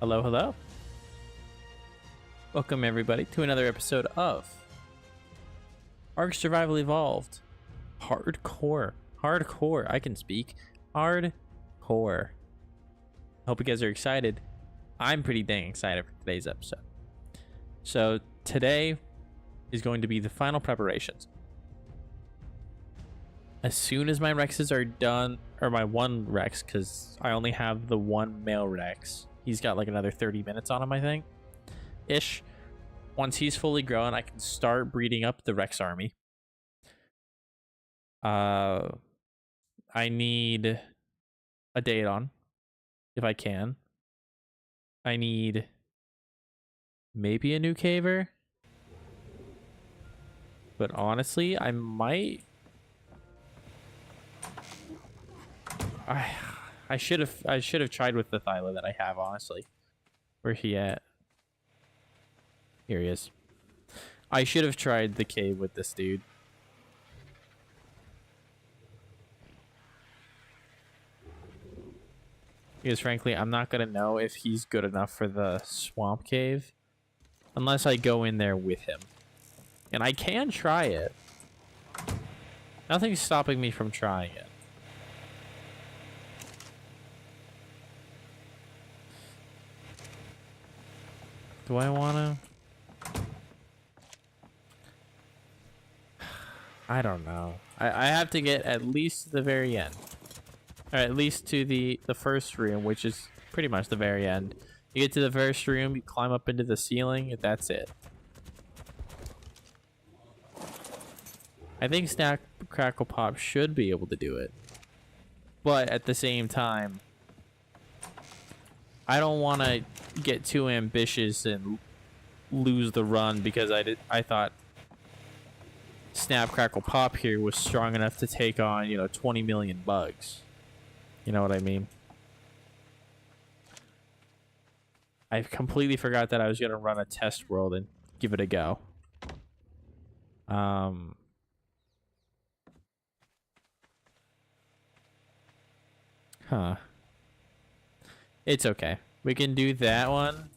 Hello, hello. Welcome everybody to another episode of ARK Survival Evolved. Hardcore. I can speak. Hardcore. Hope you guys are excited. I'm pretty dang excited for today's episode. So today is going to be the final preparations. As soon as my Rexes are done, or my one Rex, because I only have the one male Rex. He's got like another 30 minutes on him, I think. Ish. Once he's fully grown, I can start breeding up the Rex army. I need a Daedon, if I can. I need maybe a new caver. But honestly, I might... I should have tried with the Thyla that I have, honestly. Where's he at? Here he is. I should have tried the cave with this dude. Because frankly, I'm not gonna know if he's good enough for the swamp cave unless I go in there with him. And I can try it. Nothing's stopping me from trying it. Do I want to? I don't know. I have to get at least to the very end. Or at least to the first room, which is pretty much the very end. You get to the first room, you climb up into the ceiling, that's it. I think Snap, Crackle, Pop should be able to do it. But at the same time, I don't want to get too ambitious and lose the run because I thought Snap, Crackle, Pop here was strong enough to take on, 20 million bugs. You know what I mean? I completely forgot that I was going to run a test world and give it a go. It's okay. We can do that one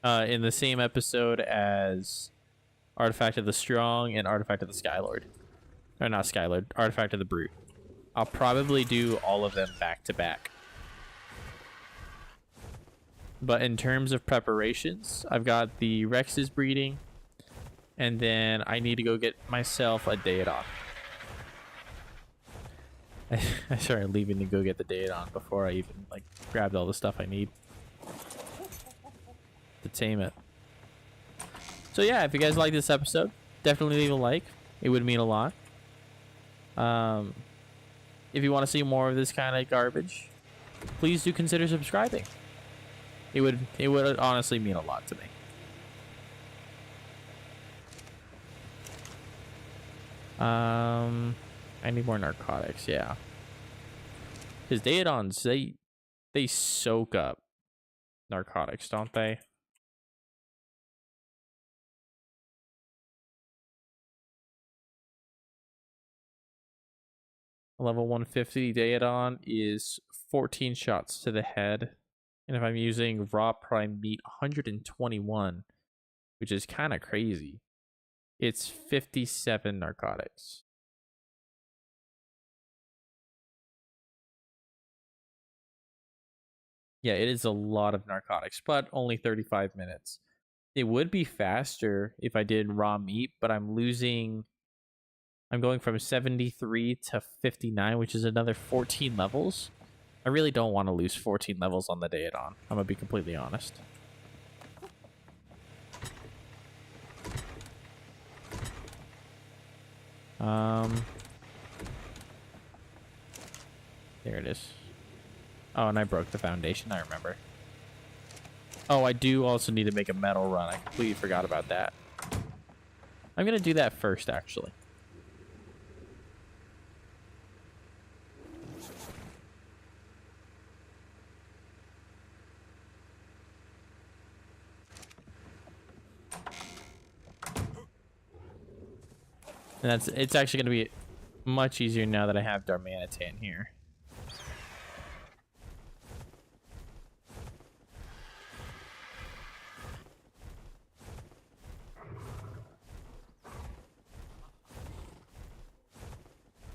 in the same episode as Artifact of the Strong and Artifact of the Skylord. Or not Skylord, Artifact of the Brute. I'll probably do all of them back to back. But in terms of preparations, I've got the Rexes breeding, and then I need to go get myself a Daedon. I started leaving to go get the Daedon before I even grabbed all the stuff I need to tame it. So yeah, if you guys like this episode, definitely leave a like. It would mean a lot. If you want to see more of this kind of garbage, please do consider subscribing. It would honestly mean a lot to me. I need more narcotics, yeah. Because Daedons, they soak up narcotics, don't they? Level 150 Daedon is 14 shots to the head. And if I'm using raw prime meat, 121, which is kind of crazy, it's 57 narcotics. Yeah, it is a lot of narcotics, but only 35 minutes. It would be faster if I did raw meat, but I'm going from 73 to 59, which is another 14 levels. I really don't want to lose 14 levels on the Daedon. I'm going to be completely honest. There it is. Oh, and I broke the foundation, I remember. Oh, I do also need to make a metal run. I completely forgot about that. I'm going to do that first, actually. And it's actually going to be much easier now that I have Darmanitan here.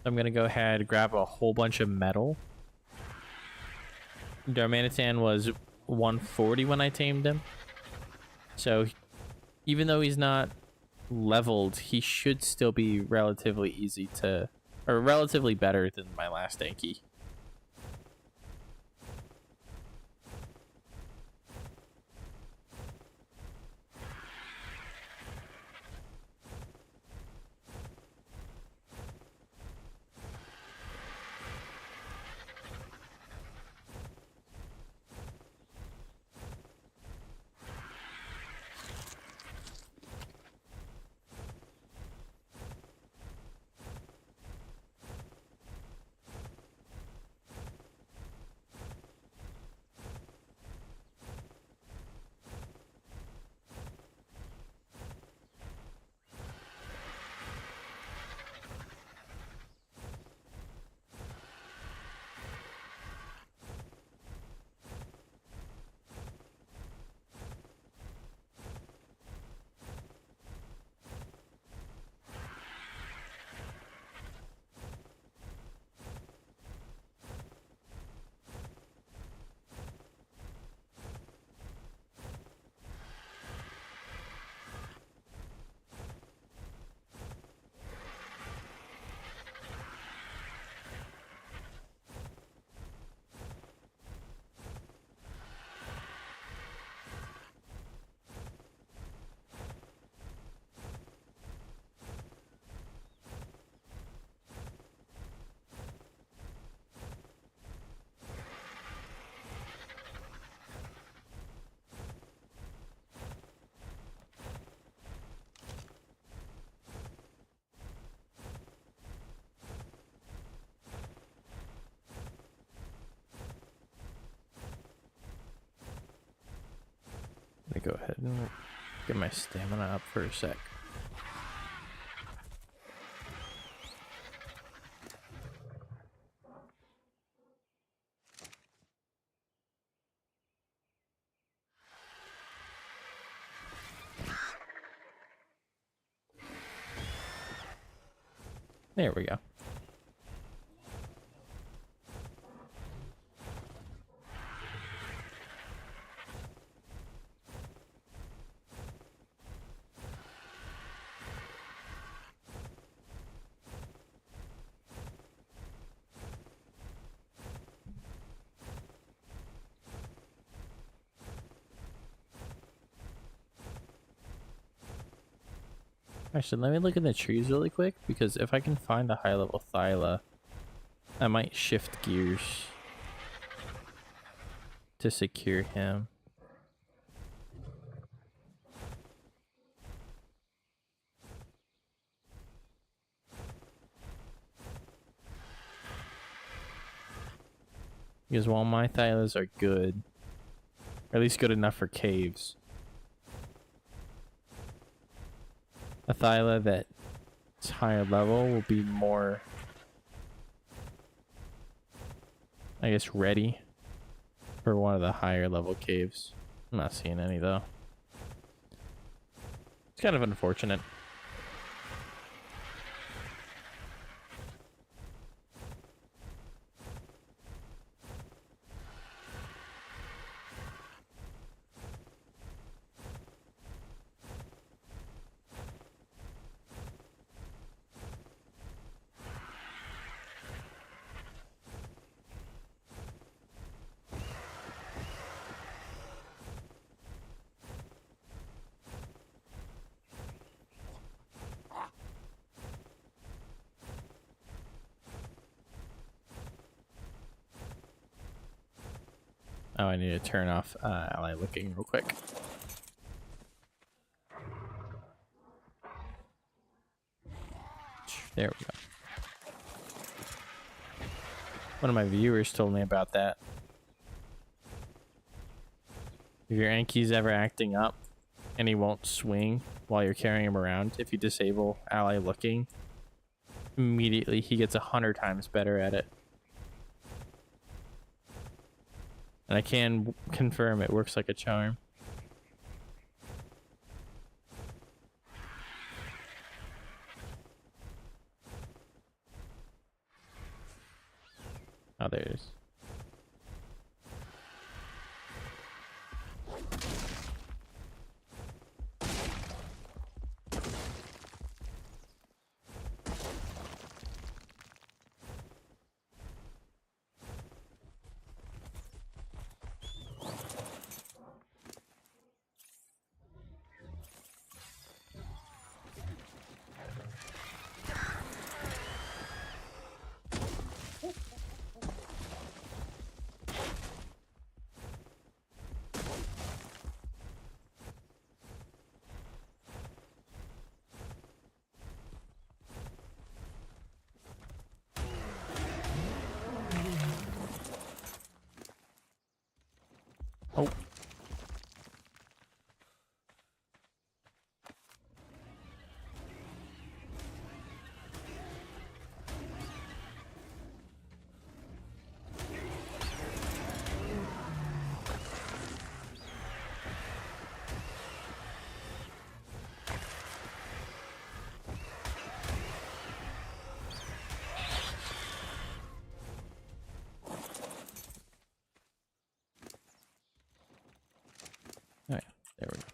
I'm gonna go ahead, grab a whole bunch of metal. Darmanitan was 140 when I tamed him. So even though he's not leveled, he should still be relatively easy to, or relatively better than my last Anki. Let me go ahead and get my stamina up for a sec. There we go. Actually, let me look in the trees really quick, because if I can find a high-level Thyla, I might shift gears to secure him. Because while my Thylas are good, or at least good enough for caves, a Thyla that's higher level will be more, I guess, ready for one of the higher level caves. I'm not seeing any though. It's kind of unfortunate. Oh, I need to turn off ally looking real quick. There we go. One of my viewers told me about that. If your Anki's ever acting up and he won't swing while you're carrying him around, if you disable ally looking, immediately he gets 100 times better at it. And I can confirm it works like a charm. Oh, there it is. Oh. Oh yeah, there we go.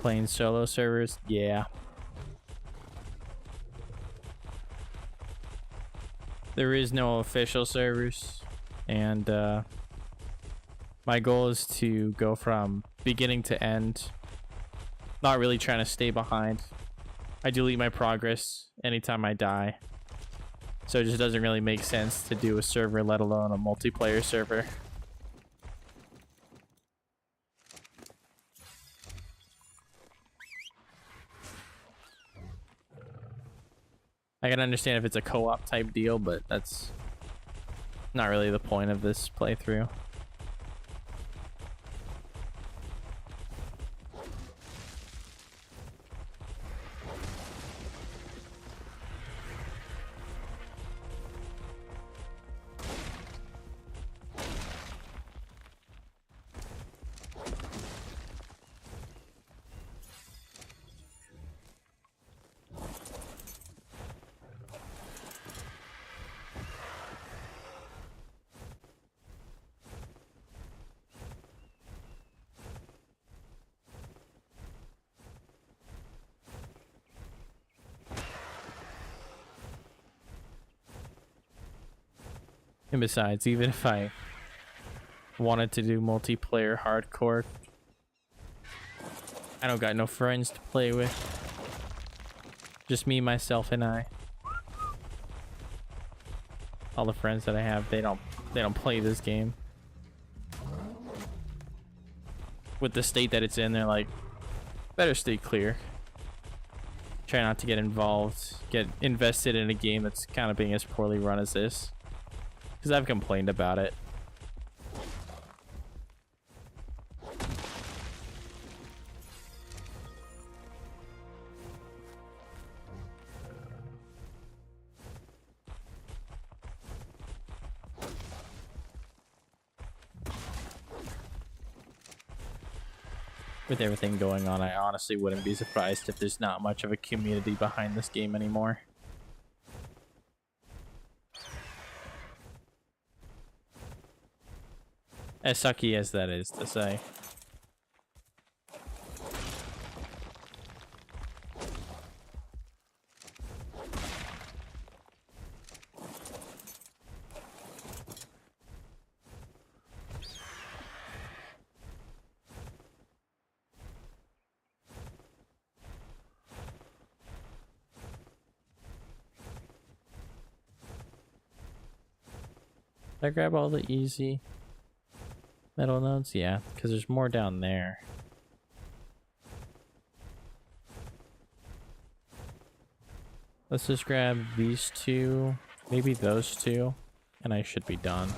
Playing solo servers, yeah. There is no official servers, and my goal is to go from beginning to end, not really trying to stay behind. I delete my progress anytime I die, so it just doesn't really make sense to do a server, let alone a multiplayer server. I can understand if it's a co-op type deal, but that's not really the point of this playthrough. And besides, even if I wanted to do multiplayer hardcore, I don't got no friends to play with. Just me, myself, and I. All the friends that I have, they don't play this game. With the state that it's in, they're like, better stay clear. Try not to get involved, get invested in a game that's kind of being as poorly run as this. Because I've complained about it. With everything going on, I honestly wouldn't be surprised if there's not much of a community behind this game anymore. As sucky as that is to say. Did I grab all the easy metal nodes? Yeah, because there's more down there. Let's just grab these two, maybe those two, and I should be done.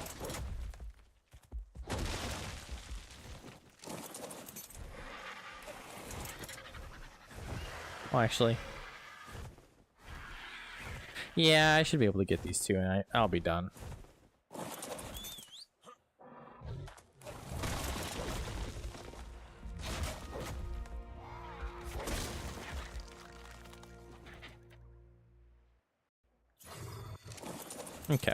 Oh, actually. Yeah, I should be able to get these two, and I'll be done. Okay.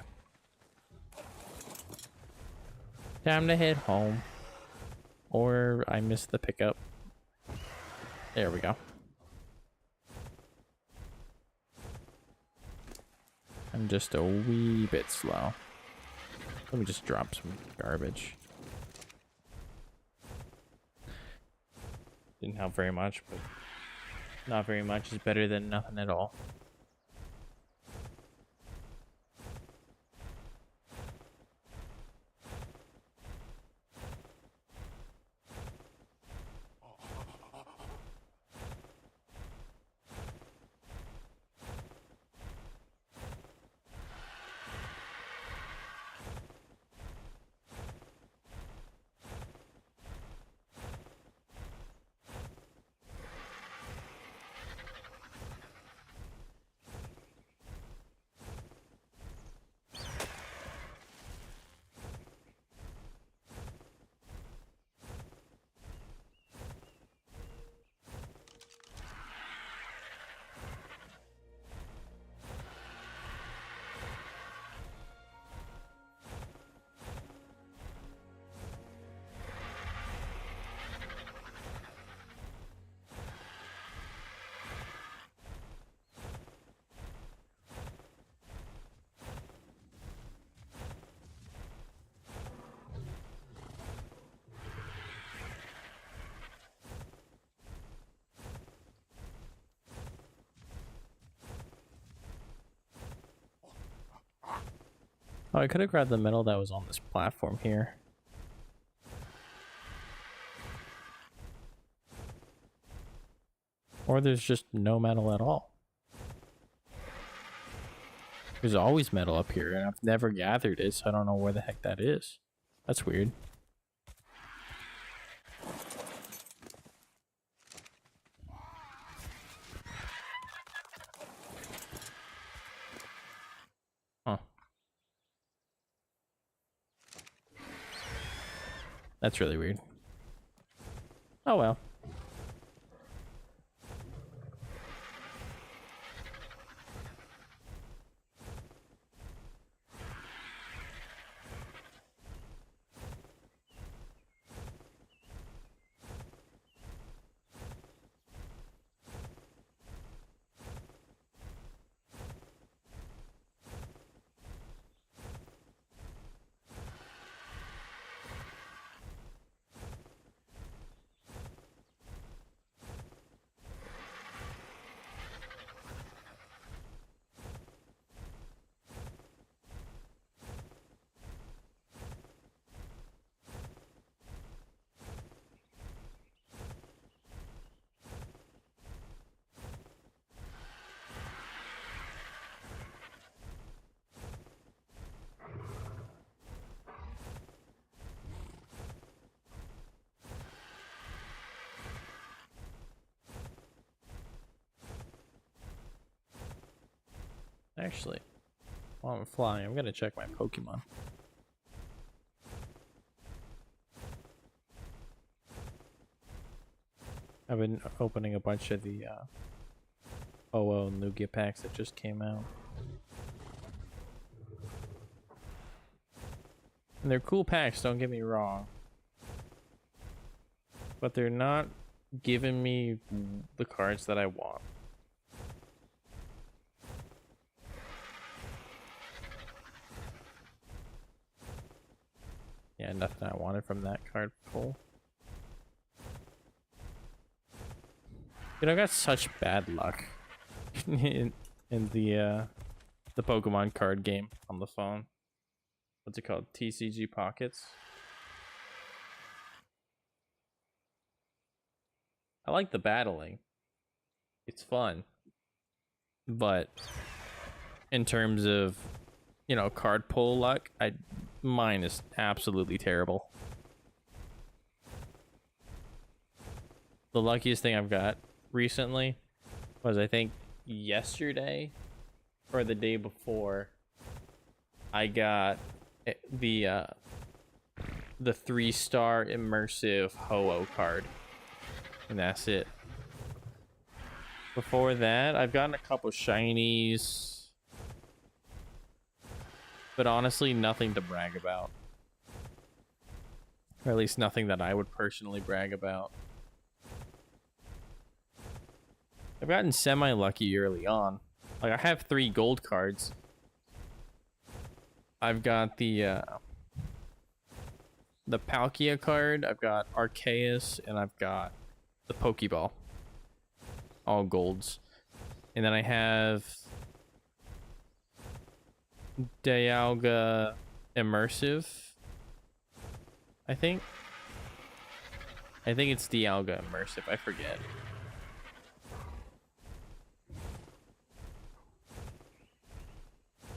Time to head home. Or I missed the pickup. There we go. I'm just a wee bit slow. Let me just drop some garbage. Didn't help very much, but not very much is better than nothing at all. Oh, I could have grabbed the metal that was on this platform here. Or there's just no metal at all. There's always metal up here, and I've never gathered it, so I don't know where the heck that is. That's weird. Huh. That's really weird. Oh well. Actually, while I'm flying, I'm gonna check my Pokemon. I've been opening a bunch of the OO Lugia packs that just came out. And they're cool packs, don't get me wrong. But they're not giving me the cards that I want. Yeah, nothing I wanted from that card pull. Dude, I got such bad luck in the Pokemon card game on the phone. What's it called? TCG Pockets. I like the battling. It's fun. But in terms of, you know, card pull luck, mine is absolutely terrible. The luckiest thing I've got recently was, I think, yesterday or the day before, I got the 3-star immersive Ho-Oh card, and that's it. Before that, I've gotten a couple shinies. but honestly, nothing to brag about. Or at least nothing that I would personally brag about. I've gotten semi-lucky early on. Like, I have 3 gold cards. I've got the Palkia card, I've got Arceus, and I've got the Pokeball. All golds. And then I have Dialga Immersive, I think. I think it's Dialga Immersive, I forget.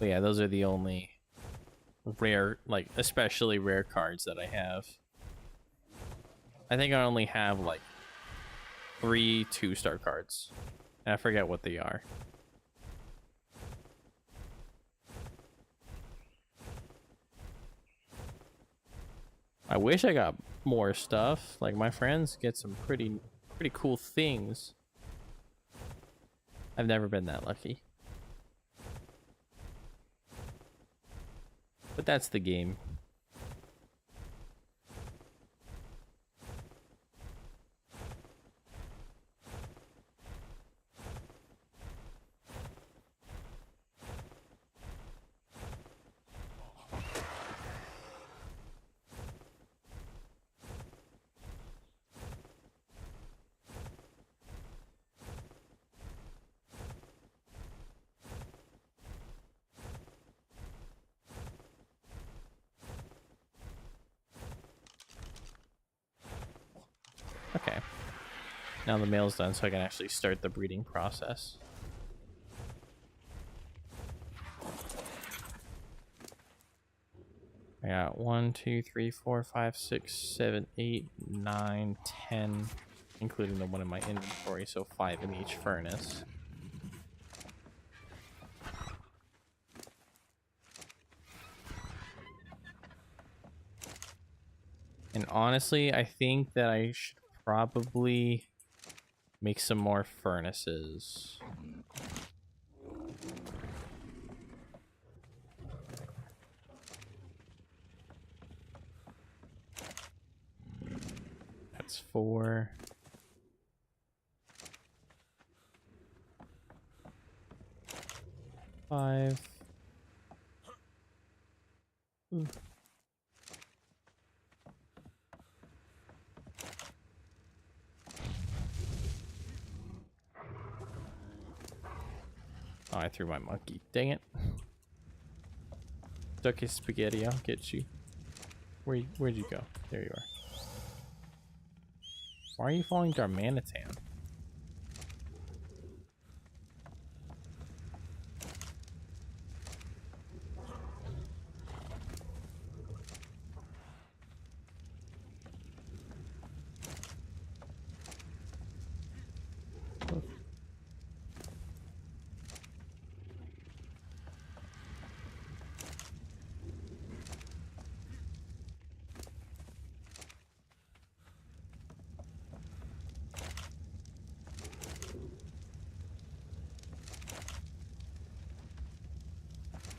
But yeah, those are the only rare, like, especially rare cards that I have. I think I only have, like, 3 2-star cards. And I forget what they are. I wish I got more stuff. Like, my friends get some pretty cool things. I've never been that lucky. But that's the game. Okay. Now the male's done, so I can actually start the breeding process. I got 1, 2, 3, 4, 5, 6, 7, 8, 9, 10, including the one in my inventory, so 5 in each furnace. And honestly, I think that I should probably make some more furnaces. That's 4. Five. Ooh. Oh, I threw my monkey. Dang it. Ducky spaghetti, I'll get you. Where'd you go? There you are. Why are you falling Darmanitan?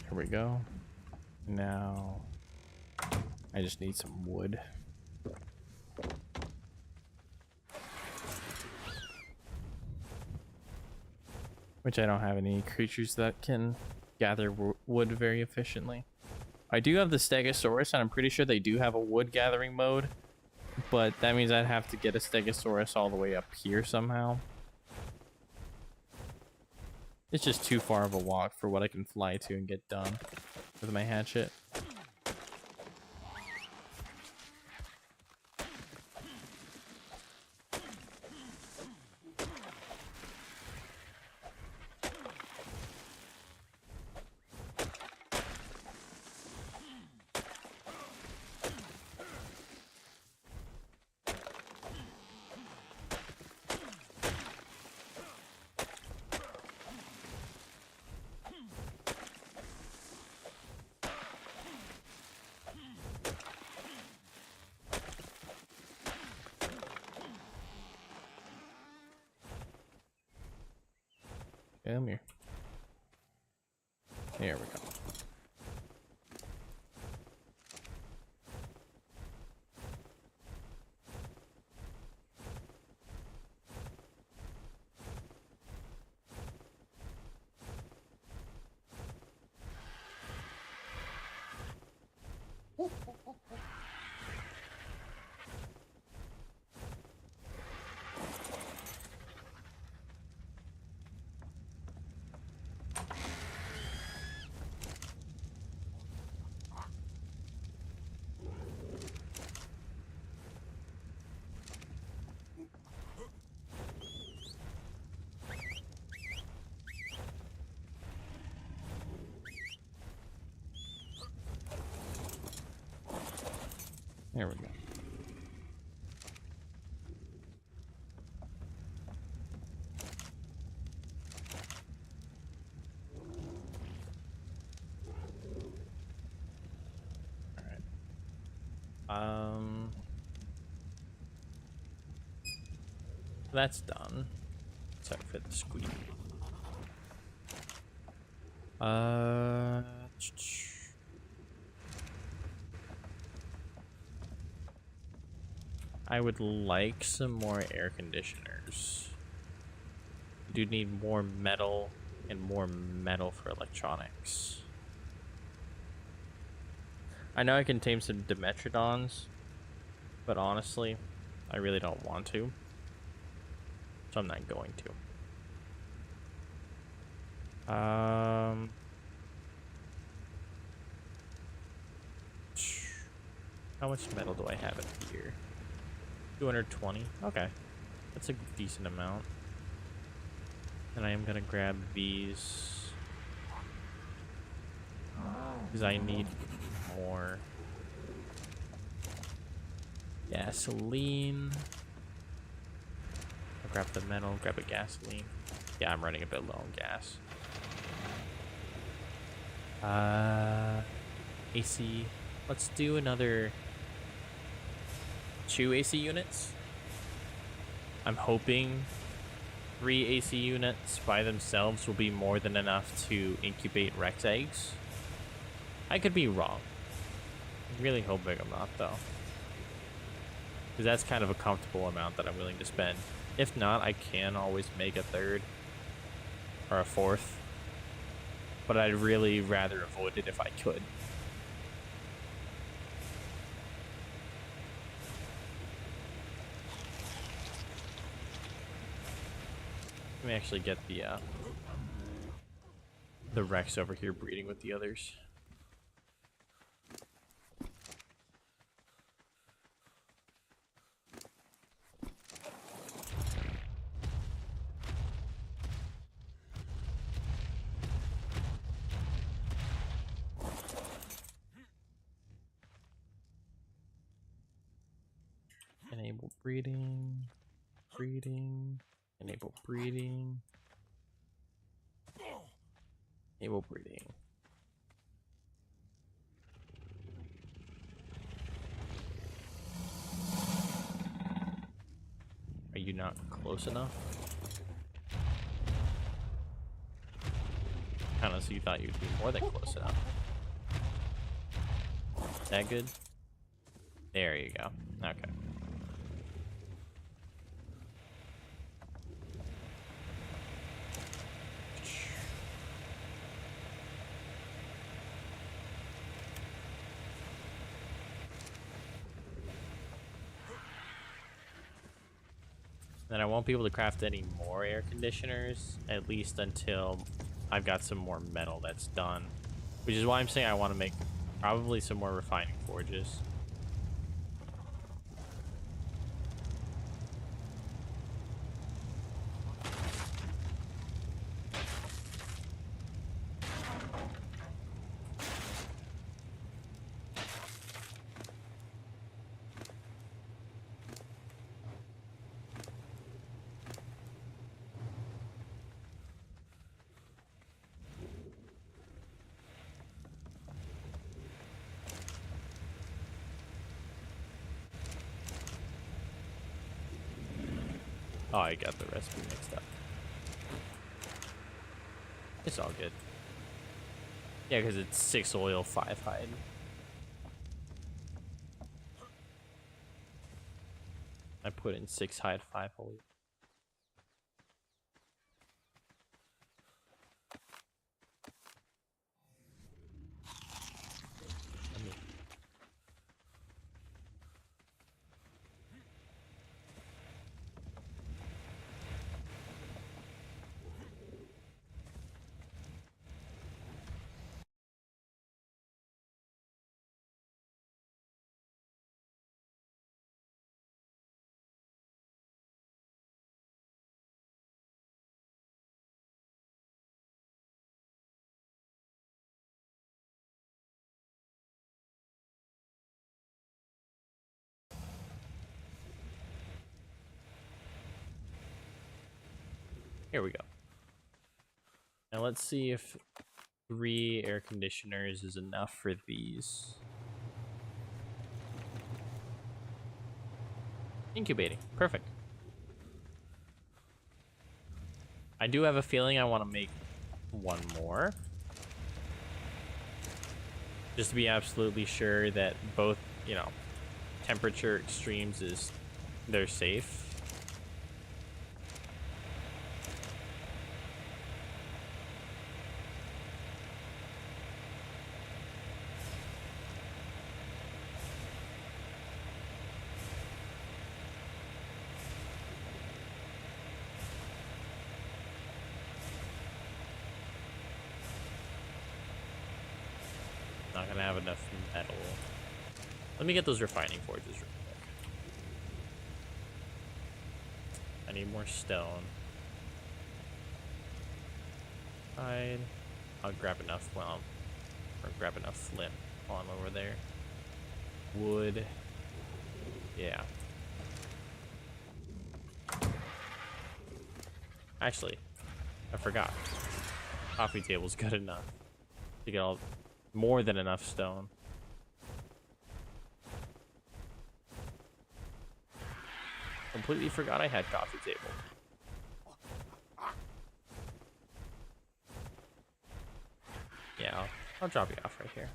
Here we go. Now, I just need some wood. Which I don't have any creatures that can gather wood very efficiently. I do have the Stegosaurus, and I'm pretty sure they do have a wood gathering mode. But that means I'd have to get a Stegosaurus all the way up here somehow. It's just too far of a walk for what I can fly to and get done with my hatchet. Come here. There we go. There we go. That's done. Except for the squeak. I would like some more air conditioners. I do need more metal and more metal for electronics. I know I can tame some Dimetrodons, but honestly, I really don't want to. So I'm not going to. How much metal do I have in here? 220. Okay. That's a decent amount. And I am gonna grab these because I need more gasoline. I'll grab the metal, grab a gasoline. Yeah, I'm running a bit low on gas. AC. Let's do another 2 AC units. I'm hoping 3 AC units by themselves will be more than enough to incubate Rex eggs. I could be wrong. I'm really hoping I'm not, though. Because that's kind of a comfortable amount that I'm willing to spend. If not, I can always make a 3rd or a 4th. But I'd really rather avoid it if I could. Let me actually get the Rex over here breeding with the others. Enable breeding, enable breeding, enable breeding. Are you not close enough? Honestly, you thought you'd be more than close enough. Is that good? There you go. Okay. Then I won't be able to craft any more air conditioners, at least until I've got some more metal that's done. Which is why I'm saying I want to make probably some more refining forges. Oh, I got the recipe mixed up. It's all good. Yeah, because it's 6 oil, 5 hide. I put in 6 hide, 5 oil. Here we go. Now let's see if 3 air conditioners is enough for these. Incubating. Perfect. I do have a feeling I want to make one more. Just to be absolutely sure that both, you know, temperature extremes they're safe. Not gonna have enough metal. Let me get those refining forges real quick. I need more stone. Fine. I'll grab enough, well, or grab enough flint while I'm over there. Wood. Yeah. Actually, I forgot. Coffee table's good enough to get all more than enough stone. Completely forgot I had coffee table. Yeah, I'll drop you off right here.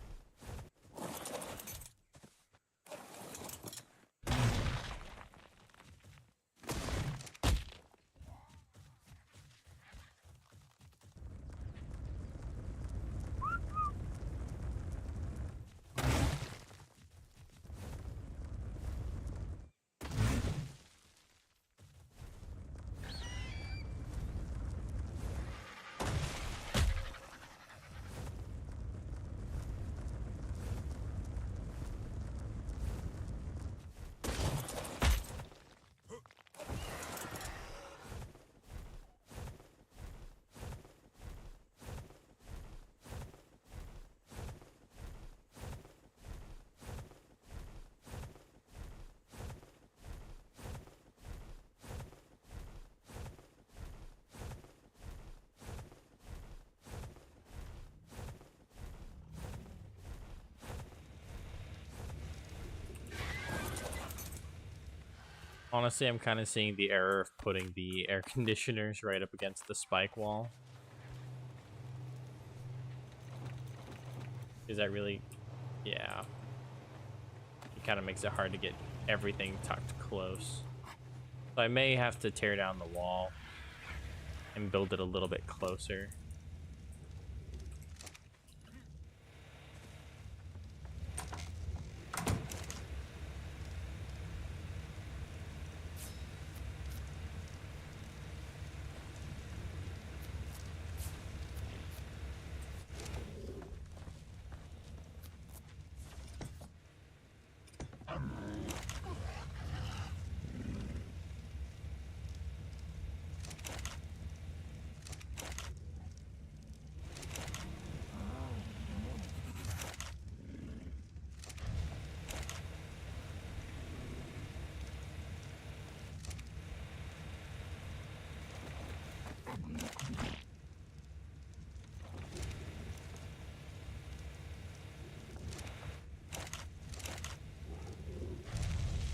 Honestly, I'm kind of seeing the error of putting the air conditioners right up against the spike wall. Is that really... Yeah. It kind of makes it hard to get everything tucked close. So I may have to tear down the wall and build it a little bit closer.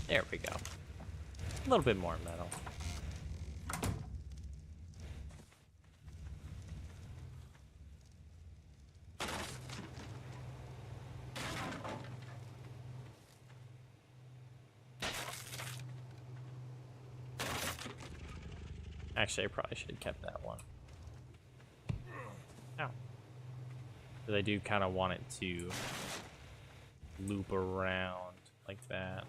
There we go. A little bit more metal. Actually, I probably should have kept that one. Ow. Because I do kind of want it to loop around like that.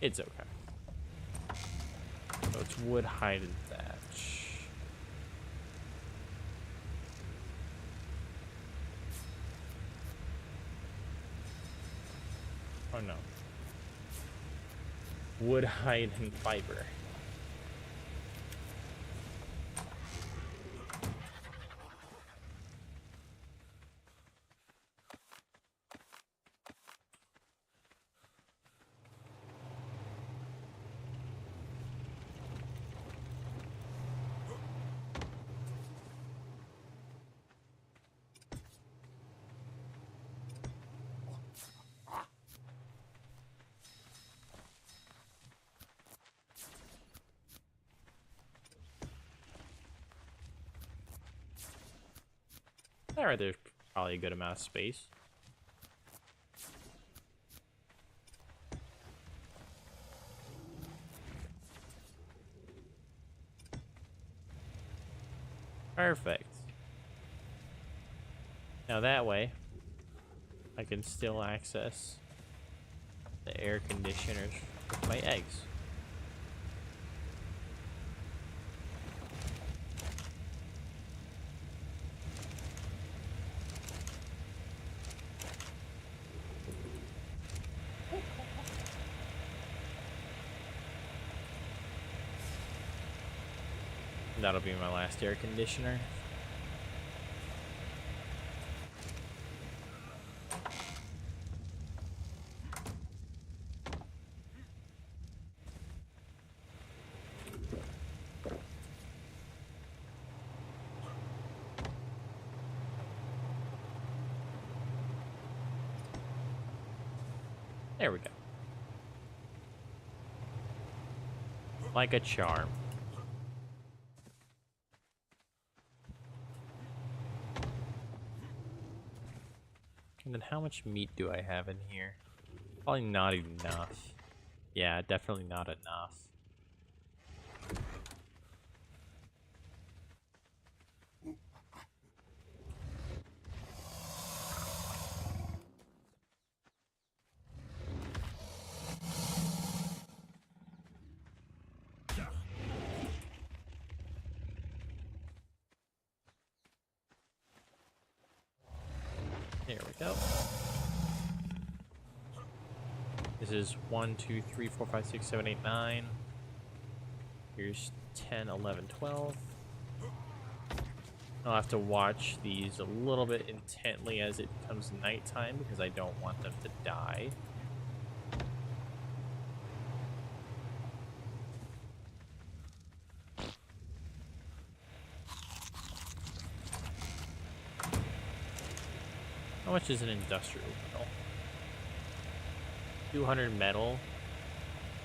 It's okay. So it's wood, hide, and thatch. Oh no. Wood, hide, and fiber. Alright, there's probably a good amount of space. Perfect. Now that way, I can still access the air conditioners with my eggs. That'll be my last air conditioner. There we go. Like a charm. And then how much meat do I have in here? Probably not enough. Yeah, definitely not enough. There we go. This is 1, 2, 3, 4, 5, 6, 7, 8, 9. Here's 10, 11, 12. I'll have to watch these a little bit intently as it becomes nighttime because I don't want them to die. How much is an industrial metal? 200 metal.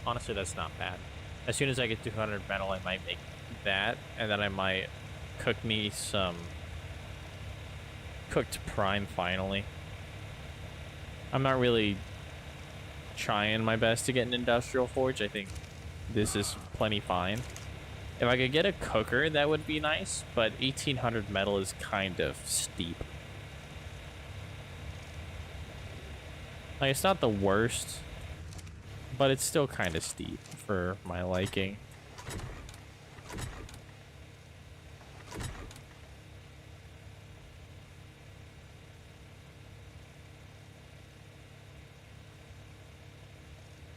Honestly, that's not bad. As soon as I get 200 metal, I might make that, and then I might cook me some cooked prime finally. I'm not really trying my best to get an industrial forge. I think this is plenty fine. If I could get a cooker, that would be nice, but 1800 metal is kind of steep. Like, it's not the worst, but it's still kind of steep for my liking.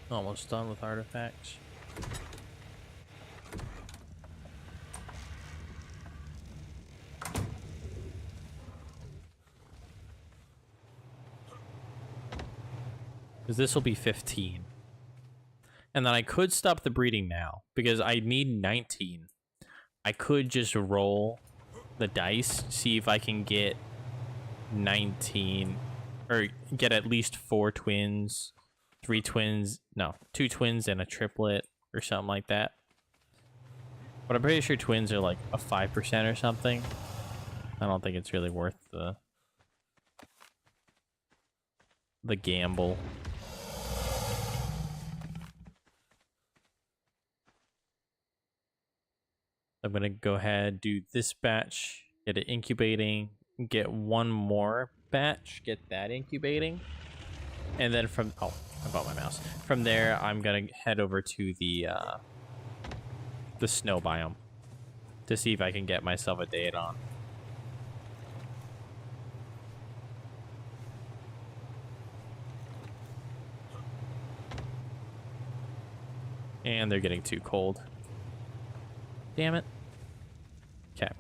Almost done with artifacts. Because this will be 15. And then I could stop the breeding now, because I need 19. I could just roll the dice, see if I can get 19, or get at least 4 twins, 3 twins, no, 2 twins and a triplet, or something like that. But I'm pretty sure twins are like a 5% or something. I don't think it's really worth the gamble. I'm gonna go ahead, do this batch, get it incubating, get one more batch, get that incubating, and then from, oh, I bought my mouse. From there, I'm gonna head over to the snow biome to see if I can get myself a Daedon. And they're getting too cold. Damn it. Okay.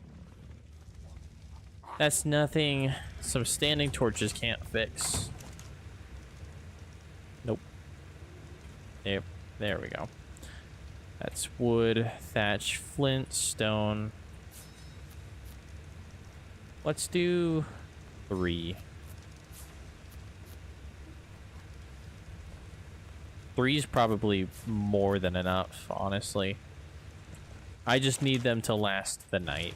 That's nothing some standing torches can't fix. Nope. Yep. There we go. That's wood, thatch, flint, stone. Let's do 3. 3 is probably more than enough, honestly. I just need them to last the night.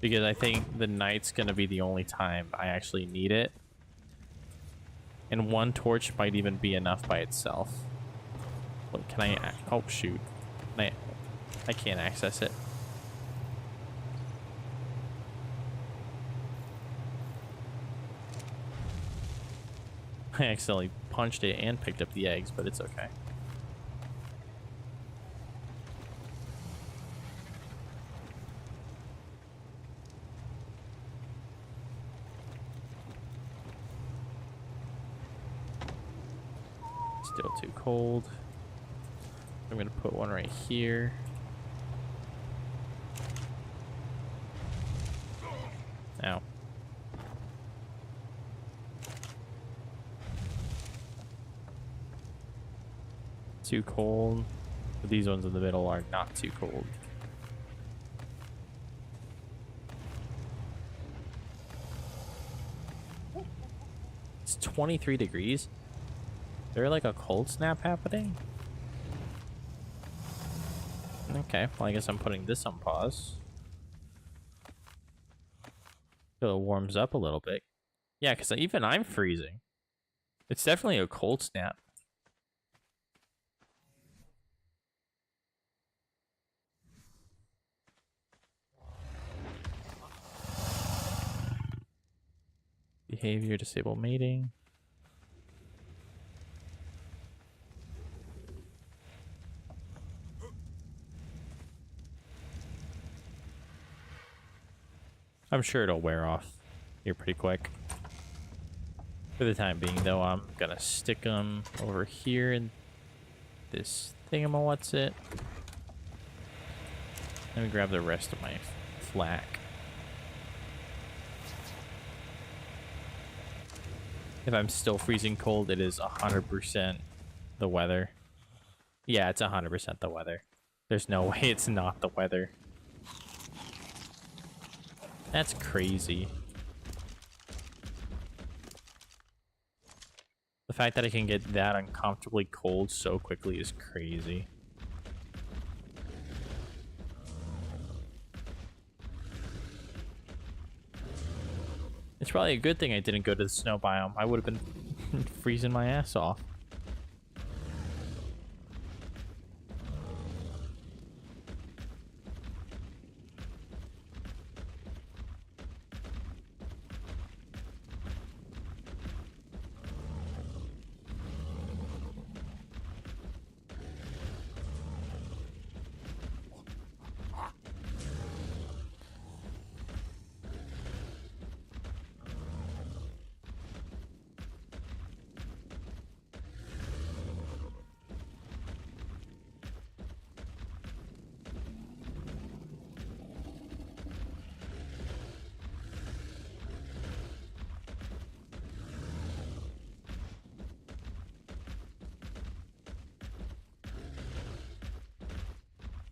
Because I think the night's gonna be the only time I actually need it. And one torch might even be enough by itself. Look, can I... Oh, shoot. I can't access it. I accidentally punched it and picked up the eggs, but it's okay. Still too cold. I'm gonna put one right here. Ow. Too cold. But these ones in the middle are not too cold. It's 23 degrees. Is there like a cold snap happening? Okay, well I guess I'm putting this on pause. Till it warms up a little bit. Yeah, because even I'm freezing. It's definitely a cold snap. Behavior, disable mating. I'm sure it'll wear off here pretty quick. For the time being, though, I'm gonna stick them over here in this thingamawhat's-it. Let me grab the rest of my flak. If I'm still freezing cold, it is 100% the weather. Yeah, it's 100% the weather. There's no way it's not the weather. That's crazy. The fact that I can get that uncomfortably cold so quickly is crazy. It's probably a good thing I didn't go to the snow biome. I would have been freezing my ass off.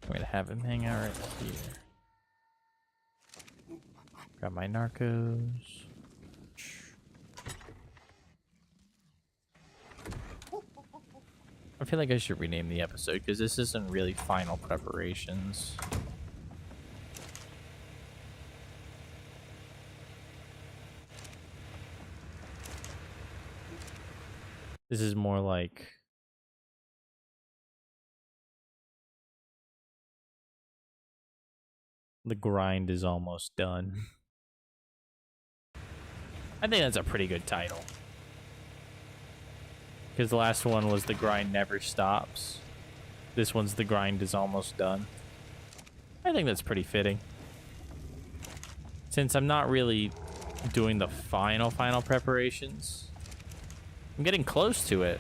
I'm gonna have him hang out right here. Grab my narcos. I feel like I should rename the episode because this isn't really final preparations. This is more like the grind is almost done. I think that's a pretty good title. Because the last one was the grind never stops. This one's the grind is almost done. I think that's pretty fitting. Since I'm not really doing the final preparations, I'm getting close to it.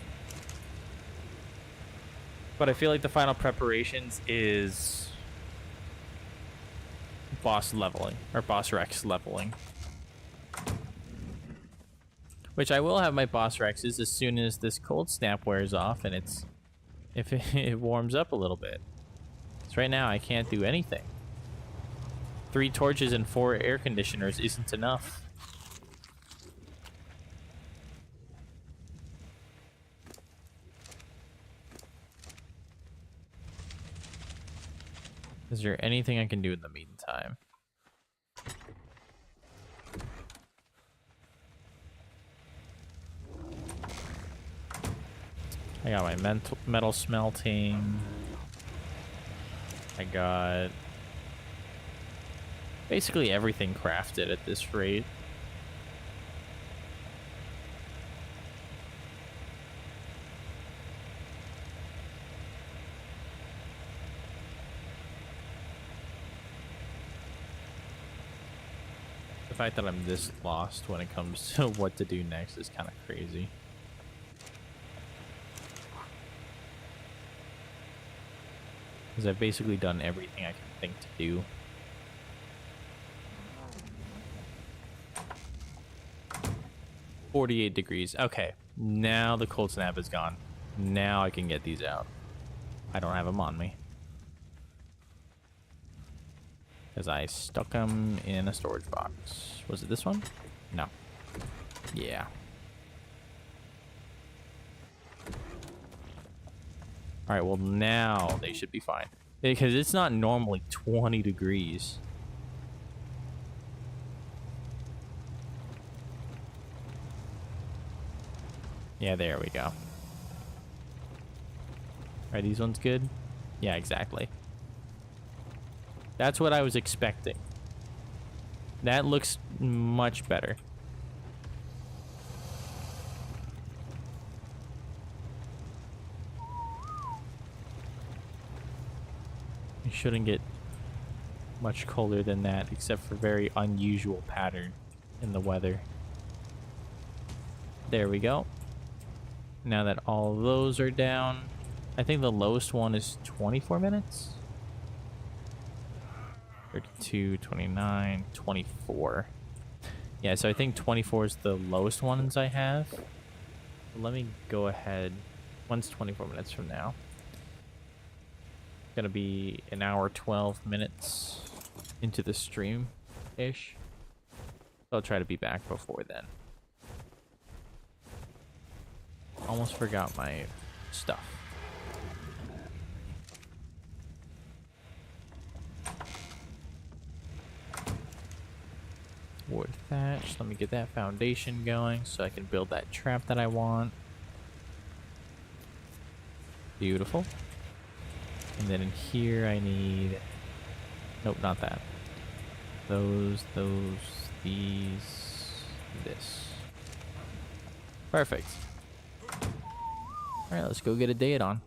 But I feel like the final preparations is boss leveling, or boss Rex leveling. Which I will have my boss Rexes as soon as this cold snap wears off and if it warms up a little bit. So right now I can't do anything. 3 torches and 4 air conditioners isn't enough. Is there anything I can do in the meantime? I got my metal smelting. I got basically everything crafted at this rate. The fact that I'm this lost when it comes to what to do next is kind of crazy. Because I've basically done everything I can think to do. $48 degrees. Okay, now the cold snap is gone. Now I can get these out. I don't have them on me. Because I stuck them in a storage box. Was it this one? No. Yeah. All right, well, now they should be fine. Because it's not normally 20 degrees. Yeah, there we go. Are these ones good? Yeah, exactly. That's what I was expecting. That looks much better. It shouldn't get much colder than that, except for very unusual pattern in the weather. There we go. Now that all those are down, I think the lowest one is 24 minutes. 32, 29, 24. Yeah, so I think 24 is the lowest ones I have. Let me go ahead. One's 24 minutes from now. Gonna be an hour 12 minutes into the stream ish. I'll try to be back before then. Almost forgot my stuff. Wood thatch. Let me get that foundation going so I can build that trap that I want. Beautiful. And then in here I need... Nope, not that. Those, these, this. Perfect. Alright, let's go get a date on.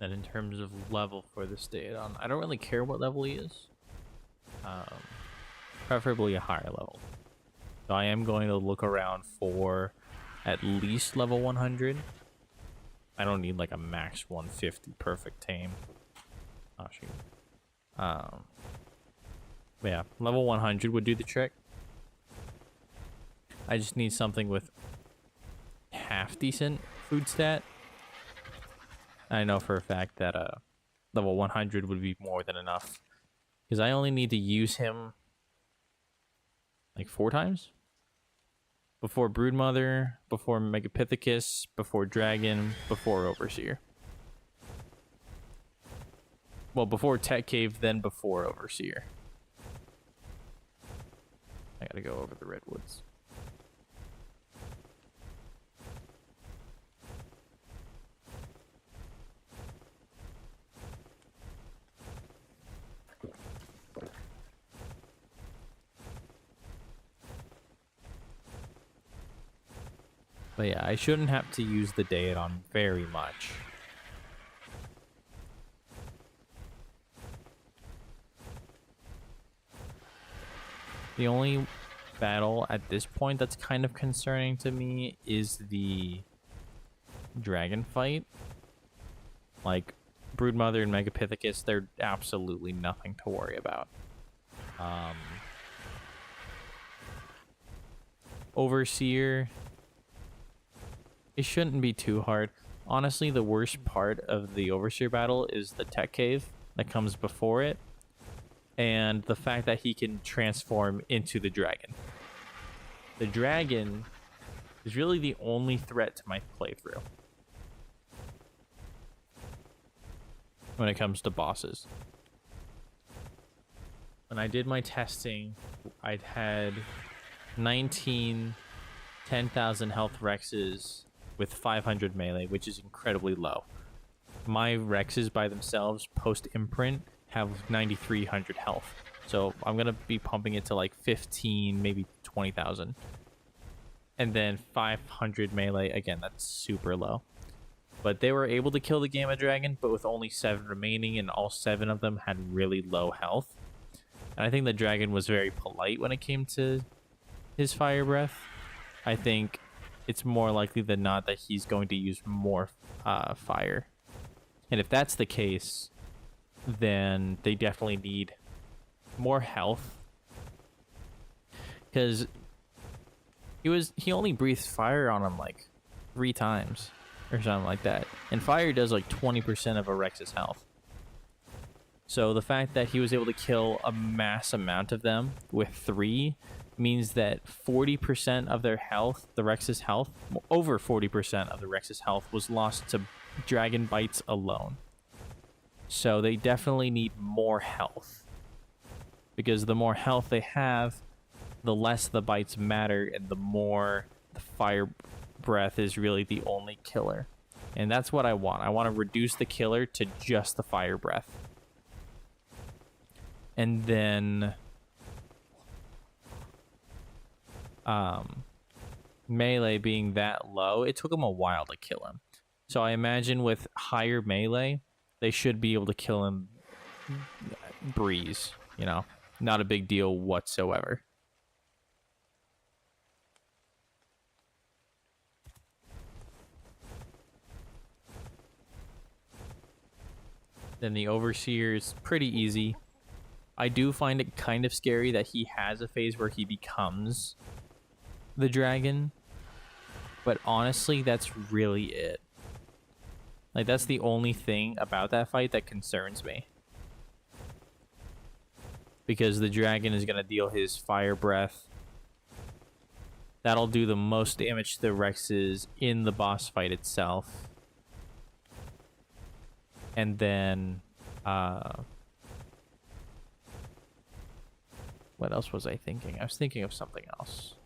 And in terms of level for this Daedon, I don't really care what level he is. Preferably a higher level. So I am going to look around for at least level 100. I don't need like a max 150 perfect tame. Oh shoot. But yeah, level 100 would do the trick. I just need something with half decent food stat. I know for a fact that level 100 would be more than enough, because I only need to use him like 4 times. Before Broodmother, before Megapithecus, before Dragon, before Overseer. Well, before Tech Cave, then before Overseer. I gotta go over the redwoods. But yeah, I shouldn't have to use the Daedon very much. The only battle at this point that's kind of concerning to me is the dragon fight. Like, Broodmother and Megapithecus, they're absolutely nothing to worry about. Overseer, it shouldn't be too hard. Honestly, the worst part of the Overseer battle is the Tech Cave that comes before it, and the fact that he can transform into the dragon. The dragon is really the only threat to my playthrough when it comes to bosses. When I did my testing, I'd had 19 10,000 health Rexes with 500 melee, which is incredibly low. My Rexes by themselves, post-imprint, have 9,300 health. So I'm going to be pumping it to like 15, maybe 20,000. And then 500 melee, again, that's super low. But they were able to kill the Gamma Dragon, but with only 7 remaining, and all 7 of them had really low health. And I think the dragon was very polite when it came to his fire breath. I think it's more likely than not that he's going to use more fire. And if that's the case, then they definitely need more health. Because he only breathed fire on him like 3 times or something like that. And fire does like 20% of a Rex's health. So the fact that he was able to kill a mass amount of them with 3 means that 40% of their health, the Rex's health, over 40% of the Rex's health was lost to dragon bites alone. So they definitely need more health. Because the more health they have, the less the bites matter, and the more the fire breath is really the only killer. And that's what I want. I want to reduce the killer to just the fire breath. And then melee being that low, it took him a while to kill him. So I imagine with higher melee, they should be able to kill him breeze, you know, not a big deal whatsoever. Then the Overseer is pretty easy. I do find it kind of scary that he has a phase where he becomes the dragon. But honestly, that's really it. Like, that's the only thing about that fight that concerns me. Because the dragon is going to deal his fire breath. That'll do the most damage to the Rexes in the boss fight itself. And then, what else was I thinking? I was thinking of something else.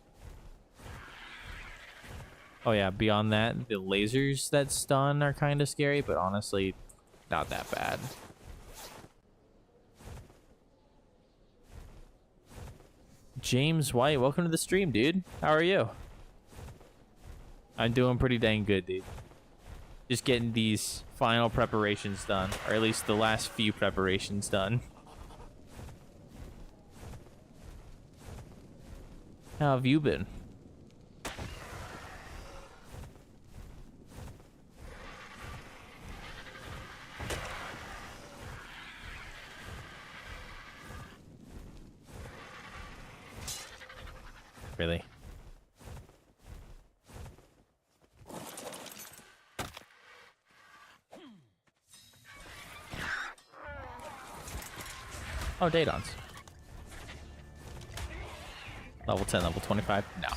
Oh yeah, beyond that, the lasers that stun are kind of scary, but honestly, not that bad. James White, welcome to the stream, dude. How are you? I'm doing pretty dang good, dude. Just getting these final preparations done, or at least the last few preparations done. How have you been? Really? Oh, Datons. Level 10, level 25? No.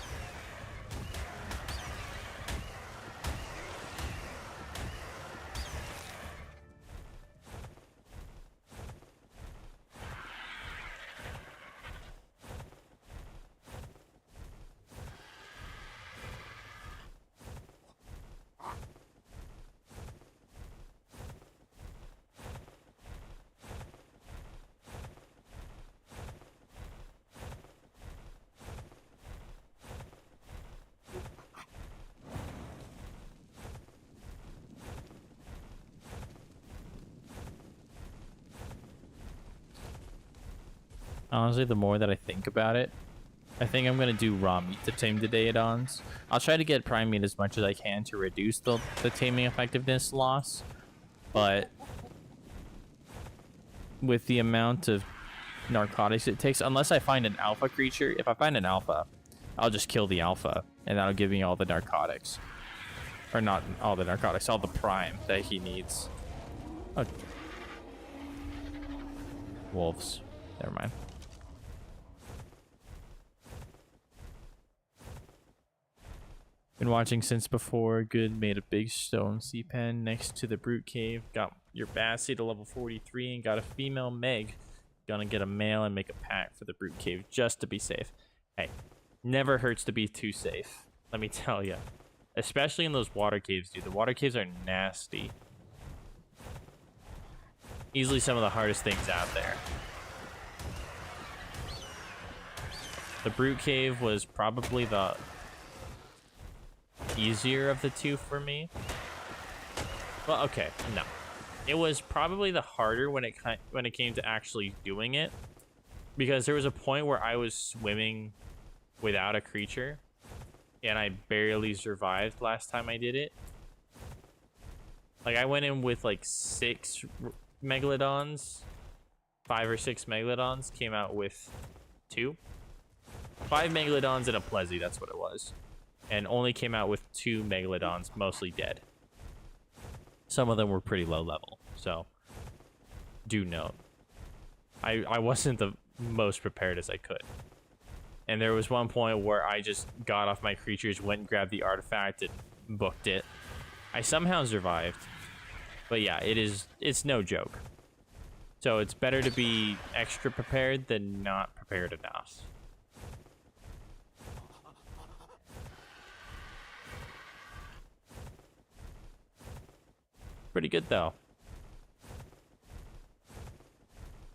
Honestly, the more that I think about it, I think I'm going to do raw meat to tame the Daedons. I'll try to get prime meat as much as I can to reduce the taming effectiveness loss. But with the amount of narcotics it takes, unless I find an alpha creature, if I find an alpha, I'll just kill the alpha. And that'll give me all the narcotics. Or not all the narcotics, all the prime that he needs. Oh. Wolves. Never mind. Been watching since before. Good. Made a big stone sea pen next to the brute cave. Got your Bassie to level 43 and got a female Meg. Gonna get a male and make a pack for the brute cave just to be safe. Hey, never hurts to be too safe. Let me tell you. Especially in those water caves, dude. The water caves are nasty. Easily some of the hardest things out there. The brute cave was probably the easier of the two for me. Well, okay, no. It was probably the harder when it came to actually doing it, because there was a point where I was swimming without a creature and I barely survived last time I did it. Like, I went in with like 6 megalodons, 5 or 6 megalodons, came out with 2. 5 megalodons and a plezzy, that's what it was. And only came out with 2 megalodons, mostly dead. Some of them were pretty low level, so do note. I wasn't the most prepared as I could. And there was one point where I just got off my creatures, went and grabbed the artifact, and booked it. I somehow survived. But yeah, it's no joke. So it's better to be extra prepared than not prepared enough. Pretty good though.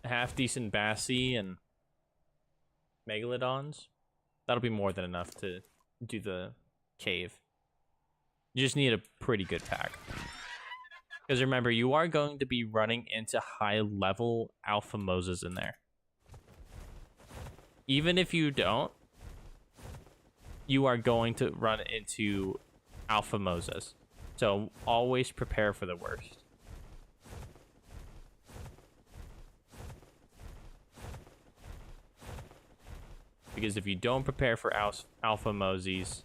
A half decent Bassie and megalodons. That'll be more than enough to do the cave. You just need a pretty good pack. Because remember, you are going to be running into high level alpha Moses in there. Even if you don't, you are going to run into alpha Moses. So always prepare for the worst. Because if you don't prepare for alpha Moses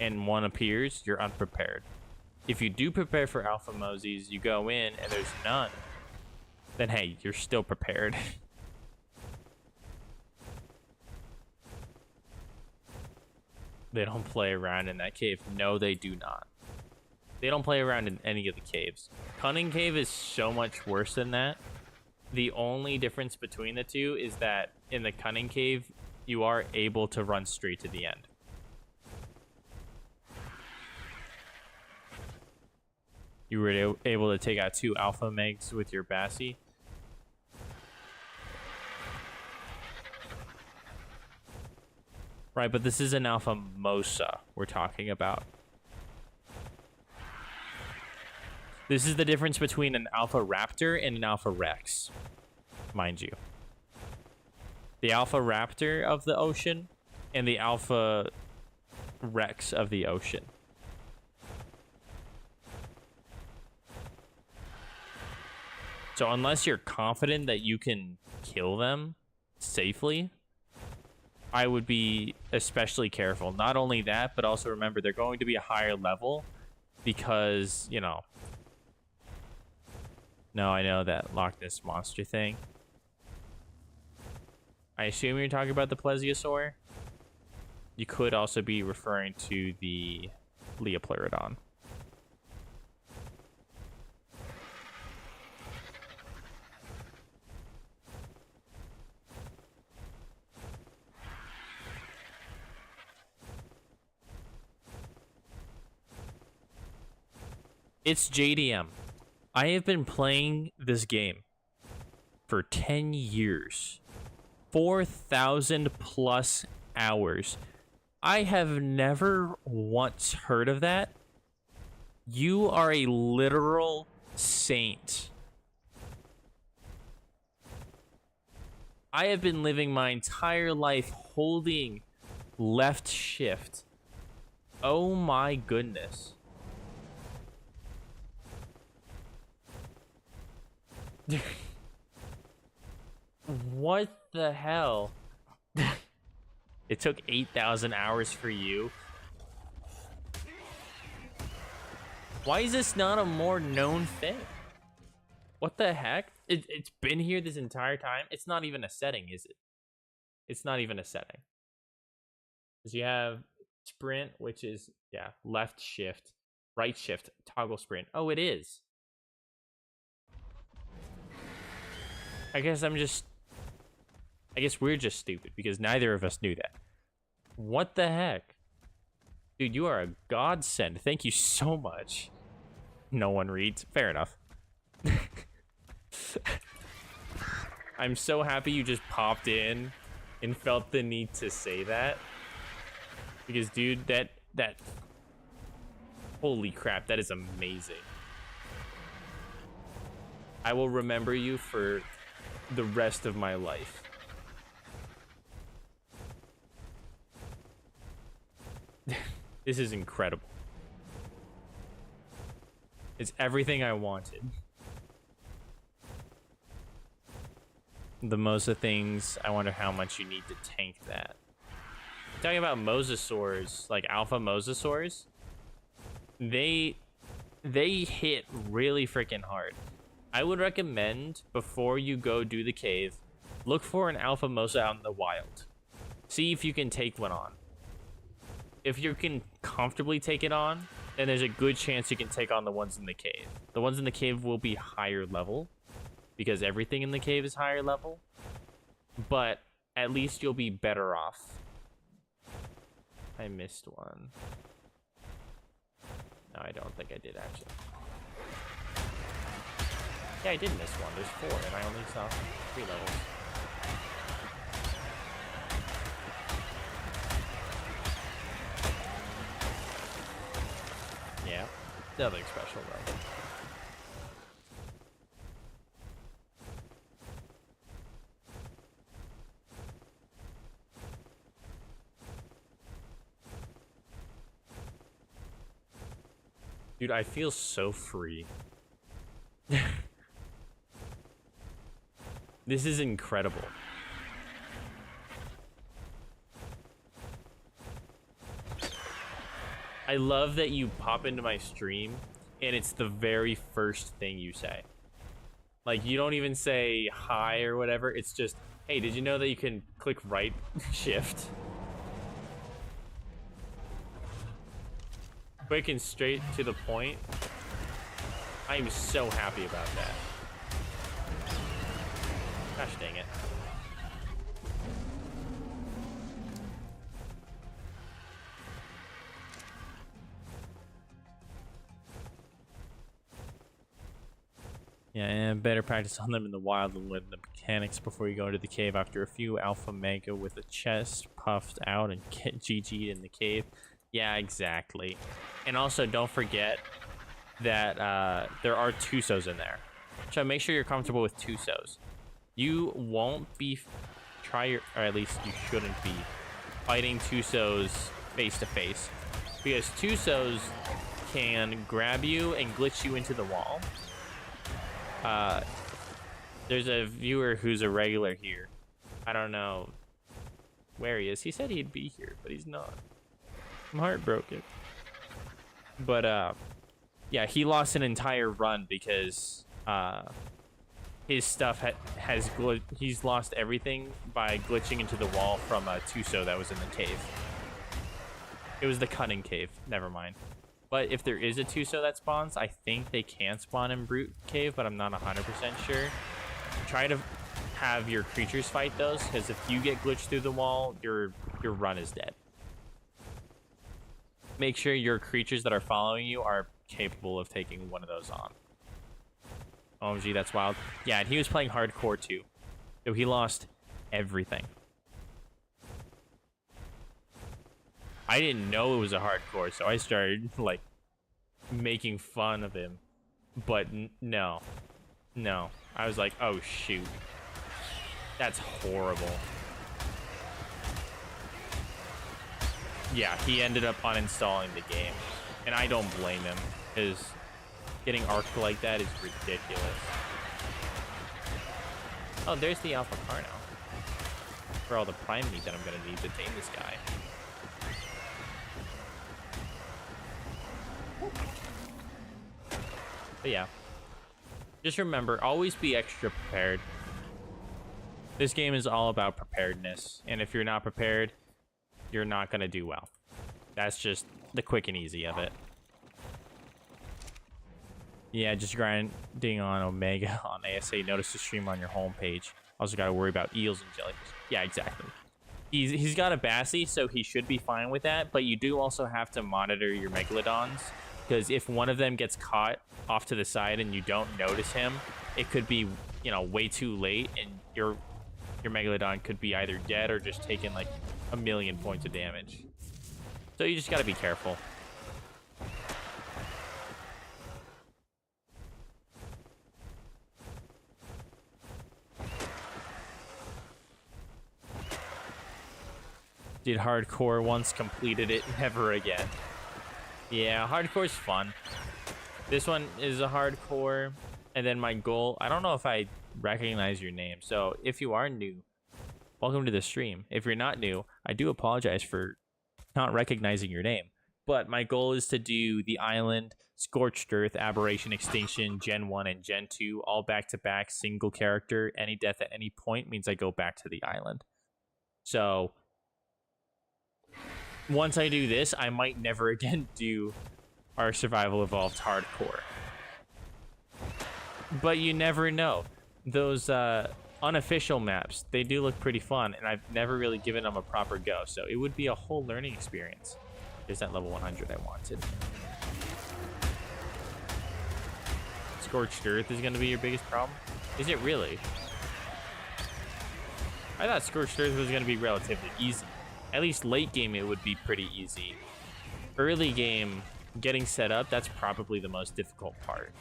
and one appears, you're unprepared. If you do prepare for alpha Moses, you go in and there's none, then hey, you're still prepared. They don't play around in that cave. No, they do not. They don't play around in any of the caves. Cunning Cave is so much worse than that. The only difference between the two is that in the Cunning Cave, you are able to run straight to the end. You were able to take out 2 alpha megs with your Bassie. Right, but this is an alpha Mosa we're talking about. This is the difference between an alpha Raptor and an alpha Rex, mind you. The alpha Raptor of the ocean and the alpha Rex of the ocean. So unless you're confident that you can kill them safely, I would be especially careful. Not only that, but also remember they're going to be a higher level because, you know. No, I know that Loch Ness monster thing. I assume you're talking about the plesiosaur. You could also be referring to the Leopleurodon. It's JDM. I have been playing this game for 10 years. 4,000 plus hours. I have never once heard of that. You are a literal saint. I have been living my entire life holding left shift. Oh my goodness. What the hell? It took 8,000 hours for you. Why is this not a more known thing? What the heck? It's been here this entire time. It's not even a setting, is it? It's not even a setting. Because you have sprint, which is, yeah, left shift, right shift, toggle sprint. Oh, it is. I guess we're just stupid because neither of us knew that. What the heck? Dude, you are a godsend. Thank you so much. No one reads. Fair enough. I'm so happy you just popped in and felt the need to say that. Because, dude, that... Holy crap, that is amazing. I will remember you for the rest of my life. This is incredible. It's everything I wanted. The Mosa things, I wonder how much you need to tank that. Talking about mosasaurs, like alpha mosasaurs, they hit really freaking hard. I would recommend, before you go do the cave, look for an alpha mosa out in the wild. See if you can take one on. If you can comfortably take it on, then there's a good chance you can take on the ones in the cave. The ones in the cave will be higher level, because everything in the cave is higher level. But at least you'll be better off. I missed one. No, I don't think I did, actually. Yeah, I did miss one. There's 4, and I only saw 3 levels. Yeah, nothing special, though. Dude, I feel so free. This is incredible. I love that you pop into my stream and it's the very first thing you say. Like, you don't even say hi or whatever. It's just, hey, did you know that you can click right shift? Quick and straight to the point. I am so happy about that. Gosh dang it. Yeah, and better practice on them in the wild and learn the mechanics before you go into the cave. After a few alpha mega with a chest puffed out and get GG'd in the cave. Yeah, exactly. And also, don't forget that there are Tusos in there. So make sure you're comfortable with Tusos. You won't be or at least you shouldn't be fighting Tusos face to face, because Tusos can grab you and glitch you into the wall. There's a viewer who's a regular here. I don't know. where he is. He said he'd be here, but he's not. I'm heartbroken. But yeah, he lost an entire run because his stuff has he's lost everything by glitching into the wall from a Tuso that was in the cave. It was the cunning cave. Never mind. But if there is a Tuso that spawns, I think they can spawn in Brute Cave, but I'm not 100% sure. Try to have your creatures fight those, because if you get glitched through the wall, your run is dead. Make sure your creatures that are following you are capable of taking one of those on. OMG, that's wild. Yeah, and he was playing hardcore too. So he lost everything. I didn't know it was a hardcore, so I started, like, making fun of him. But no. No. I was like, oh, shoot. That's horrible. Yeah, he ended up uninstalling the game. And I don't blame him, because getting ARK like that is ridiculous. Oh, there's the alpha car now. For all the prime meat that I'm going to need to tame this guy. But yeah, just remember, always be extra prepared. This game is all about preparedness, and if you're not prepared, you're not going to do well. That's just the quick and easy of it. Yeah, just grinding on Omega on ASA. Notice the stream on your homepage. Also got to worry about eels and jellyfish. Yeah, exactly. He's got a Bassie, so he should be fine with that, but you do also have to monitor your Megalodons, because if one of them gets caught off to the side and you don't notice him, it could be, you know, way too late, and your Megalodon could be either dead or just taking like 1,000,000 points of damage. So you just got to be careful. Did hardcore once, completed it, never again. Yeah, hardcore's fun. This one is a hardcore, and then my goal, I don't know if I recognize your name, so if you are new, welcome to the stream. If you're not new, I do apologize for not recognizing your name, but my goal is to do the Island, Scorched Earth, Aberration, Extinction, Gen 1 and Gen 2, all back-to-back, single character. Any death at any point means I go back to the Island. So once I do this, I might never again do our Survival Evolved hardcore. But you never know. Those unofficial maps, they do look pretty fun, and I've never really given them a proper go, so it would be a whole learning experience. There's that level 100 I wanted. Scorched Earth is going to be your biggest problem? Is it really? I thought Scorched Earth was going to be relatively easy. At least late game it would be pretty easy. Early game, getting set up, that's probably the most difficult part.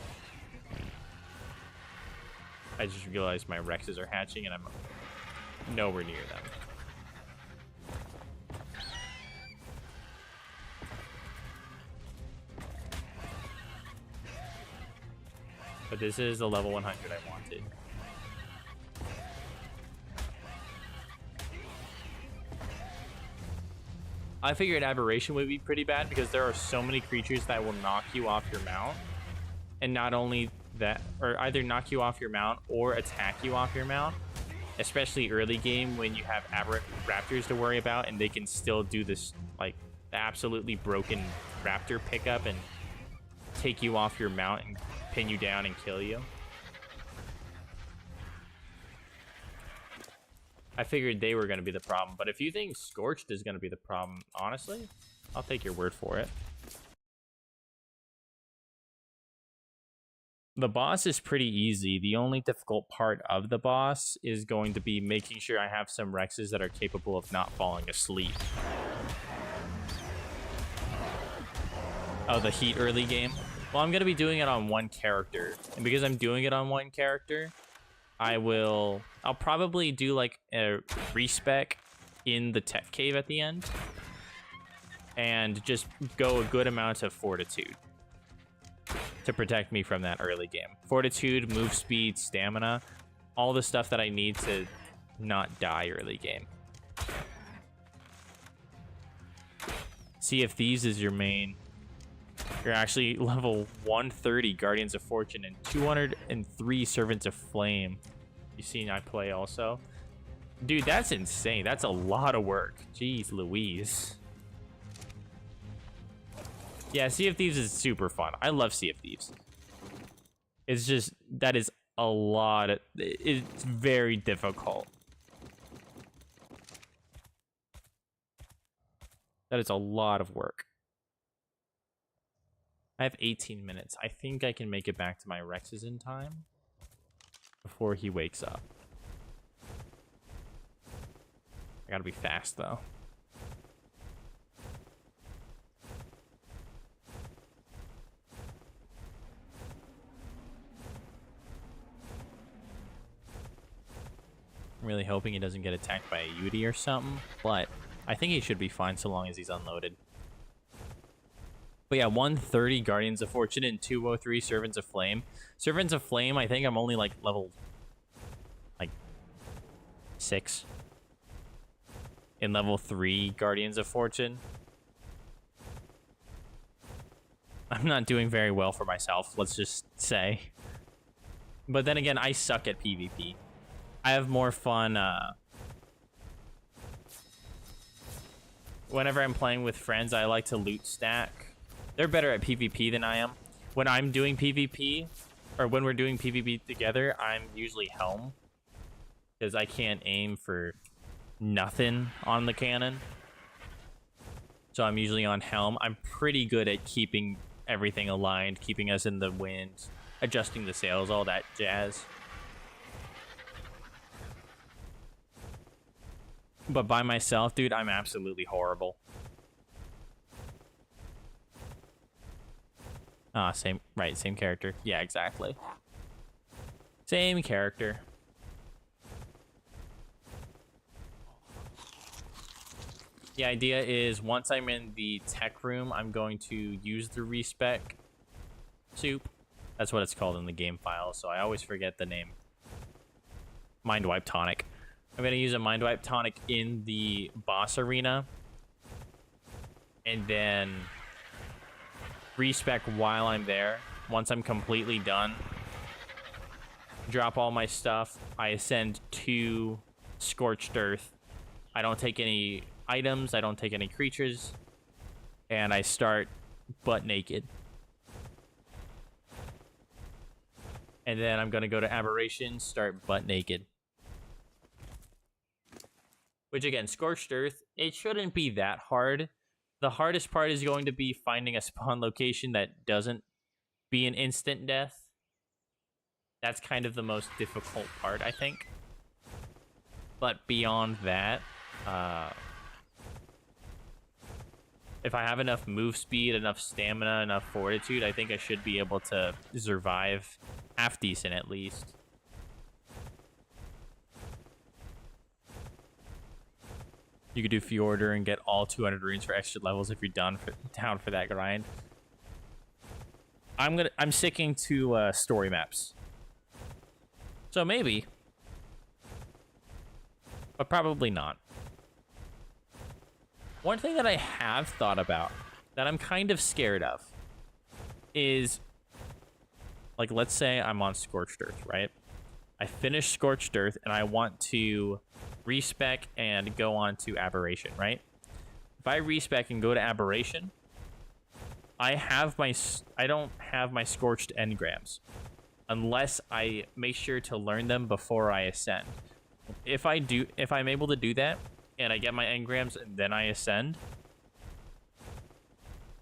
I just realized my Rexes are hatching and I'm nowhere near them. But this is the level 100 I wanted. I figured Aberration would be pretty bad because there are so many creatures that will knock you off your mount. And not only that, or either knock you off your mount or attack you off your mount. Especially early game when you have aberrant raptors to worry about and they can still do this, like, absolutely broken raptor pickup and take you off your mount and pin you down and kill you. I figured they were going to be the problem, but if you think Scorched is going to be the problem, honestly, I'll take your word for it. The boss is pretty easy. The only difficult part of the boss is going to be making sure I have some Rexes that are capable of not falling asleep. Oh, the heat early game? Well, I'm going to be doing it on one character. And because I'm doing it on one character, I'll probably do like a respec in the tech cave at the end and just go a good amount of fortitude to protect me from that early game. Fortitude, move speed, stamina, all the stuff that I need to not die early game. See if These is your main. You're actually level 130 Guardians of Fortune and 203 Servants of Flame. You seen I play also? Dude, that's insane. That's a lot of work. Jeez Louise. Yeah, Sea of Thieves is super fun. I love Sea of Thieves. It's just, that is a lot. It's very difficult. That is a lot of work. I have 18 minutes. I think I can make it back to my Rexes in time before he wakes up. I gotta be fast, though. I'm really hoping he doesn't get attacked by a Yudi or something, but I think he should be fine so long as he's unloaded. But yeah, 130 Guardians of Fortune and 203 Servants of Flame. Servants of Flame, I think I'm only like level 6. In level 3 Guardians of Fortune. I'm not doing very well for myself, let's just say. But then again, I suck at PvP. I have more fun whenever I'm playing with friends. I like to loot stack. They're better at PvP than I am. When I'm doing PvP, or when we're doing PvP together, I'm usually Helm. Because I can't aim for nothing on the cannon. So I'm usually on Helm. I'm pretty good at keeping everything aligned, keeping us in the wind, adjusting the sails, all that jazz. But by myself, dude, I'm absolutely horrible. Ah, same character. Yeah, exactly. Same character. The idea is once I'm in the tech room, I'm going to use the respec soup. That's what it's called in the game file, so I always forget the name. Mind Wipe Tonic. I'm going to use a Mind Wipe Tonic in the boss arena. And then respec while I'm there. Once I'm completely done, drop all my stuff. I ascend to Scorched Earth. I don't take any items, I don't take any creatures, and I start butt naked. And then I'm gonna go to Aberration, start butt naked. Which again, Scorched Earth, it shouldn't be that hard. The hardest part is going to be finding a spawn location that doesn't be an instant death. That's kind of the most difficult part, I think. But beyond that, if I have enough move speed, enough stamina, enough fortitude, I think I should be able to survive half decent at least. You could do Fjorder and get all 200 runes for extra levels if you're down for that grind. I'm sticking to story maps. So maybe, but probably not. One thing that I have thought about that I'm kind of scared of is, like, let's say I'm on Scorched Earth, right? I finish Scorched Earth and I want to respec and go on to Aberration, right? If I respec and go to Aberration, I don't have my Scorched engrams unless I make sure to learn them before I ascend. If I'm able to do that and I get my engrams and then I ascend,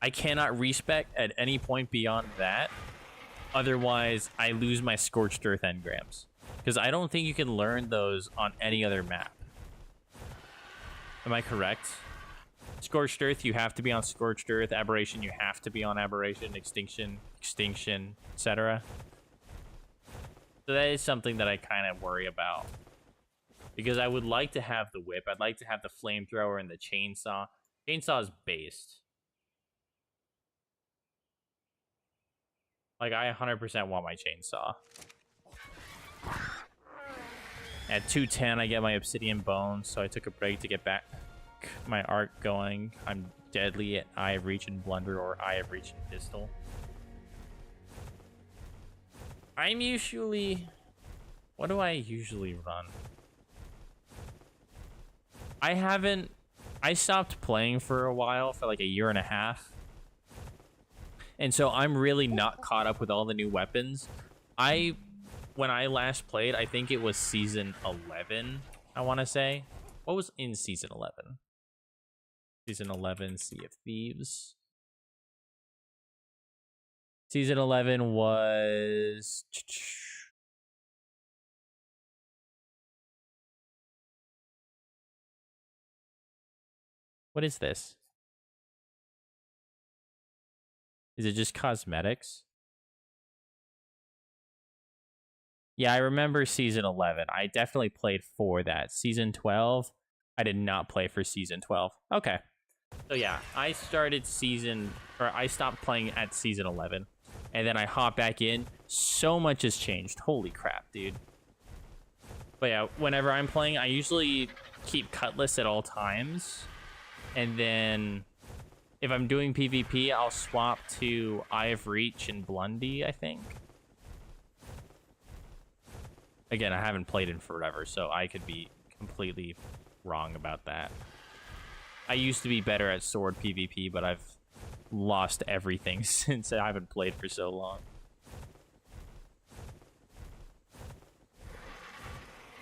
I cannot respec at any point beyond that. Otherwise, I lose my Scorched Earth engrams. Because I don't think you can learn those on any other map. Am I correct? Scorched Earth, you have to be on Scorched Earth. Aberration, you have to be on Aberration. Extinction, etc. So that is something that I kind of worry about. Because I would like to have the whip. I'd like to have the flamethrower and the chainsaw. Chainsaw is based. Like, I 100% want my chainsaw. At 210, I get my obsidian bones, so I took a break to get back my ARK going. I'm deadly at Eye of Reach and Blunder or Eye of Reach and Pistol. I'm usually... What do I usually run? I stopped playing for a while, for like a year and a half. And so I'm really not caught up with all the new weapons. When I last played, I think it was season 11, I want to say. What was in season 11? Season 11, Sea of Thieves. Season 11 was... What is this? Is it just cosmetics? Yeah, I remember season 11. I definitely played for that. Season 12, I did not play for season 12. Okay. So yeah, I stopped playing at season 11. And then I hopped back in. So much has changed. Holy crap, dude. But yeah, whenever I'm playing, I usually keep Cutlass at all times. And then if I'm doing PvP, I'll swap to Eye of Reach and Blundy, I think. Again, I haven't played in forever, so I could be completely wrong about that. I used to be better at sword PvP, but I've lost everything since I haven't played for so long.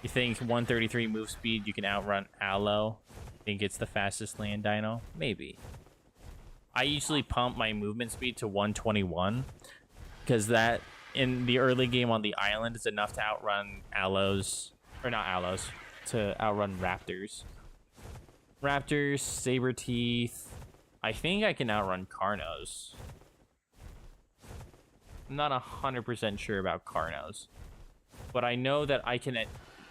You think 133 move speed, you can outrun Aloe? Think it's the fastest land dino? Maybe. I usually pump my movement speed to 121 because that in the early game on the island is enough to outrun Aloes, or not Aloes, to outrun Raptors. Raptors, Saberteeth. I think I can outrun Carnos. I'm not 100% sure about Carnos, but I know that I can at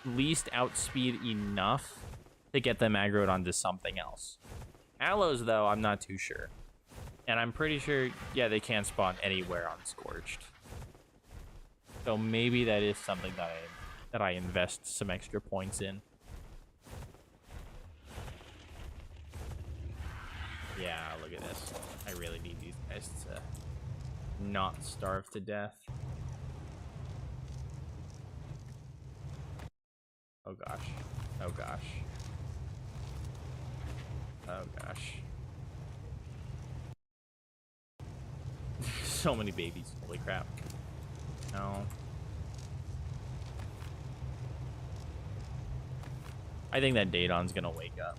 least outspeed enough to get them aggroed onto something else. Aloes, though, I'm not too sure. And I'm pretty sure, yeah, they can't spawn anywhere on Scorched. So maybe that is something that I invest some extra points in. Yeah, look at this. I really need these guys to not starve to death. Oh gosh. Oh gosh. Oh gosh. So many babies. Holy crap. No. I think that Daedon's gonna wake up.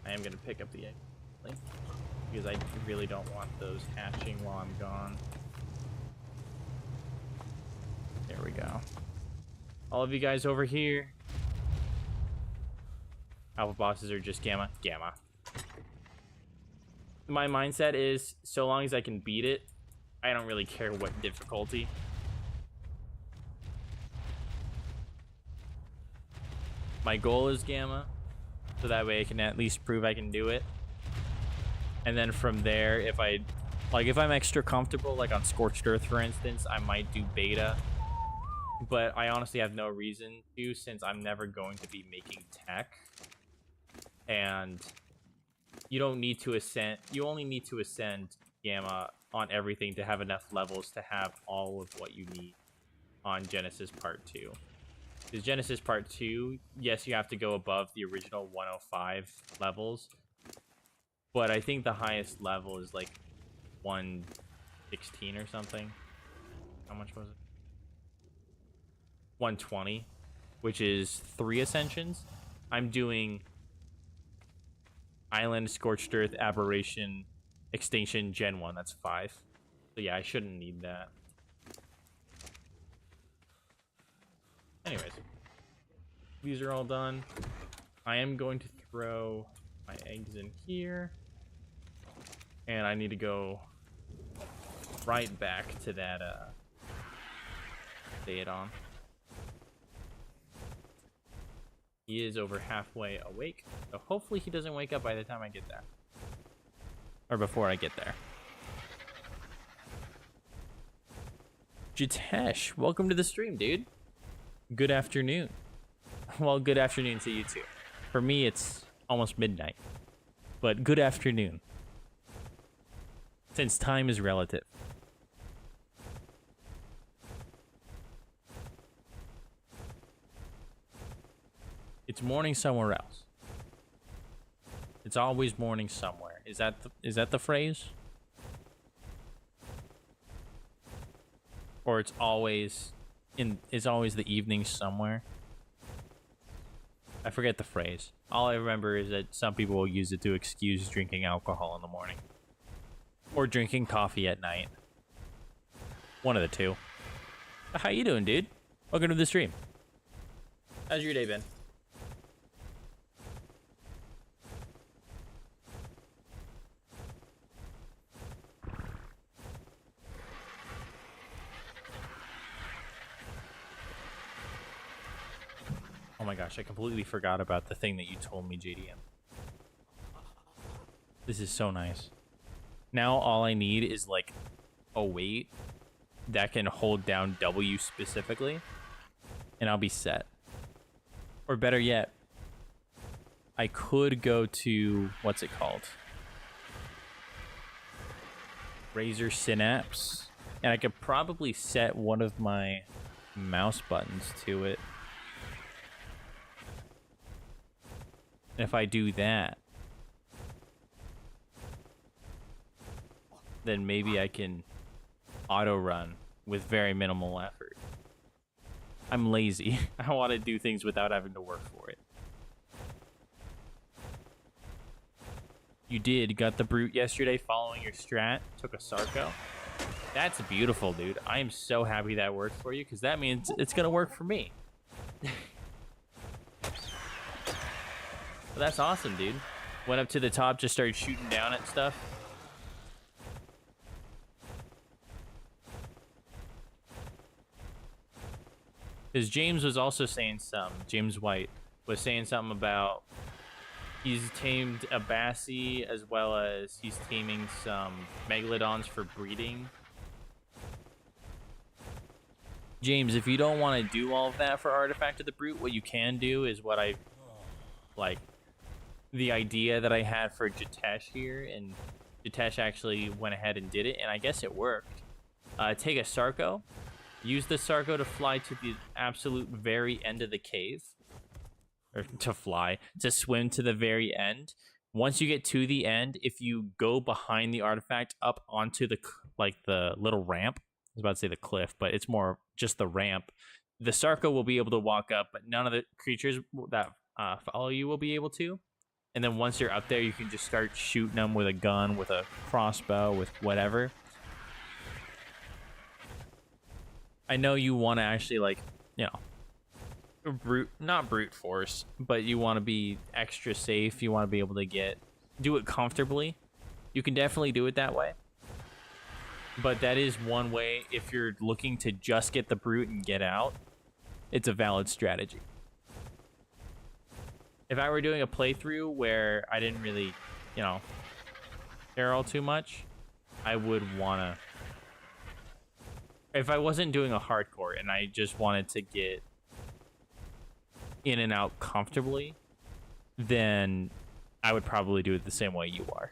I am gonna pick up the egg because I really don't want those hatching while I'm gone. There we go. All of you guys over here. Alpha bosses are just gamma. Gamma. My mindset is, so long as I can beat it, I don't really care what difficulty. My goal is gamma, so that way I can at least prove I can do it. And then from there, if I'm extra comfortable, like on Scorched Earth, for instance, I might do beta. But I honestly have no reason to, since I'm never going to be making tech. And you don't need to ascend. You only need to ascend gamma on everything to have enough levels to have all of what you need on Genesis Part 2. Because Genesis Part 2, yes, you have to go above the original 105 levels. But I think the highest level is like 116 or something. How much was it? 120, which is 3 ascensions. I'm doing Island, Scorched Earth, Aberration, Extinction, Gen 1. That's 5. So yeah, I shouldn't need that. Anyways, these are all done. I am going to throw my eggs in here. And I need to go right back to that Daedon. He is over halfway awake, so hopefully he doesn't wake up by the time I get there. Or before I get there. Jitesh, welcome to the stream, dude. Good afternoon. Well, good afternoon to you too. For me, it's almost midnight. But good afternoon. Since time is relative. It's morning somewhere else. It's always morning somewhere. Is that the phrase? Or it's always the evening somewhere? I forget the phrase. All I remember is that some people will use it to excuse drinking alcohol in the morning. Or drinking coffee at night. One of the two. How you doing, dude? Welcome to the stream. How's your day been? Oh my gosh, I completely forgot about the thing that you told me, JDM. This is so nice. Now all I need is like a weight that can hold down W specifically, and I'll be set. Or better yet, I could go to, what's it called? Razer Synapse, and I could probably set one of my mouse buttons to it. And if I do that, then maybe I can auto run with very minimal effort. I'm lazy. I want to do things without having to work for it. You got the brute yesterday following your strat, took a Sarco. That's beautiful, dude. I am so happy that worked for you, because that means it's going to work for me. Well, that's awesome, dude. Went up to the top, just started shooting down at stuff. Because James was also saying James White was saying something about he's tamed a Bassie as well as he's taming some Megalodons for breeding. James, if you don't want to do all of that for Artifact of the Brute, what you can do is what I like. The idea that I had for Jitesh here, and Jitesh actually went ahead and did it, and I guess it worked. Take a Sarco, use the Sarco to fly to the absolute very end of the cave, or to swim to the very end. Once you get to the end, if you go behind the artifact up onto the little ramp, I was about to say the cliff, but it's more just the ramp, the Sarco will be able to walk up, but none of the creatures that follow you will be able to. And then once you're up there, you can just start shooting them with a gun, with a crossbow, with whatever. I know you want to actually, like, you know, not brute force, but you want to be extra safe. You want to be able to do it comfortably. You can definitely do it that way. But that is one way. If you're looking to just get the brute and get out, it's a valid strategy. If I were doing a playthrough where I didn't really, you know, care all too much, I would want to... If I wasn't doing a hardcore and I just wanted to get in and out comfortably, then I would probably do it the same way you are.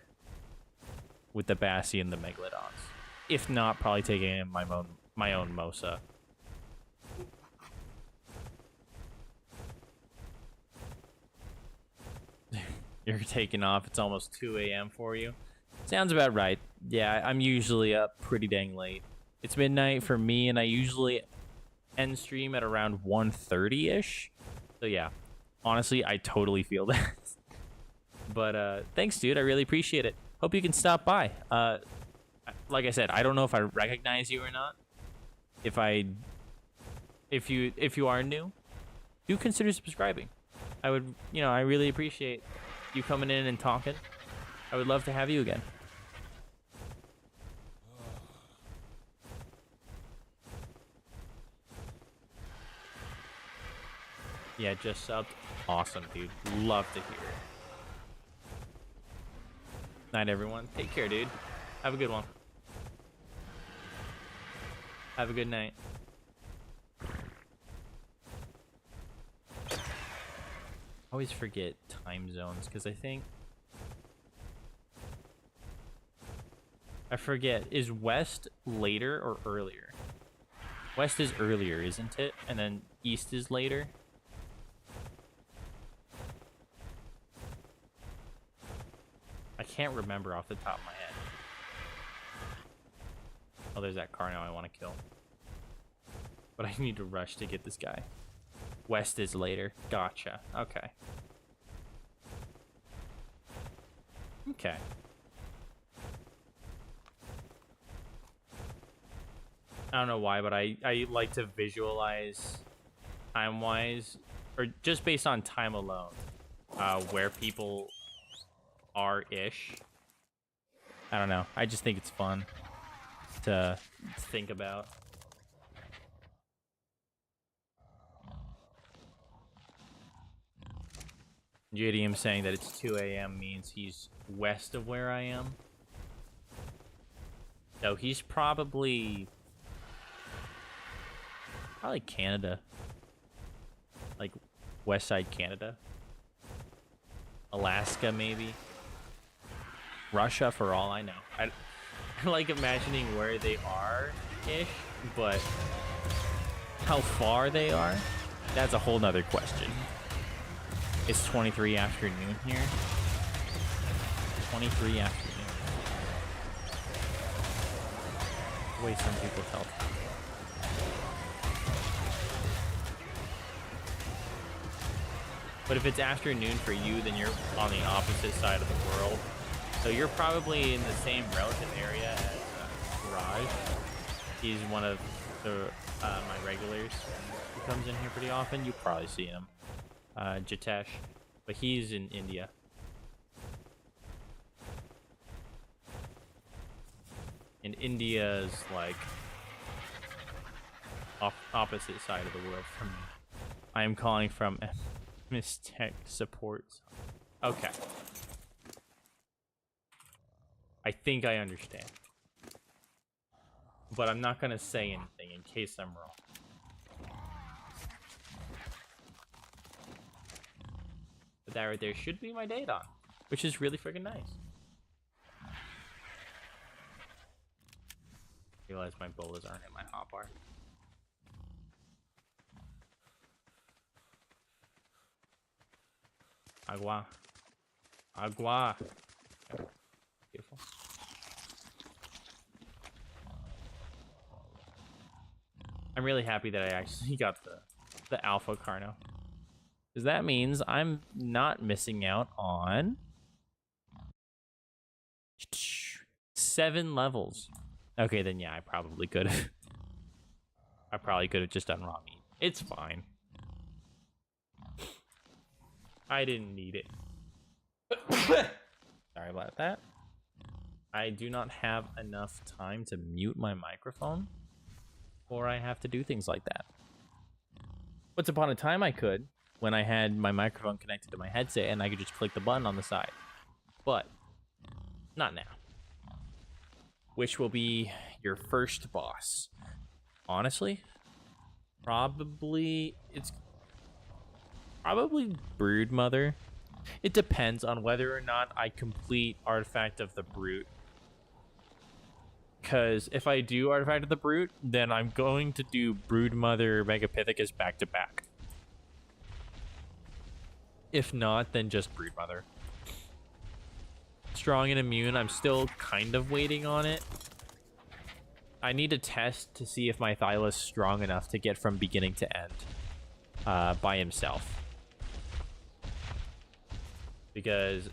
With the Bassie and the Megalodons. If not, probably taking in my own Mosa. You're taking off. It's almost 2 a.m. for you. Sounds about right. Yeah, I'm usually up pretty dang late. It's midnight for me, and I usually end stream at around 1:30-ish. So yeah, honestly, I totally feel that. But thanks, dude. I really appreciate it. Hope you can stop by. Like I said, I don't know if I recognize you or not. If you are new, do consider subscribing. I would, I really appreciate you coming in and talking. I would love to have you again. Yeah, just subbed. Awesome, dude. Love to hear it. Night, everyone. Take care, dude. Have a good one. Have a good night. always forget time zones because I forget, is west later or earlier? West is earlier, isn't it? And then east is later. I can't remember off the top of my head. Oh, there's that car now I want to kill. But I need to rush to get this guy. West is later. Gotcha. Okay. Okay. I don't know why, but I like to visualize time-wise, or just based on time alone, where people are-ish. I don't know. I just think it's fun to think about. JDM saying that it's 2 a.m. means he's west of where I am. So he's probably Canada. Like west side Canada. Alaska maybe. Russia for all I know. I like imagining where they are-ish, but how far they are, that's a whole nother question. It's 23 afternoon here. 23 afternoon. The way some people tell time. But if it's afternoon for you, then you're on the opposite side of the world. So you're probably in the same relative area as Raj. He's one of the my regulars who comes in here pretty often. You probably see him. Jitesh, but he's in India. And India's like opposite side of the world from me. I am calling from MS Tech Support. Okay. I think I understand. But I'm not gonna say anything in case I'm wrong. But that right there should be my date on, which is really freaking nice. Realize my bolas aren't in my hotbar. Agua. Agua. Beautiful. I'm really happy that I actually got the alpha Carno. Because that means I'm not missing out on 7 levels. Okay, then yeah, I probably could have. I probably could have just done raw meat. It's fine. I didn't need it. Sorry about that. I do not have enough time to mute my microphone, or I have to do things like that. Once upon a time I could, when I had my microphone connected to my headset and I could just click the button on the side. But not now. Which will be your first boss? Honestly, it's probably Broodmother. It depends on whether or not I complete Artifact of the Brute. Because if I do Artifact of the Brute, then I'm going to do Broodmother Megapithecus back to back. If not, then just Broodmother. Strong and immune, I'm still kind of waiting on it. I need to test to see if my Thyla is strong enough to get from beginning to end by himself. Because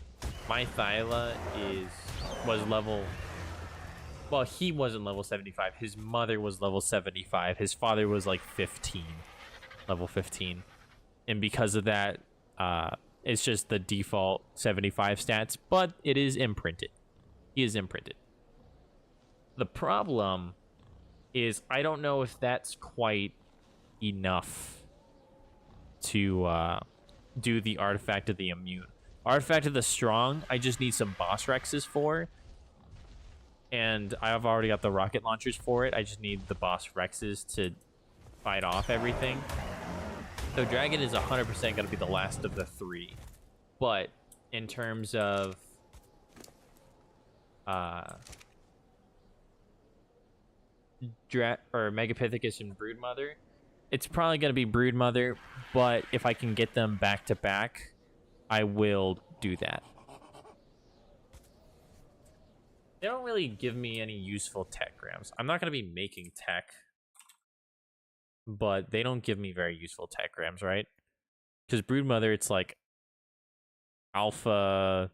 my Thyla was level... Well, he wasn't level 75. His mother was level 75. His father was like 15. Level 15. And because of that, it's just the default 75 stats, but it is imprinted. He is imprinted. The problem is I don't know if that's quite enough to do the Artifact of the Immune. Artifact of the Strong, I just need some boss Rexes for. And I've already got the rocket launchers for it. I just need the boss Rexes to fight off everything. So dragon is 100% going to be the last of the 3. But in terms of Megapithecus and Broodmother, it's probably going to be Broodmother, but if I can get them back to back, I will do that. They don't really give me any useful tech grams. I'm not going to be making tech, but they don't give me very useful tech grams, right? Because Broodmother, it's like alpha,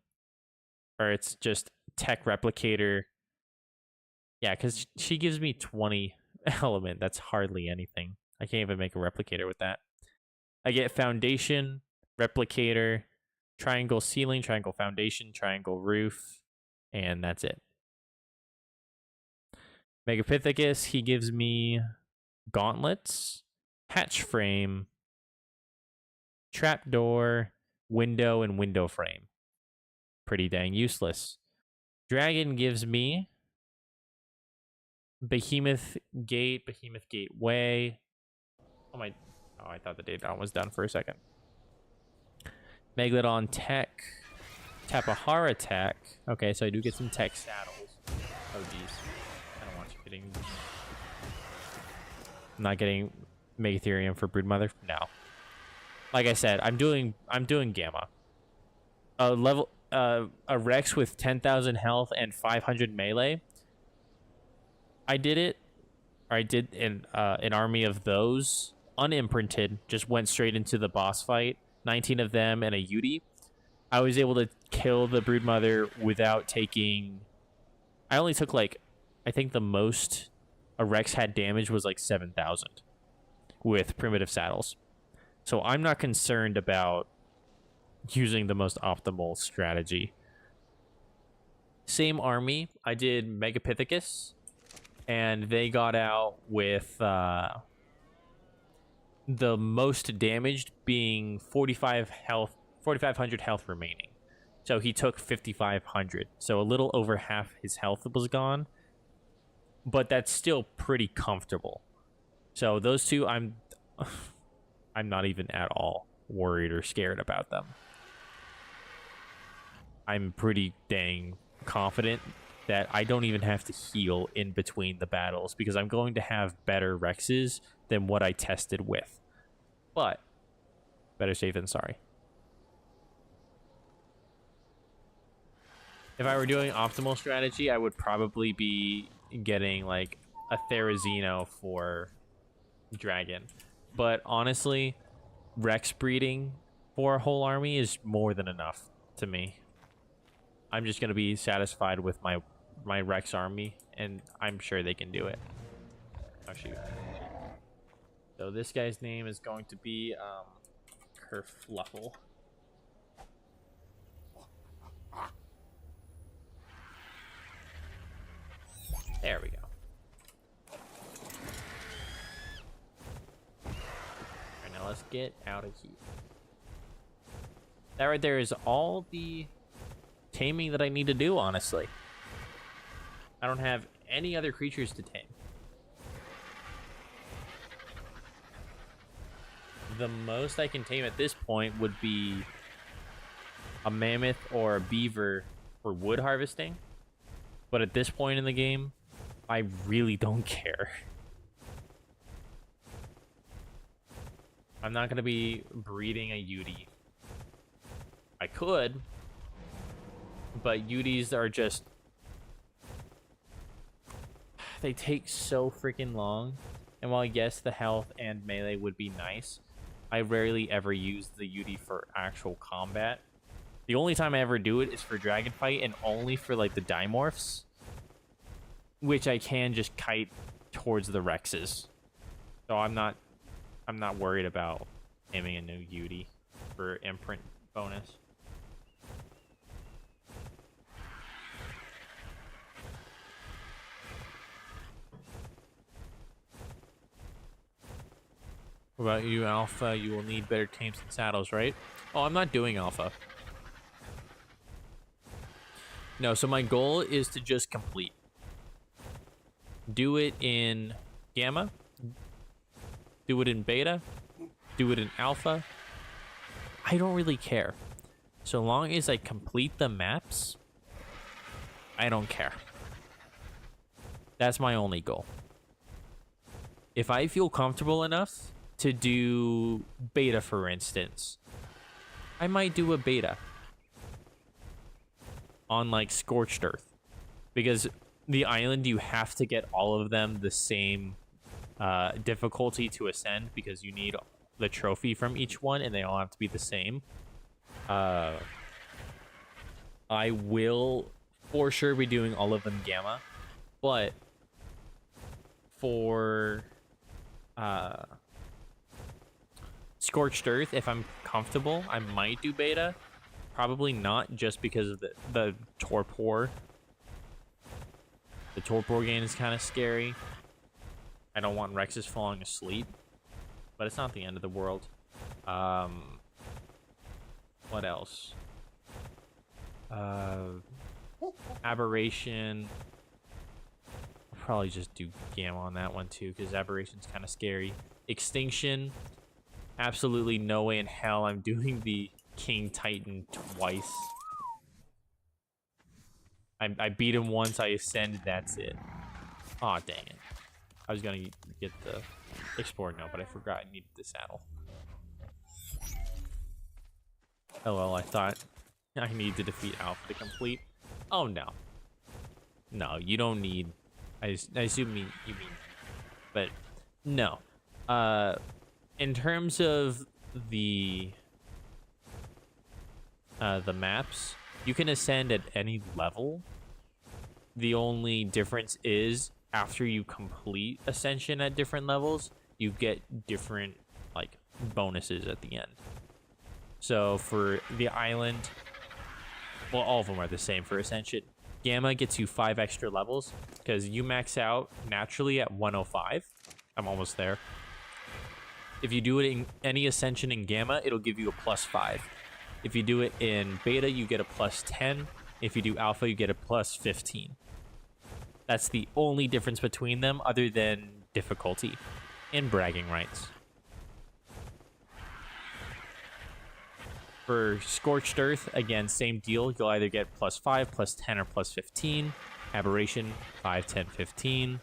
or it's just tech replicator. Yeah, because she gives me 20 element. That's hardly anything. I can't even make a replicator with that. I get foundation, replicator, triangle ceiling, triangle foundation, triangle roof, and that's it. Megapithecus, he gives me gauntlets, hatch frame, trapdoor, window, and window frame. Pretty dang useless. Dragon gives me Behemoth Gate, Behemoth Gateway. Oh, I thought the data was done for a second. Megalodon Tech, Tapahara Tech. Okay, so I do get some tech saddles. Oh, geez. I don't want you getting... I'm not getting Megatherium for Broodmother? No. Like I said, I'm doing Gamma. A Rex with 10,000 health and 500 melee. I did it. Or I did an army of those. Unimprinted. Just went straight into the boss fight. 19 of them and a Yudi. I was able to kill the Broodmother without taking... I only took like... I think the most a Rex had damage was like 7,000. With primitive saddles. So I'm not concerned about using the most optimal strategy. Same army. I did Megapithecus. And they got out with the most damaged being 4,500 health remaining. So he took 5,500. So a little over half his health was gone. But that's still pretty comfortable. So those two, I'm not even at all worried or scared about them. I'm pretty dang confident that I don't even have to heal in between the battles because I'm going to have better Rexes than what I tested with. But better safe than sorry. If I were doing optimal strategy, I would probably be getting like a Therizino for Dragon. But honestly, Rex breeding for a whole army is more than enough to me. I'm just going to be satisfied with my Rex army, and I'm sure they can do it. Oh, shoot. So this guy's name is going to be Kerfluffle. There we go. Alright, now let's get out of here. That right there is all the taming that I need to do, honestly. I don't have any other creatures to tame. The most I can tame at this point would be a mammoth or a beaver for wood harvesting. But at this point in the game, I really don't care. I'm not going to be breeding a Yudi. I could, but Yudis are just... They take so freaking long. And while yes, the health and melee would be nice, I rarely ever use the Yudi for actual combat. The only time I ever do it is for dragon fight and only for like the dimorphs, which I can just kite towards the Rexes. So I'm not worried about aiming a new Yudi for imprint bonus. What about you, Alpha? You will need better tames and saddles, right? Oh, I'm not doing Alpha. No, so my goal is to just complete. Do it in Gamma. Do it in Beta. do it in alpha, I don't really care. So long as I complete the maps, I don't care. That's my only goal. If I feel comfortable enough to do beta, for instance, I might do a beta on like Scorched Earth, because the island, you have to get all of them the same difficulty to ascend, because you need the trophy from each one and they all have to be the same. I will for sure be doing all of them gamma, but for Scorched Earth, if I'm comfortable, I might do beta. Probably not, just because of the torpor. The torpor gain is kind of scary. I don't want Rexes falling asleep, but it's not the end of the world. What else? Aberration. I'll probably just do gamma on that one too, because Aberration's kind of scary. Extinction. Absolutely no way in hell I'm doing the King Titan twice. I beat him once, I ascended, that's it. Aw, dang it. I was gonna get the Explorer now, but I forgot I needed the saddle. Oh well, I thought I need to defeat Alpha to complete. Oh no. No, you don't need... I assume you mean... But, no. In terms of the maps, you can ascend at any level. The only difference is after you complete ascension at different levels, you get different like bonuses at the end. So for the island, well, all of them are the same for ascension. Gamma gets you 5 extra levels because you max out naturally at 105. I'm almost there. If you do it in any ascension in gamma, it'll give you a +5. If you do it in beta, you get a +10. If you do alpha, you get a +15. That's the only difference between them, other than difficulty and bragging rights. For Scorched Earth, again, same deal. You'll either get +5, +10, or +15. Aberration, 5, 10, 15.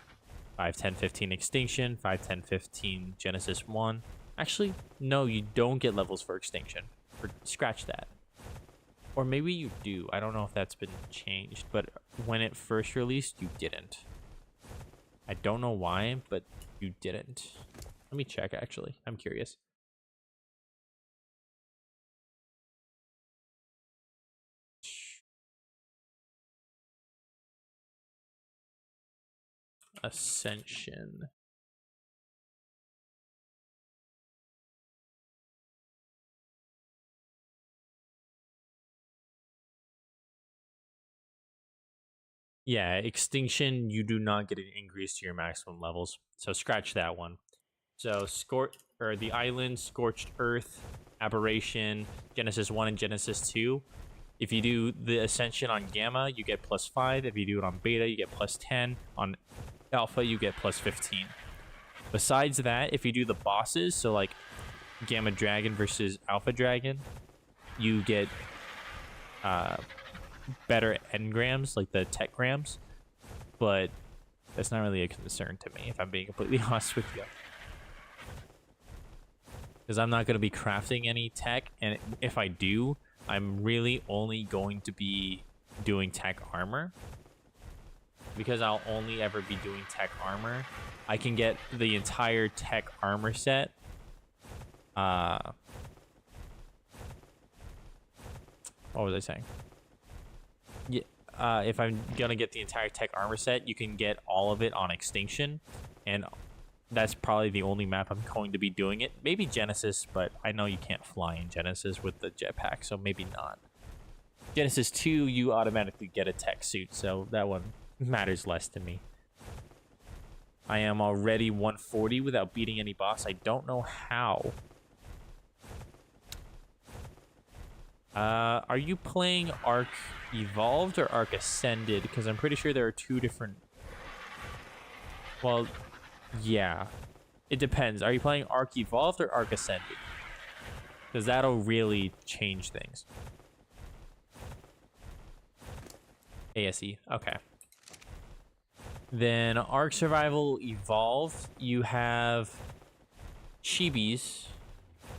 5, 10, 15 Extinction, 5, 10, 15 Genesis 1. Actually, no, you don't get levels for Extinction. Scratch that. Or maybe you do. I don't know if that's been changed, but when it first released, you didn't. I don't know why, but you didn't. Let me check, actually. I'm curious. Ascension. Yeah, Extinction, you do not get an increase to your maximum levels. So scratch that one. So the Island, Scorched Earth, Aberration, Genesis 1 and Genesis 2. If you do the Ascension on Gamma, you get +5. If you do it on Beta, you get +10. On Alpha, you get +15. Besides that, if you do the bosses, so like Gamma Dragon versus Alpha Dragon, you get better engrams, like the tech grams, but that's not really a concern to me, if I'm being completely honest with you. Because I'm not going to be crafting any tech, and if I do, I'm really only going to be doing tech armor. Because I'll only ever be doing tech armor, I can get the entire tech armor set. What was I saying? Yeah, if I'm gonna get the entire tech armor set, you can get all of it on Extinction, and that's probably the only map I'm going to be doing it. Maybe Genesis, but I know you can't fly in Genesis with the jetpack, so maybe not. Genesis 2, you automatically get a tech suit, so that one matters less to me. I am already 140 without beating any boss. I don't know how. Are you playing ARK Evolved or ARK Ascended? Because I'm pretty sure there are two different... Well, yeah. It depends. Are you playing ARK Evolved or ARK Ascended? Because that'll really change things. ASE. Okay. Then ARK Survival Evolved, you have chibis.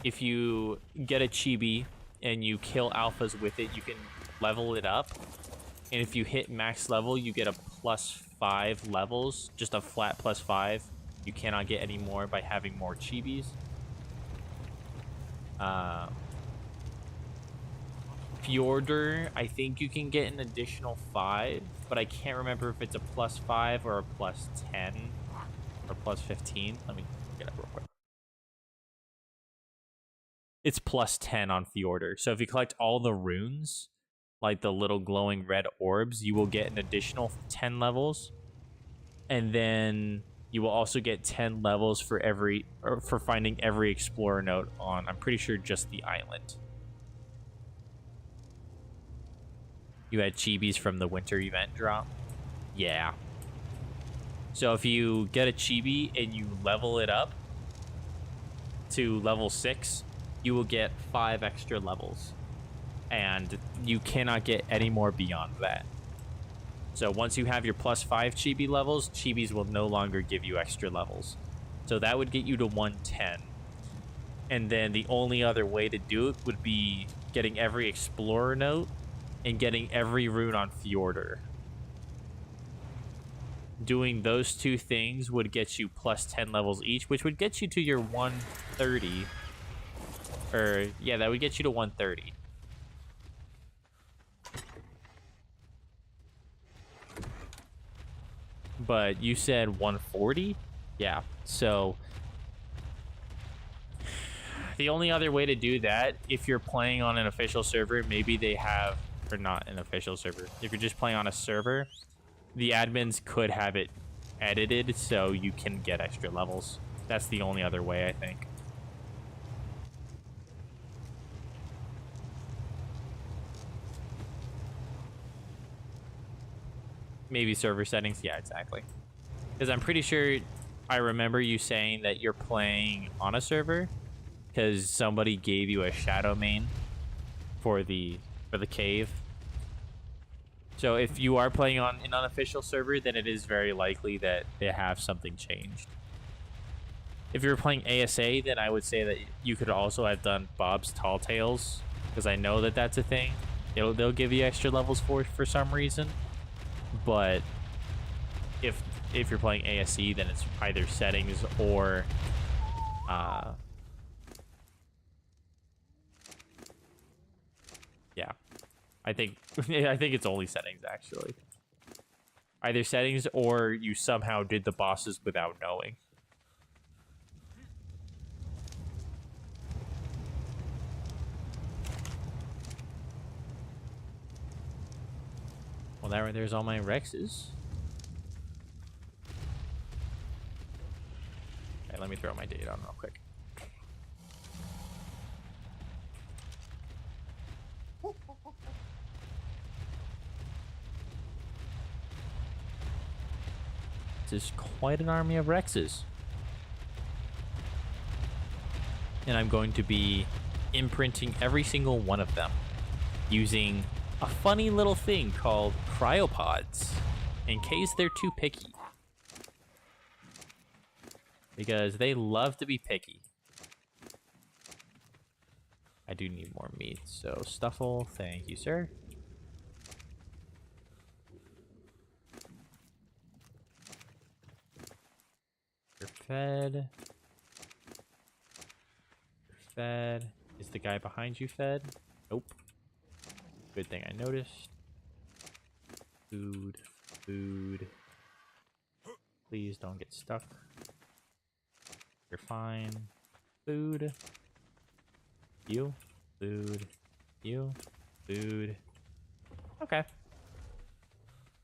If you get a chibi and you kill alphas with it, you can level it up. And if you hit max level, you get a +5 levels, just a flat +5. You cannot get any more by having more chibis. Fjorder, I think you can get an additional 5, but I can't remember if it's a +5 or a +10 or +15. Let me get it real quick. It's +10 on Fjorder. So if you collect all the runes, like the little glowing red orbs, you will get an additional 10 levels. And then you will also get 10 levels for finding every explorer note on, I'm pretty sure, just the island. You had chibis from the winter event drop? Yeah. So if you get a chibi and you level it up to level 6, you will get 5 extra levels. And you cannot get any more beyond that. So once you have your +5 chibi levels, chibis will no longer give you extra levels. So that would get you to 110. And then the only other way to do it would be getting every explorer note and getting every rune on Fjorder. Doing those two things would get you +10 levels each, which would get you to your 130. Or, yeah, that would get you to 130. But you said 140? Yeah, so the only other way to do that, if you're playing on an official server, maybe they have, or not an official server, if you're just playing on a server, the admins could have it edited so you can get extra levels. That's the only other way, I think. Maybe server settings. Yeah, exactly. Because I'm pretty sure I remember you saying that you're playing on a server because somebody gave you a shadow main for the cave. So if you are playing on an unofficial server, then it is very likely that they have something changed. If you're playing ASA, then I would say that you could also have done Bob's Tall Tales, because I know that that's a thing. They'll give you extra levels for some reason. But if you're playing ASE, then it's either settings or yeah, I think it's only settings, actually. Either settings or you somehow did the bosses without knowing. Well, there's all my Rexes. Okay, let me throw my data on real quick. This is quite an army of Rexes. And I'm going to be imprinting every single one of them using a funny little thing called cryopods, in case they're too picky. Because they love to be picky. I do need more meat, so Stuffle, thank you, sir. You're fed. You're fed. Is the guy behind you fed? Nope. Good thing I noticed. Food. Food. Please don't get stuck. You're fine. Food. You. Food. You. Food. Okay.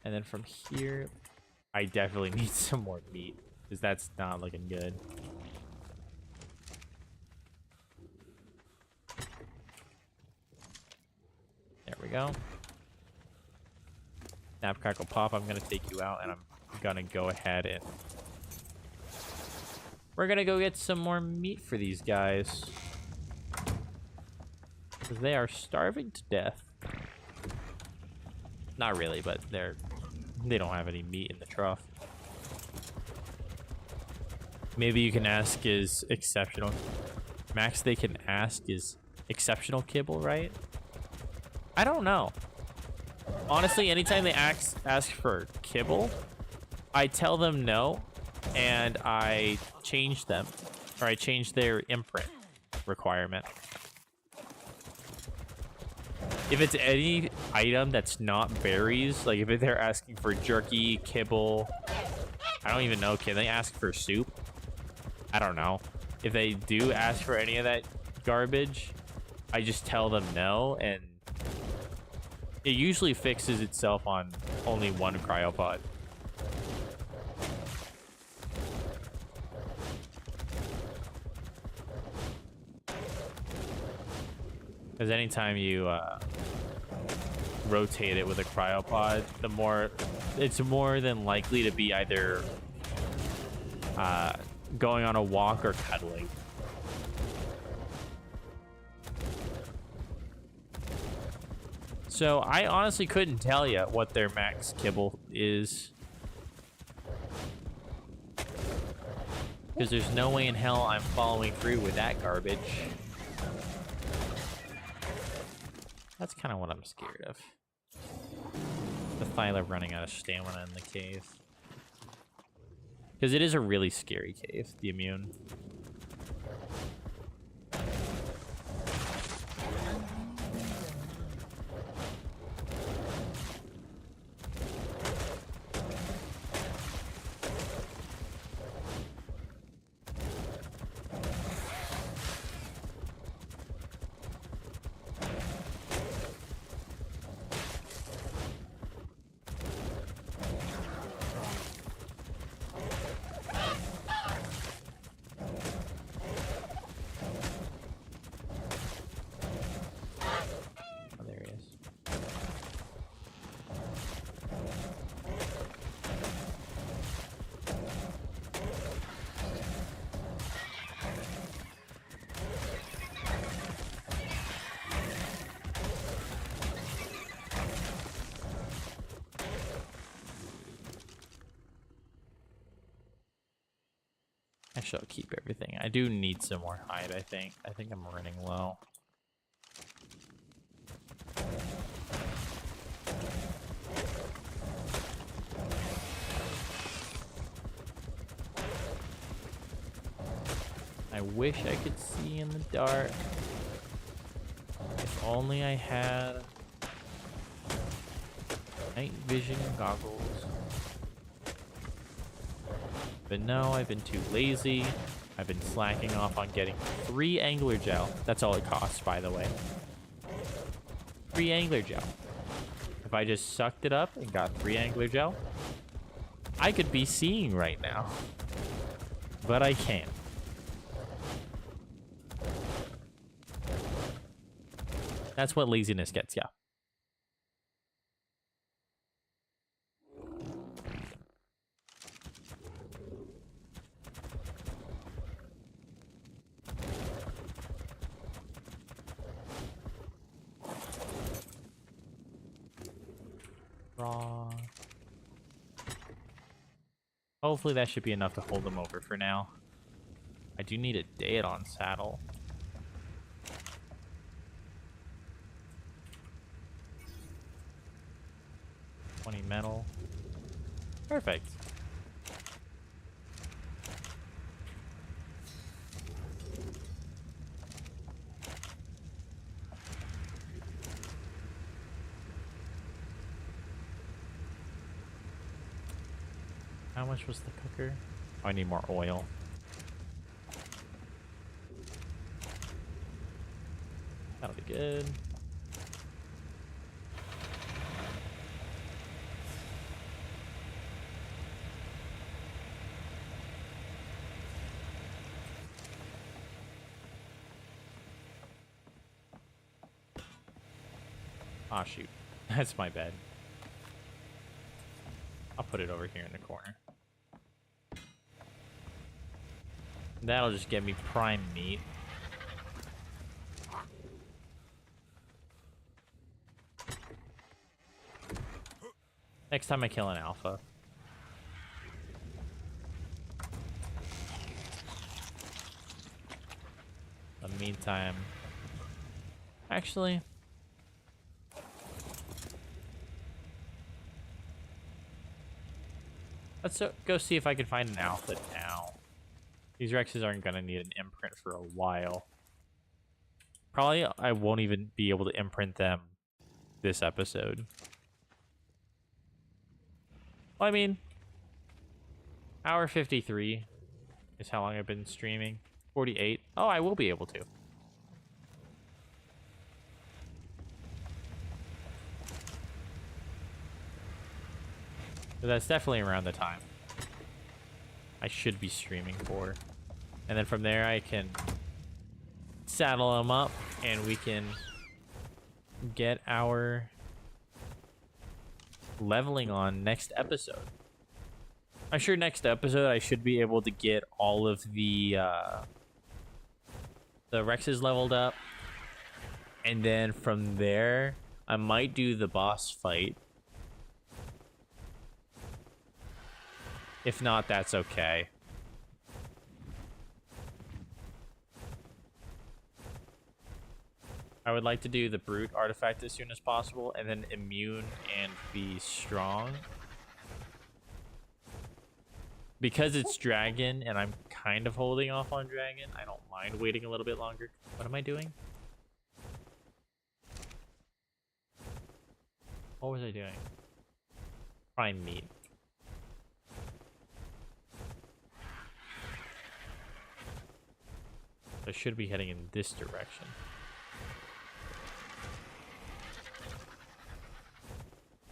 And then from here, I definitely need some more meat, because that's not looking good. There we go. Snap, crackle, pop. I'm going to take you out, and I'm going to go ahead and We're gonna go get some more meat for these guys. Because they are starving to death. Not really, but they don't have any meat in the trough. Maybe you can ask is exceptional. Max they can ask is exceptional kibble, right? I don't know. Honestly, anytime they ask for kibble, I tell them no, and I change them, or I change their imprint requirement. If it's any item that's not berries, like if they're asking for jerky, kibble, I don't even know, can they ask for soup? I don't know. If they do ask for any of that garbage, I just tell them no, and it usually fixes itself on only one cryopod. Because anytime you rotate it with a cryopod, it's more than likely to be either going on a walk or cuddling. So I honestly couldn't tell you what their max kibble is. Because there's no way in hell I'm following through with that garbage. That's kind of what I'm scared of. The Thyla running out of stamina in the cave. Because it is a really scary cave, the immune. Actually, I'll keep everything. I do need some more hide, I think. I think I'm running low. I wish I could see in the dark. If only I had night vision goggles. But no, I've been too lazy. I've been slacking off on getting 3 angler gel. That's all it costs, by the way. 3 angler gel. If I just sucked it up and got 3 angler gel, I could be seeing right now. But I can't. That's what laziness gets ya. Hopefully that should be enough to hold them over for now. I do need a Daedon saddle. $20 metal. Perfect. How much was the cooker? Oh, I need more oil. That'll be good. Ah, shoot. That's my bad. I'll put it over here in the corner. That'll just get me prime meat. Next time I kill an alpha. In the meantime, actually, let's go see if I can find an alpha now. These Rexes aren't gonna need an imprint for a while. Probably I won't even be able to imprint them this episode. Well, I mean, hour 53 is how long I've been streaming. 48. Oh, I will be able to. So that's definitely around the time I should be streaming for. And then from there, I can saddle them up and we can get our leveling on next episode. I'm sure next episode I should be able to get all of the Rexes leveled up. And then from there, I might do the boss fight. If not, that's okay. I would like to do the Brute artifact as soon as possible, and then immune and be strong. Because it's dragon, and I'm kind of holding off on dragon, I don't mind waiting a little bit longer. What am I doing? What was I doing? Prime meat. I should be heading in this direction.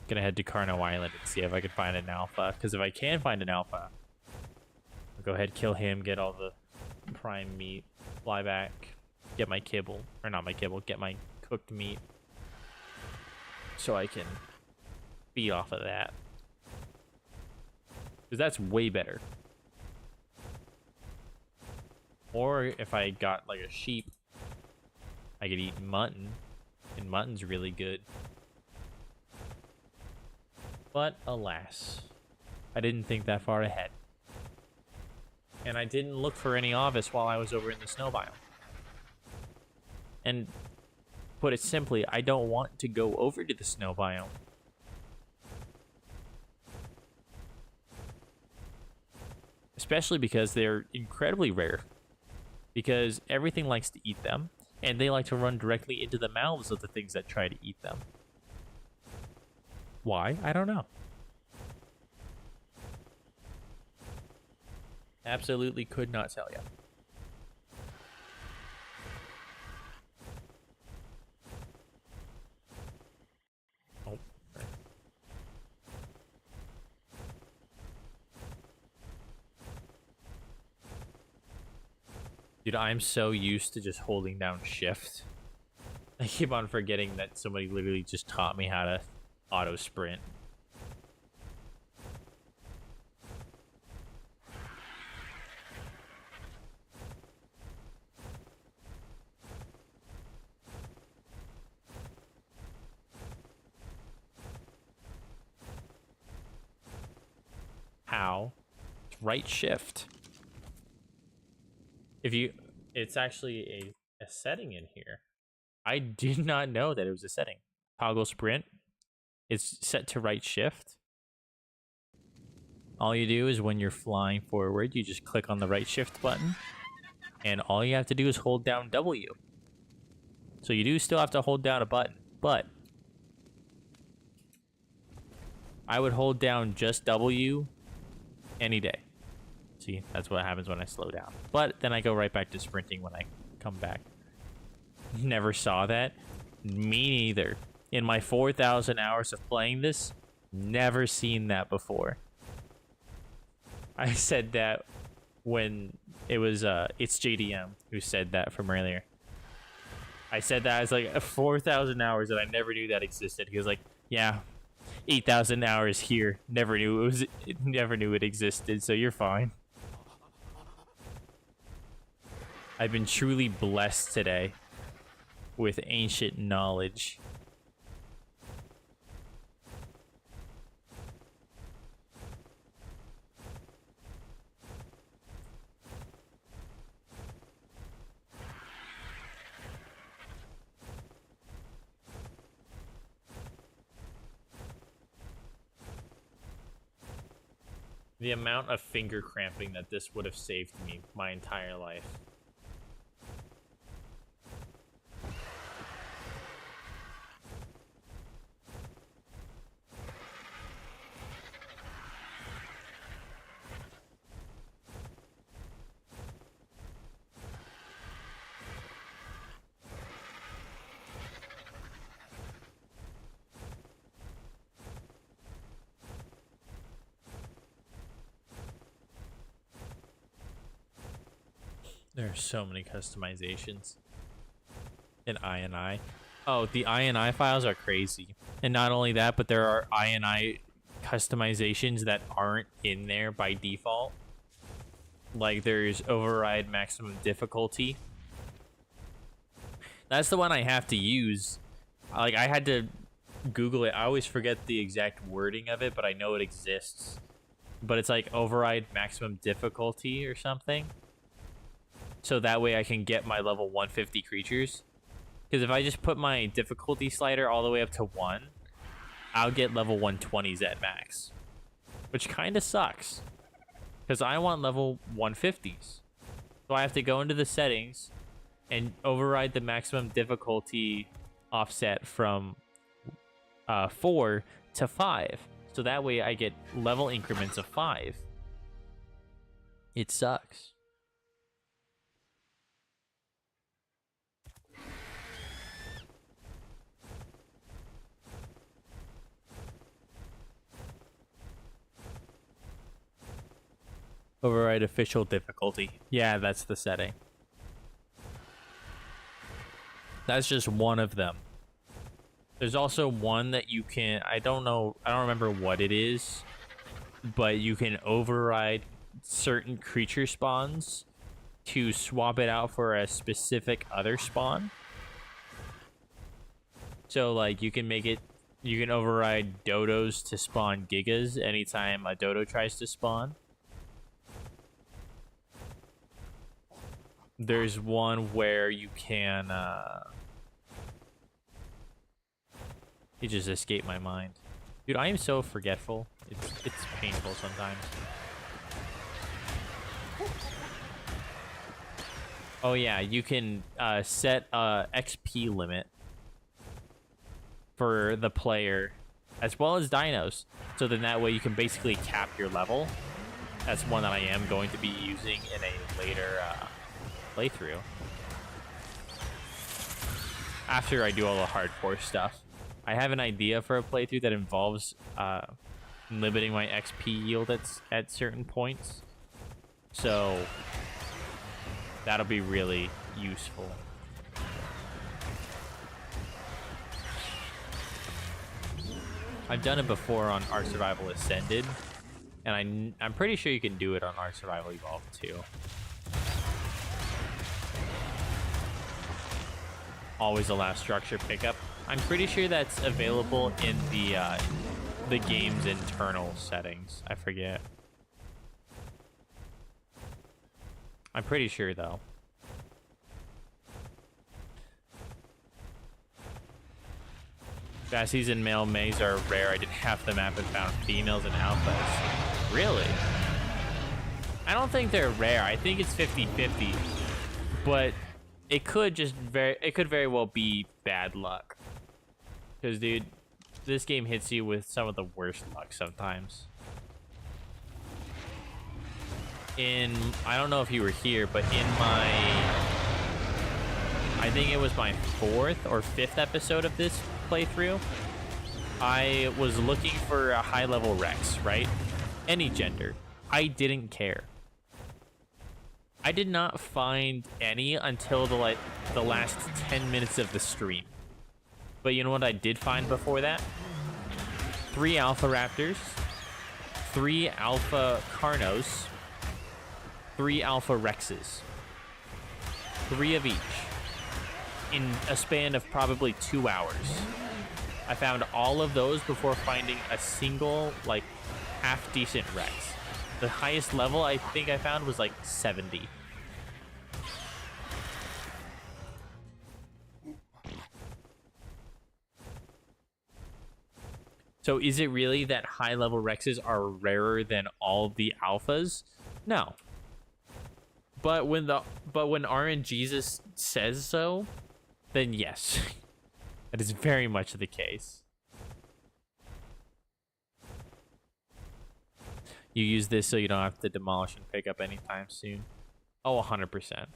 Gonna head to Carno Island and see if I can find an alpha. Because if I can find an alpha, I'll go ahead, kill him, get all the prime meat, fly back, get my kibble. Or not my kibble, get my cooked meat. So I can feed off of that. Because that's way better. Or if I got like a sheep, I could eat mutton. And mutton's really good. But alas, I didn't think that far ahead. And I didn't look for any Ovis while I was over in the snow biome. And put it simply, I don't want to go over to the snow biome. Especially because they're incredibly rare. Because everything likes to eat them, and they like to run directly into the mouths of the things that try to eat them. Why? I don't know. Absolutely could not tell you. Oh. Dude, I'm so used to just holding down shift. I keep on forgetting that somebody literally just taught me how to auto sprint. How? It's right shift. If you, it's actually a setting in here. I did not know that it was a setting. Toggle sprint. It's set to right shift. All you do is when you're flying forward, you just click on the right shift button. And all you have to do is hold down W. So you do still have to hold down a button, but I would hold down just W any day. See, that's what happens when I slow down. But then I go right back to sprinting when I come back. Never saw that. Me neither. In my 4,000 hours of playing this, never seen that before. I said that when it was, it's JDM who said that from earlier. I said that as like 4,000 hours and I never knew that existed. He was like, yeah, 8,000 hours here. Never knew it existed, so you're fine. I've been truly blessed today with ancient knowledge. The amount of finger cramping that this would have saved me my entire life. There are so many customizations in INI. Oh, the INI files are crazy. And not only that, but there are INI customizations that aren't in there by default. Like there's override maximum difficulty. That's the one I have to use. Like I had to Google it. I always forget the exact wording of it, but I know it exists. But it's like override maximum difficulty or something. So that way I can get my level 150 creatures. Because if I just put my difficulty slider all the way up to 1, I'll get level 120s at max. Which kind of sucks. Because I want level 150s. So I have to go into the settings and override the maximum difficulty offset from 4 to 5. So that way I get level increments of 5. It sucks. Override official difficulty. Yeah, that's the setting. That's just one of them. There's also one that you can, I don't remember what it is, but you can override certain creature spawns to swap it out for a specific other spawn. So like you can override dodos to spawn gigas anytime a dodo tries to spawn. There's one where you can, it just escaped my mind. Dude, I am so forgetful. It's painful sometimes. Oh yeah, you can set a XP limit for the player as well as dinos. So then that way you can basically cap your level. That's one that I am going to be using in a later playthrough. After I do all the hardcore stuff. I have an idea for a playthrough that involves limiting my XP yield at certain points. So that'll be really useful. I've done it before on ARK Survival Ascended, and I'm pretty sure you can do it on ARK Survival Evolved too. Always allow structure pickup. I'm pretty sure that's available in the game's internal settings. I forget. I'm pretty sure though. Bassies and male mays are rare. I did half the map and found females and alphas. Really? I don't think they're rare. I think it's 50-50. But it could very well be bad luck. Because, dude, this game hits you with some of the worst luck sometimes. I don't know if you were here, but in I think it was my 4th or 5th episode of this playthrough, I was looking for a high-level Rex, right? Any gender. I didn't care. I did not find any until the last 10 minutes of the stream. But you know what I did find before that? 3 Alpha Raptors, 3 Alpha Carnos, 3 Alpha Rexes. 3 of each in a span of probably 2 hours. I found all of those before finding a single, like, half-decent Rex. The highest level I think I found was, like, 70. So is it really that high-level Rexes are rarer than all the alphas? No. But when RNGesus says so, then yes. That is very much the case. You use this so you don't have to demolish and pick up anytime soon. Oh, 100%.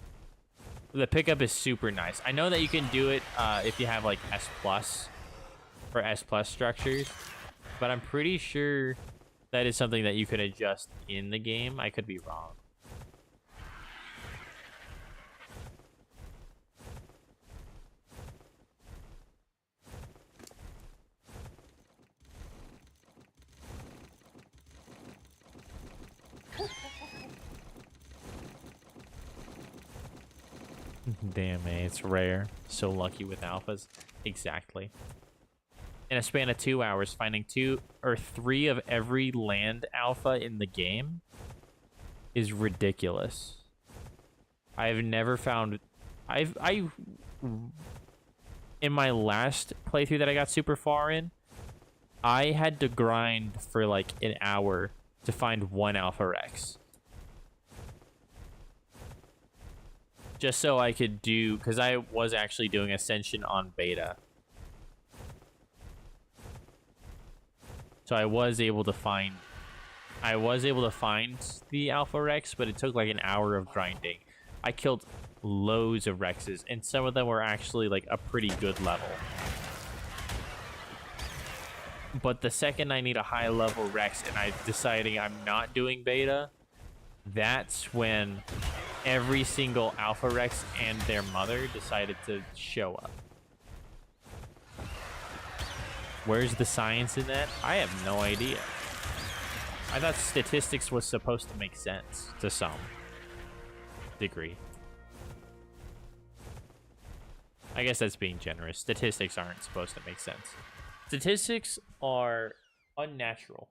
The pickup is super nice. I know that you can do it if you have like S+ or S+ structures, but I'm pretty sure that is something that you could adjust in the game. I could be wrong. Damn, man, it's rare. So lucky with alphas. Exactly. In a span of 2 hours, finding 2 or 3 of every land alpha in the game is ridiculous. I've never found... in my last playthrough that I got super far in, I had to grind for like an hour to find 1 Alpha Rex. Just so I could do, because I was actually doing Ascension on beta. So I was able to find the Alpha Rex, but it took like an hour of grinding. I killed loads of Rexes, and some of them were actually like a pretty good level. But the second I need a high level Rex and I'm deciding I'm not doing beta, that's when every single Alpha Rex and their mother decided to show up. Where's the science in that? I have no idea. I thought statistics was supposed to make sense to some degree. I guess that's being generous. Statistics aren't supposed to make sense. Statistics are unnatural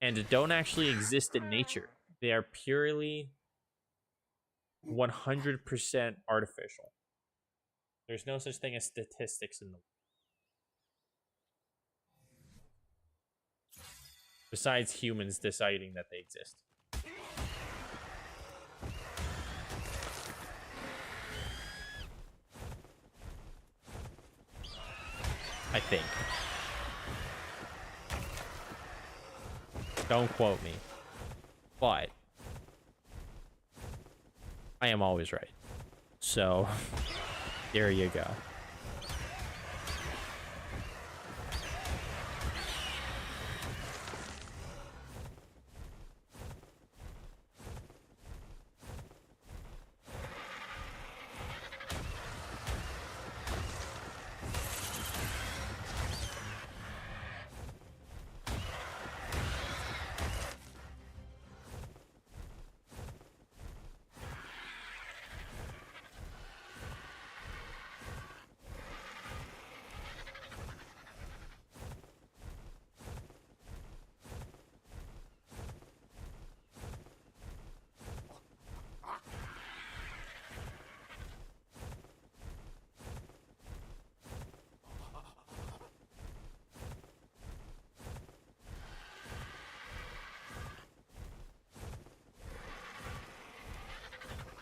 and don't actually exist in nature. They are purely 100% artificial. There's no such thing as statistics in the world. Besides humans deciding that they exist. I think. Don't quote me. But I am always right. So there you go.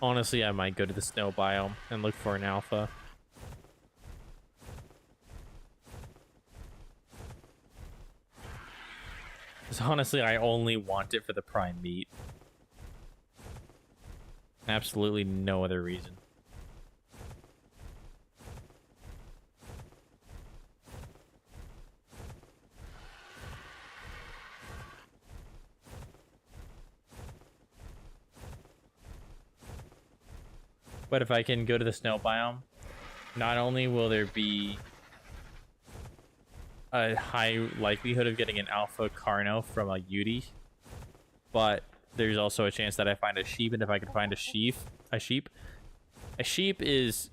Honestly, I might go to the snow biome and look for an alpha. Because honestly, I only want it for the prime meat. Absolutely no other reason. But if I can go to the snow biome, not only will there be a high likelihood of getting an alpha Carno from a Yudi, but there's also a chance that I find a sheep, and if I can find a sheep, A sheep is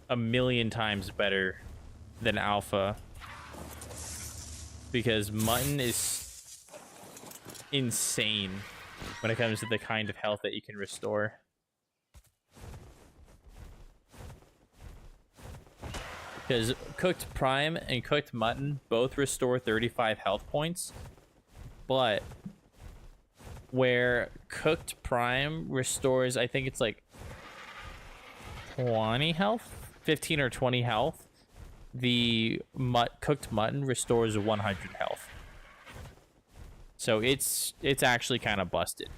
a million times better than alpha because mutton is insane when it comes to the kind of health that you can restore. Because cooked prime and cooked mutton both restore 35 health points, but where cooked prime restores, I think it's like 20 health, 15 or 20 health, the cooked mutton restores 100 health. So it's actually kind of busted.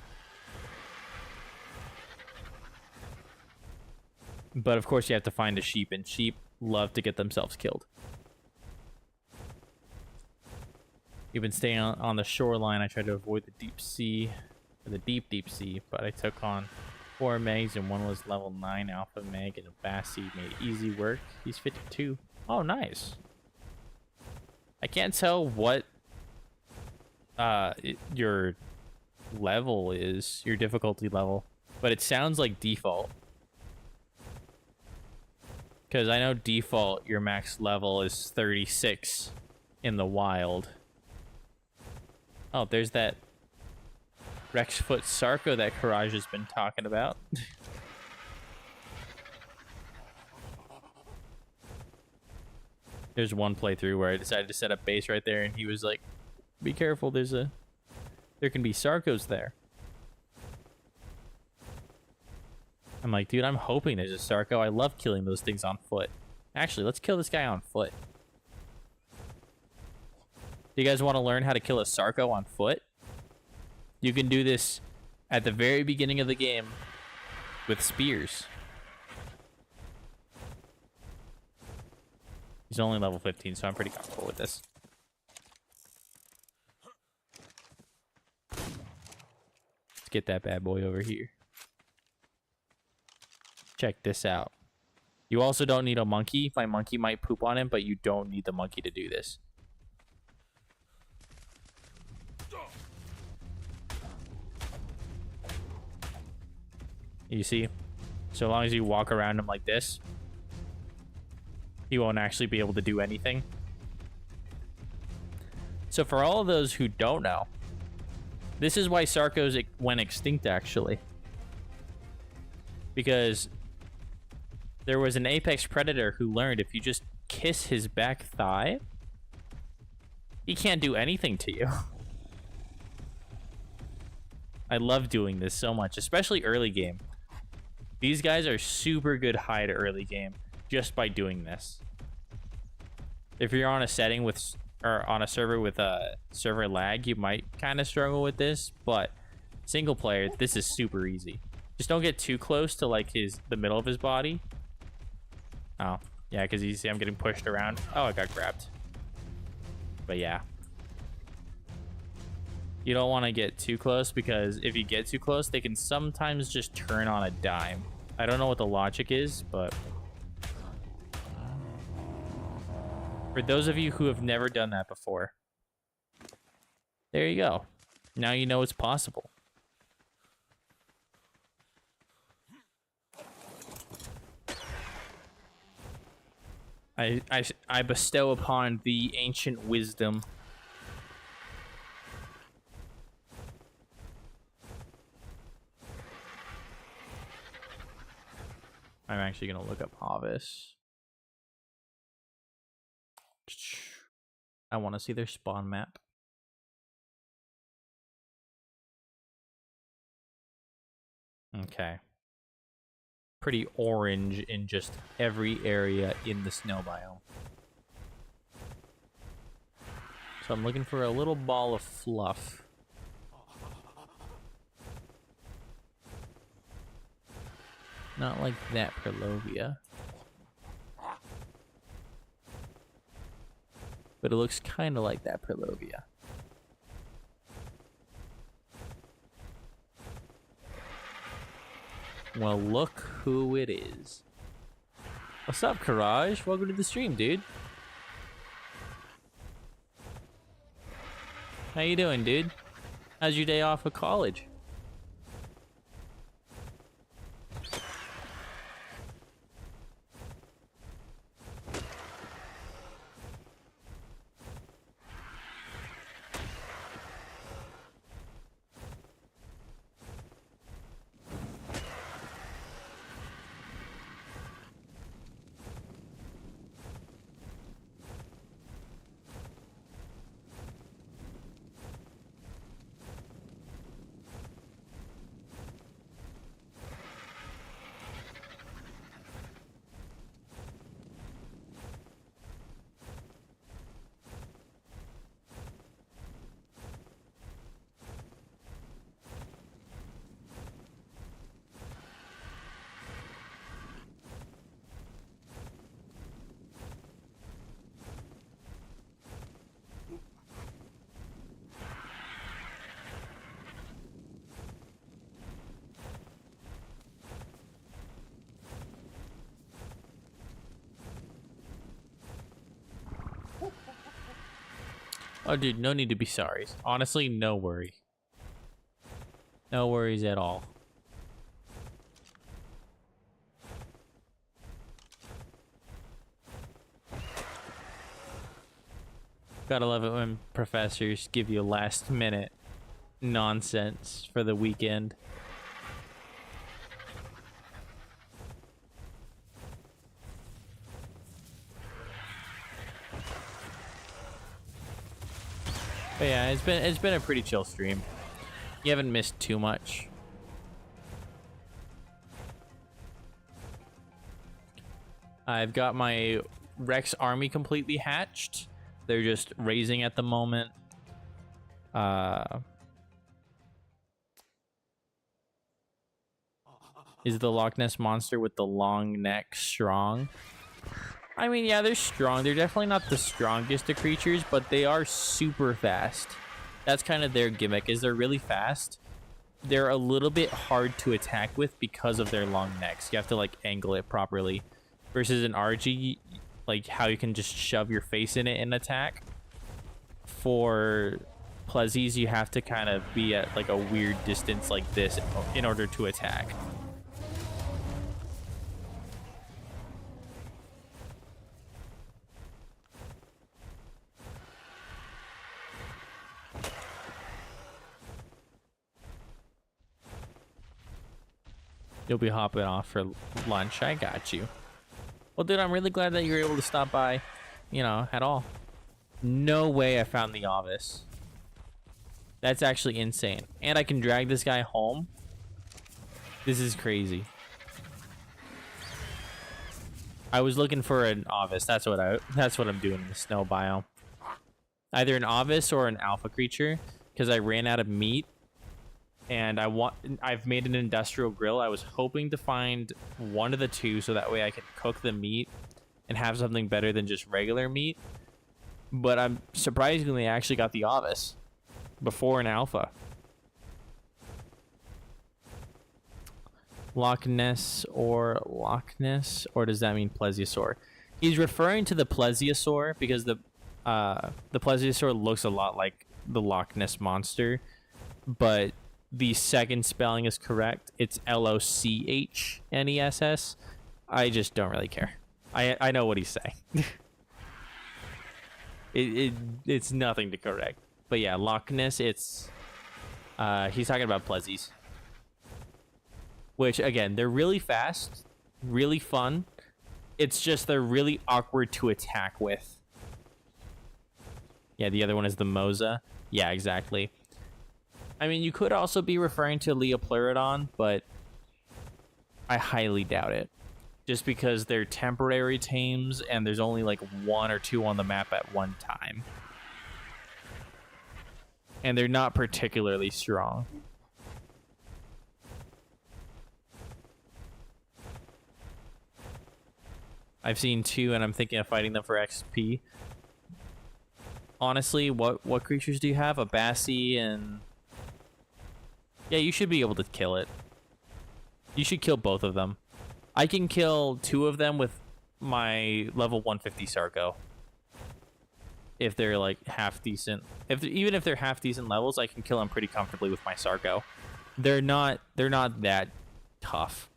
But of course you have to find a sheep, and sheep love to get themselves killed. You've been staying on the shoreline. I tried to avoid the deep sea, or the deep sea, but I took on 4 megs, and one was level 9 alpha meg, and a Bassi made easy work. He's 52. Oh, nice. I can't tell what your level is, your difficulty level, but it sounds like default. Because I know default, your max level is 36 in the wild. Oh, there's that Rexfoot Sarco that Courage has been talking about. There's one playthrough where I decided to set up base right there, and he was like, be careful, there can be Sarcos there. I'm like, dude, I'm hoping there's a Sarco. I love killing those things on foot. Actually, let's kill this guy on foot. Do you guys want to learn how to kill a Sarco on foot? You can do this at the very beginning of the game with spears. He's only level 15, so I'm pretty comfortable with this. Let's get that bad boy over here. Check this out. You also don't need a monkey. My monkey might poop on him, but you don't need the monkey to do this. You see? So long as you walk around him like this, he won't actually be able to do anything. So for all of those who don't know, this is why Sarcos went extinct, actually. Because there was an apex predator who learned if you just kiss his back thigh, he can't do anything to you. I love doing this so much, especially early game. These guys are super good hide early game just by doing this. If you're on a setting with, or on a server with a server lag, you might kind of struggle with this, but single player, this is super easy. Just don't get too close to like the middle of his body. Oh, yeah, because you see I'm getting pushed around. Oh, I got grabbed. But yeah. You don't want to get too close, because if you get too close, they can sometimes just turn on a dime. I don't know what the logic is, but for those of you who have never done that before, there you go. Now you know it's possible. I bestow upon the ancient wisdom. I'm actually gonna look up Havis. I want to see their spawn map. Okay. Pretty orange in just every area in the snow biome. So I'm looking for a little ball of fluff. Not like that Perlovia. But it looks kind of like that Perlovia. Well, look who it is. What's up, Courage? Welcome to the stream, dude. How you doing, dude? How's your day off of college? Oh, dude, no need to be sorry. Honestly, no worry. No worries at all. Gotta love it when professors give you last minute nonsense for the weekend. But yeah, it's been a pretty chill stream. You haven't missed too much. I've got my Rex army completely hatched. They're just raising at the moment. Is the Loch Ness monster with the long neck strong? I mean, yeah, they're strong. They're definitely not the strongest of creatures, but they are super fast. That's kind of their gimmick, is they're really fast. They're a little bit hard to attack with because of their long necks. You have to, like, angle it properly. Versus an RG, like, how you can just shove your face in it and attack. For Plezies, you have to kind of be at, like, a weird distance like this in order to attack. You'll be hopping off for lunch. I got you. Well, dude, I'm really glad that you were able to stop by, you know, at all. No way I found the Ovis. That's actually insane. And I can drag this guy home. This is crazy. I was looking for an Ovis. That's what I'm doing in the snow biome. Either an Ovis or an alpha creature, because I ran out of meat. And I've made an industrial grill. I was hoping to find one of the two so that way I could cook the meat and have something better than just regular meat. But I'm surprisingly I actually got the Ovis before an alpha. Loch Ness, or does that mean plesiosaur? He's referring to the plesiosaur because the plesiosaur looks a lot like the Loch Ness monster, but the second spelling is correct. It's Lochnes. I just don't really care. I know what he's saying. It's nothing to correct. But yeah, Loch Ness, it's he's talking about Plezies. Which again, they're really fast, really fun. It's just they're really awkward to attack with. Yeah, the other one is the Moza. Yeah, exactly. I mean, you could also be referring to Leopleurodon, but I highly doubt it. Just because they're temporary tames and there's only like one or two on the map at one time. And they're not particularly strong. I've seen two and I'm thinking of fighting them for XP. Honestly, what creatures do you have? A Bassie and... Yeah, you should be able to kill it. You should kill both of them. I can kill two of them with my level 150 Sarco. If they're like half decent. Even if they're half decent levels, I can kill them pretty comfortably with my Sarco. They're not that tough.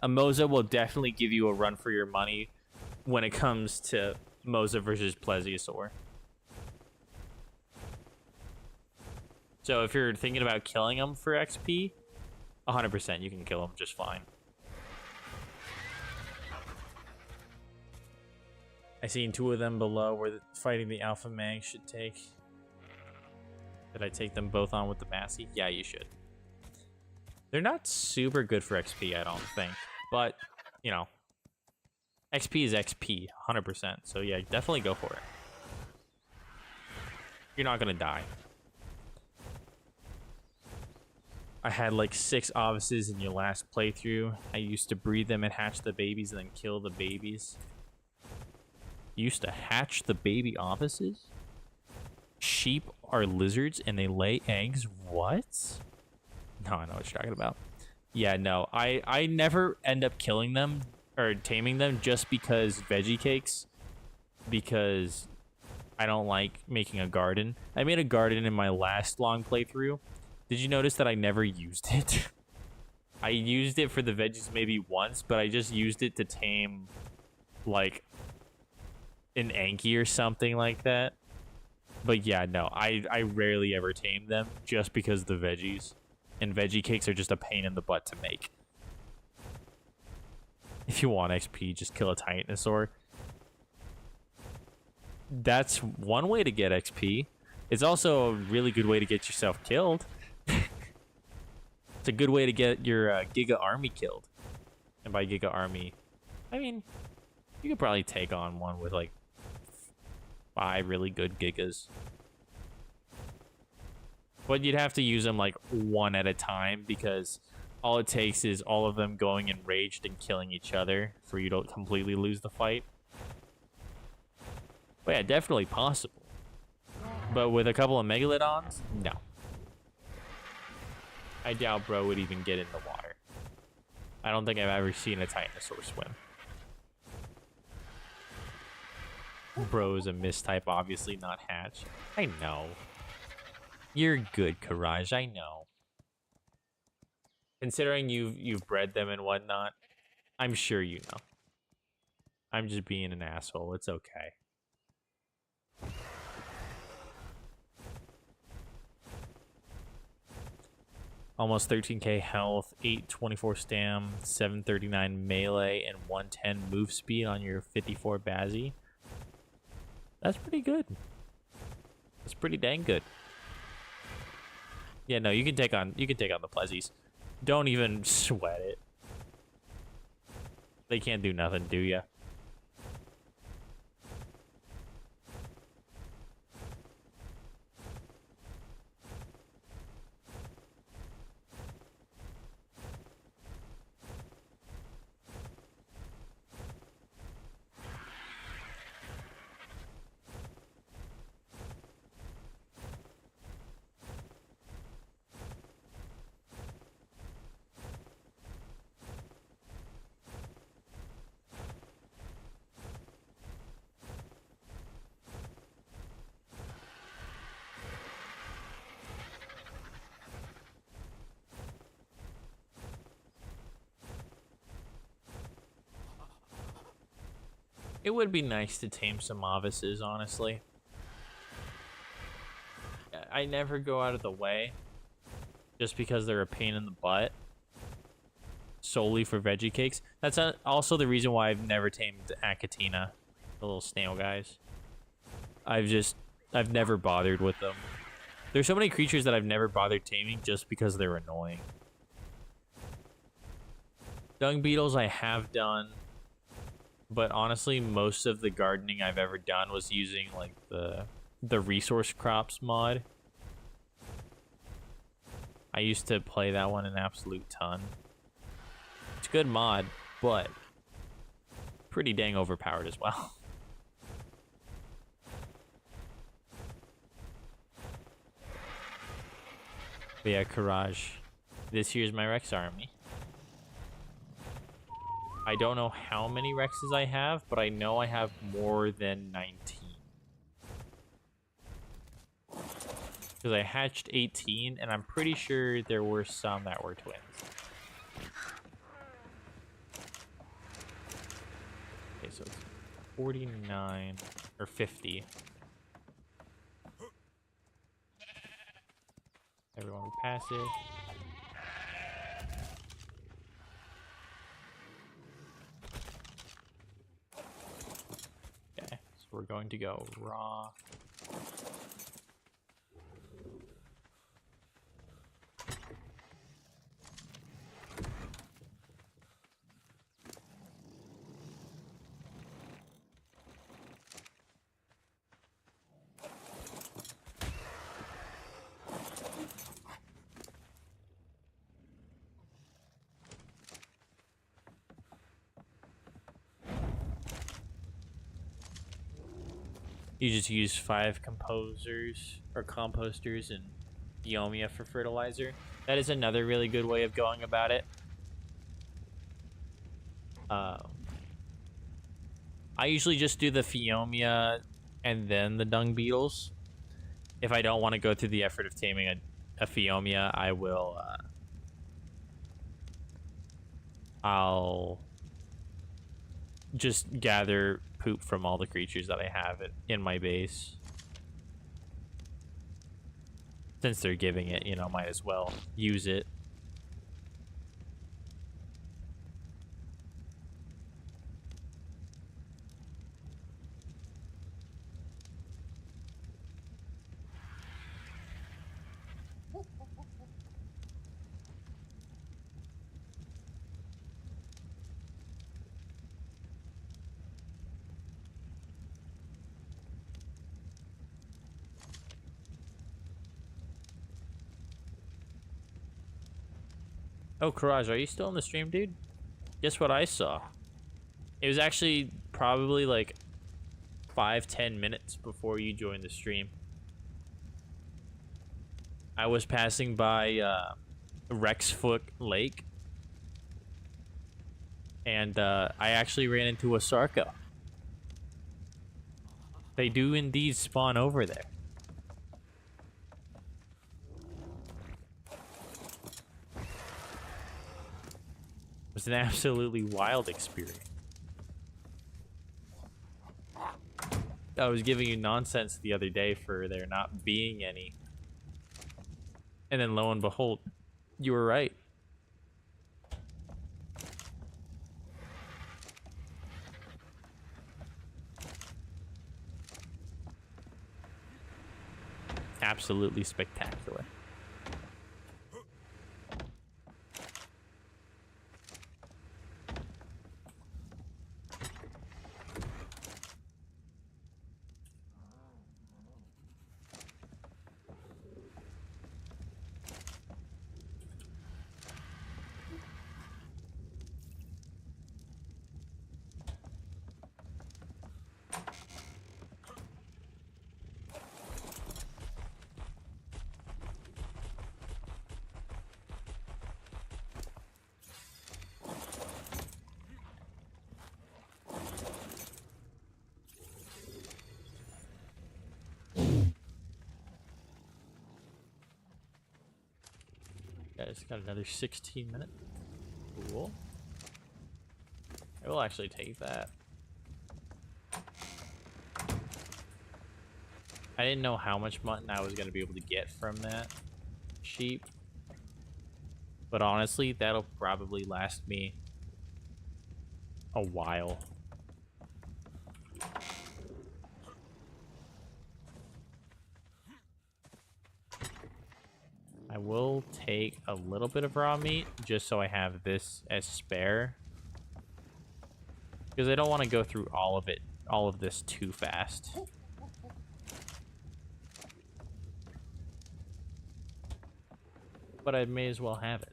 A Moza will definitely give you a run for your money when it comes to Moza versus Plesiosaur. So if you're thinking about killing them for XP, 100% you can kill them just fine. I seen two of them below where fighting the Alpha Mag should take. Did I take them both on with the Bassie? Yeah, you should. They're not super good for XP, I don't think. But, you know, XP is XP, 100%. So yeah, definitely go for it. You're not going to die. I had like 6 Ovises in your last playthrough. I used to breed them and hatch the babies and then kill the babies. You used to hatch the baby Ovises? Sheep are lizards and they lay eggs? What? No, I know what you're talking about. Yeah, no. I never end up killing them or taming them just because veggie cakes. Because I don't like making a garden. I made a garden in my last long playthrough. Did you notice that I never used it? I used it for the veggies maybe once, but I just used it to tame, like, an Anki or something like that. But yeah, no, I rarely ever tame them just because of the veggies. And veggie cakes are just a pain in the butt to make. If you want XP, just kill a Titanosaur. That's one way to get XP. It's also a really good way to get yourself killed. It's a good way to get your Giga Army killed. And by Giga Army, I mean, you could probably take on one with like 5 really good Gigas. But you'd have to use them like one at a time because all it takes is all of them going enraged and killing each other for you to completely lose the fight. But yeah, definitely possible. But with a couple of Megalodons, no. I doubt bro would even get in the water. I don't think I've ever seen a Titanosaur swim. Bro is a mistype, obviously not hatch. I know. You're good, Courage, I know. Considering you've bred them and whatnot, I'm sure you know. I'm just being an asshole, it's okay. Almost 13k health, 824 stam, 739 melee, and 110 move speed on your 54 Bazzy. That's pretty good. That's pretty dang good. Yeah, no, you can take on the Plezzies. Don't even sweat it. They can't do nothing, do ya? It would be nice to tame some novices, honestly. I never go out of the way just because they're a pain in the butt solely for veggie cakes. That's also the reason why I've never tamed Achatina, the little snail guys. I've never bothered with them. There's so many creatures that I've never bothered taming just because they're annoying. Dung beetles I have done. But honestly, most of the gardening I've ever done was using like the resource crops mod. I used to play that one an absolute ton. It's a good mod, but pretty dang overpowered as well. But yeah, Courage. This here's my Rex army. I don't know how many Rexes I have, but I know I have more than 19. Because I hatched 18, and I'm pretty sure there were some that were twins. Okay, so it's 49, or 50. Everyone passive. We're going to go raw. You just use 5 composers or composters and Phiomia for fertilizer. That is another really good way of going about it. I usually just do the Phiomia and then the dung beetles. If I don't want to go through the effort of taming a Phiomia, I will. I'll just gather poop from all the creatures that I have in my base. Since they're giving it, you know, might as well use it. Oh, Courage, are you still in the stream, dude? Guess what I saw? It was actually probably like 5-10 minutes before you joined the stream. I was passing by Rexfoot Lake, and I actually ran into a Sarco. They do indeed spawn over there. It was an absolutely wild experience. I was giving you nonsense the other day for there not being any. And then lo and behold, you were right. Absolutely spectacular. Guys, got another 16 minutes. Cool. I will actually take that. I didn't know how much mutton I was going to be able to get from that sheep. But honestly, that'll probably last me a while. I will take a little bit of raw meat just so I have this as spare. Because I don't want to go through all of this too fast. But I may as well have it.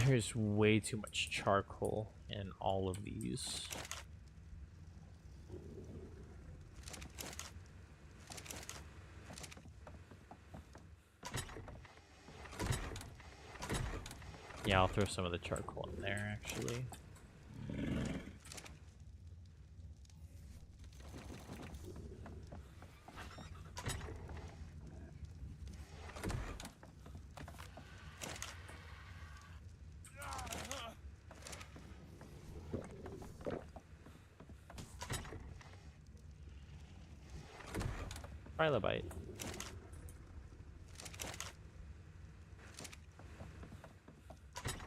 There's way too much charcoal in all of these. Yeah, I'll throw some of the charcoal in there, actually. Trilobite.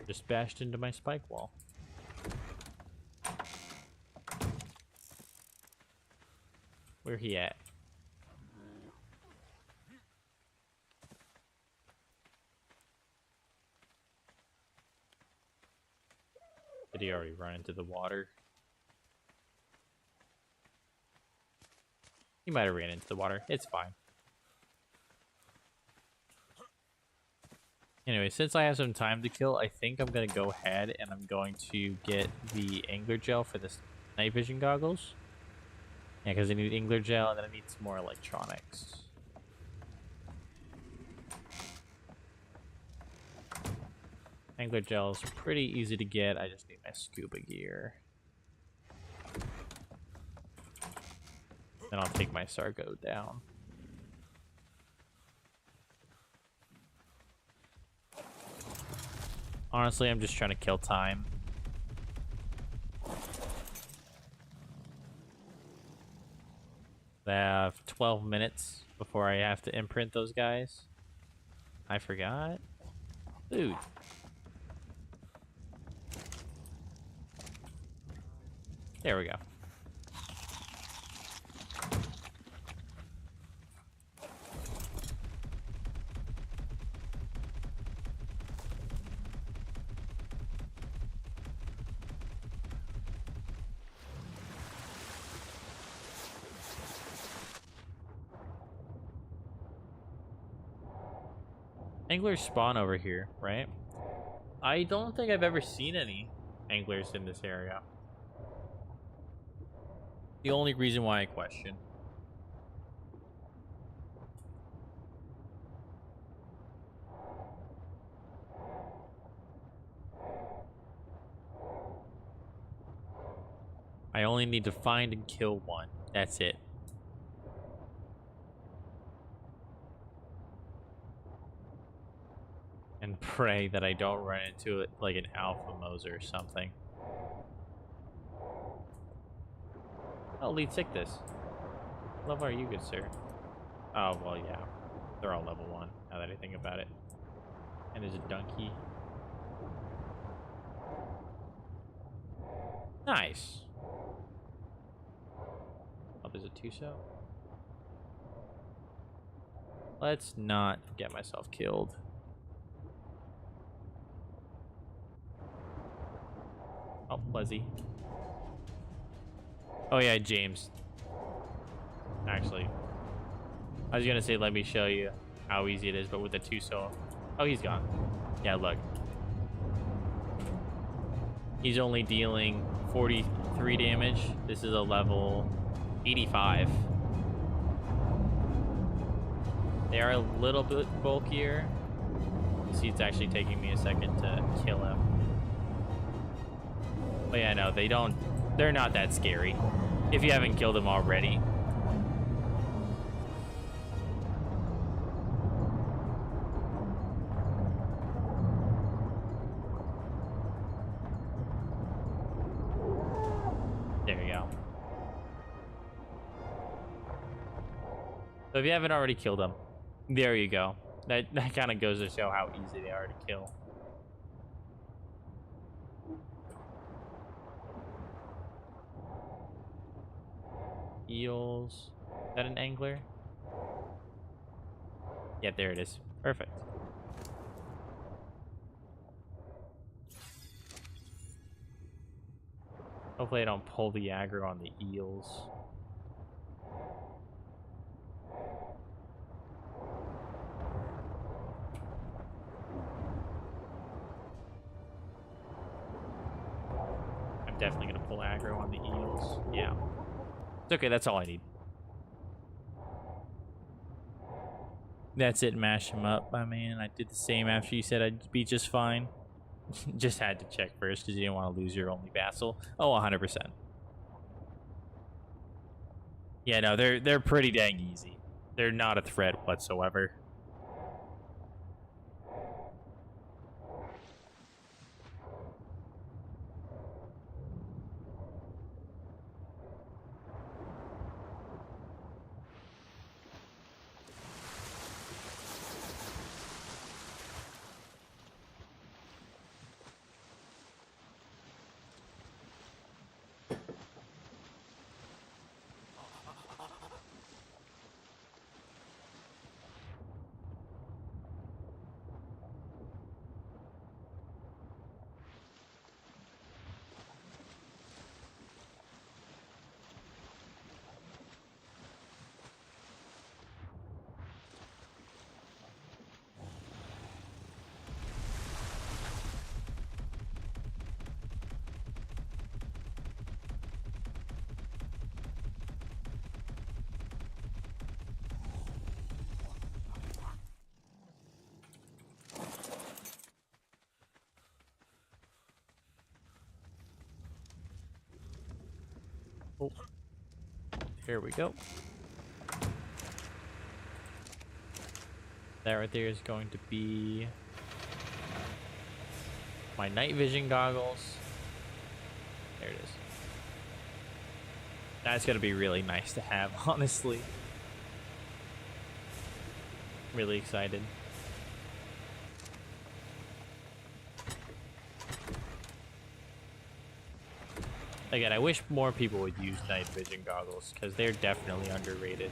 Just bashed into my spike wall. Where he at? Did he already run into the water? He might have ran into the water. It's fine. Anyway, since I have some time to kill, I think I'm going to go ahead and I'm going to get the angler gel for the night vision goggles. Yeah, because I need angler gel and then I need some more electronics. Angler gel is pretty easy to get. I just need my scuba gear. Then I'll take my Sargo down. Honestly, I'm just trying to kill time. I have 12 minutes before I have to imprint those guys. I forgot. Food. There we go. Anglers spawn over here, right? I don't think I've ever seen any anglers in this area. The only reason why I question. I only need to find and kill one. That's it. And pray that I don't run into it like an alpha Moser or something. Oh, lead sick this. What level are you, good sir? Oh, well, yeah. They're all level 1, now that I think about it. And there's a donkey. Nice. Oh, there's a Tuso. Let's not get myself killed. Oh, Lizzie. Oh yeah, James. Actually, I was gonna say let me show you how easy it is, but with the Tuso. Oh, he's gone. Yeah, look. He's only dealing 43 damage. This is a level 85. They are a little bit bulkier. You see, it's actually taking me a second to kill him. But yeah, no, they're not that scary. If you haven't killed them already. There we go. So if you haven't already killed them, there you go. That kind of goes to show how easy they are to kill. Eels. Is that an angler? Yeah, there it is. Perfect. Hopefully I don't pull the aggro on the eels. I'm definitely going to pull aggro on the eels. Yeah. It's okay, that's all I need. That's it, mash him up, my man. I did the same after you said I'd be just fine. Just had to check first because you didn't want to lose your only vassal. Oh, 100%. Yeah, no, they're pretty dang easy. They're not a threat whatsoever. Oh, here we go. That right there is going to be my night vision goggles. There it is. That's gonna be really nice to have, honestly. Really excited. Again, I wish more people would use night vision goggles because they're definitely underrated.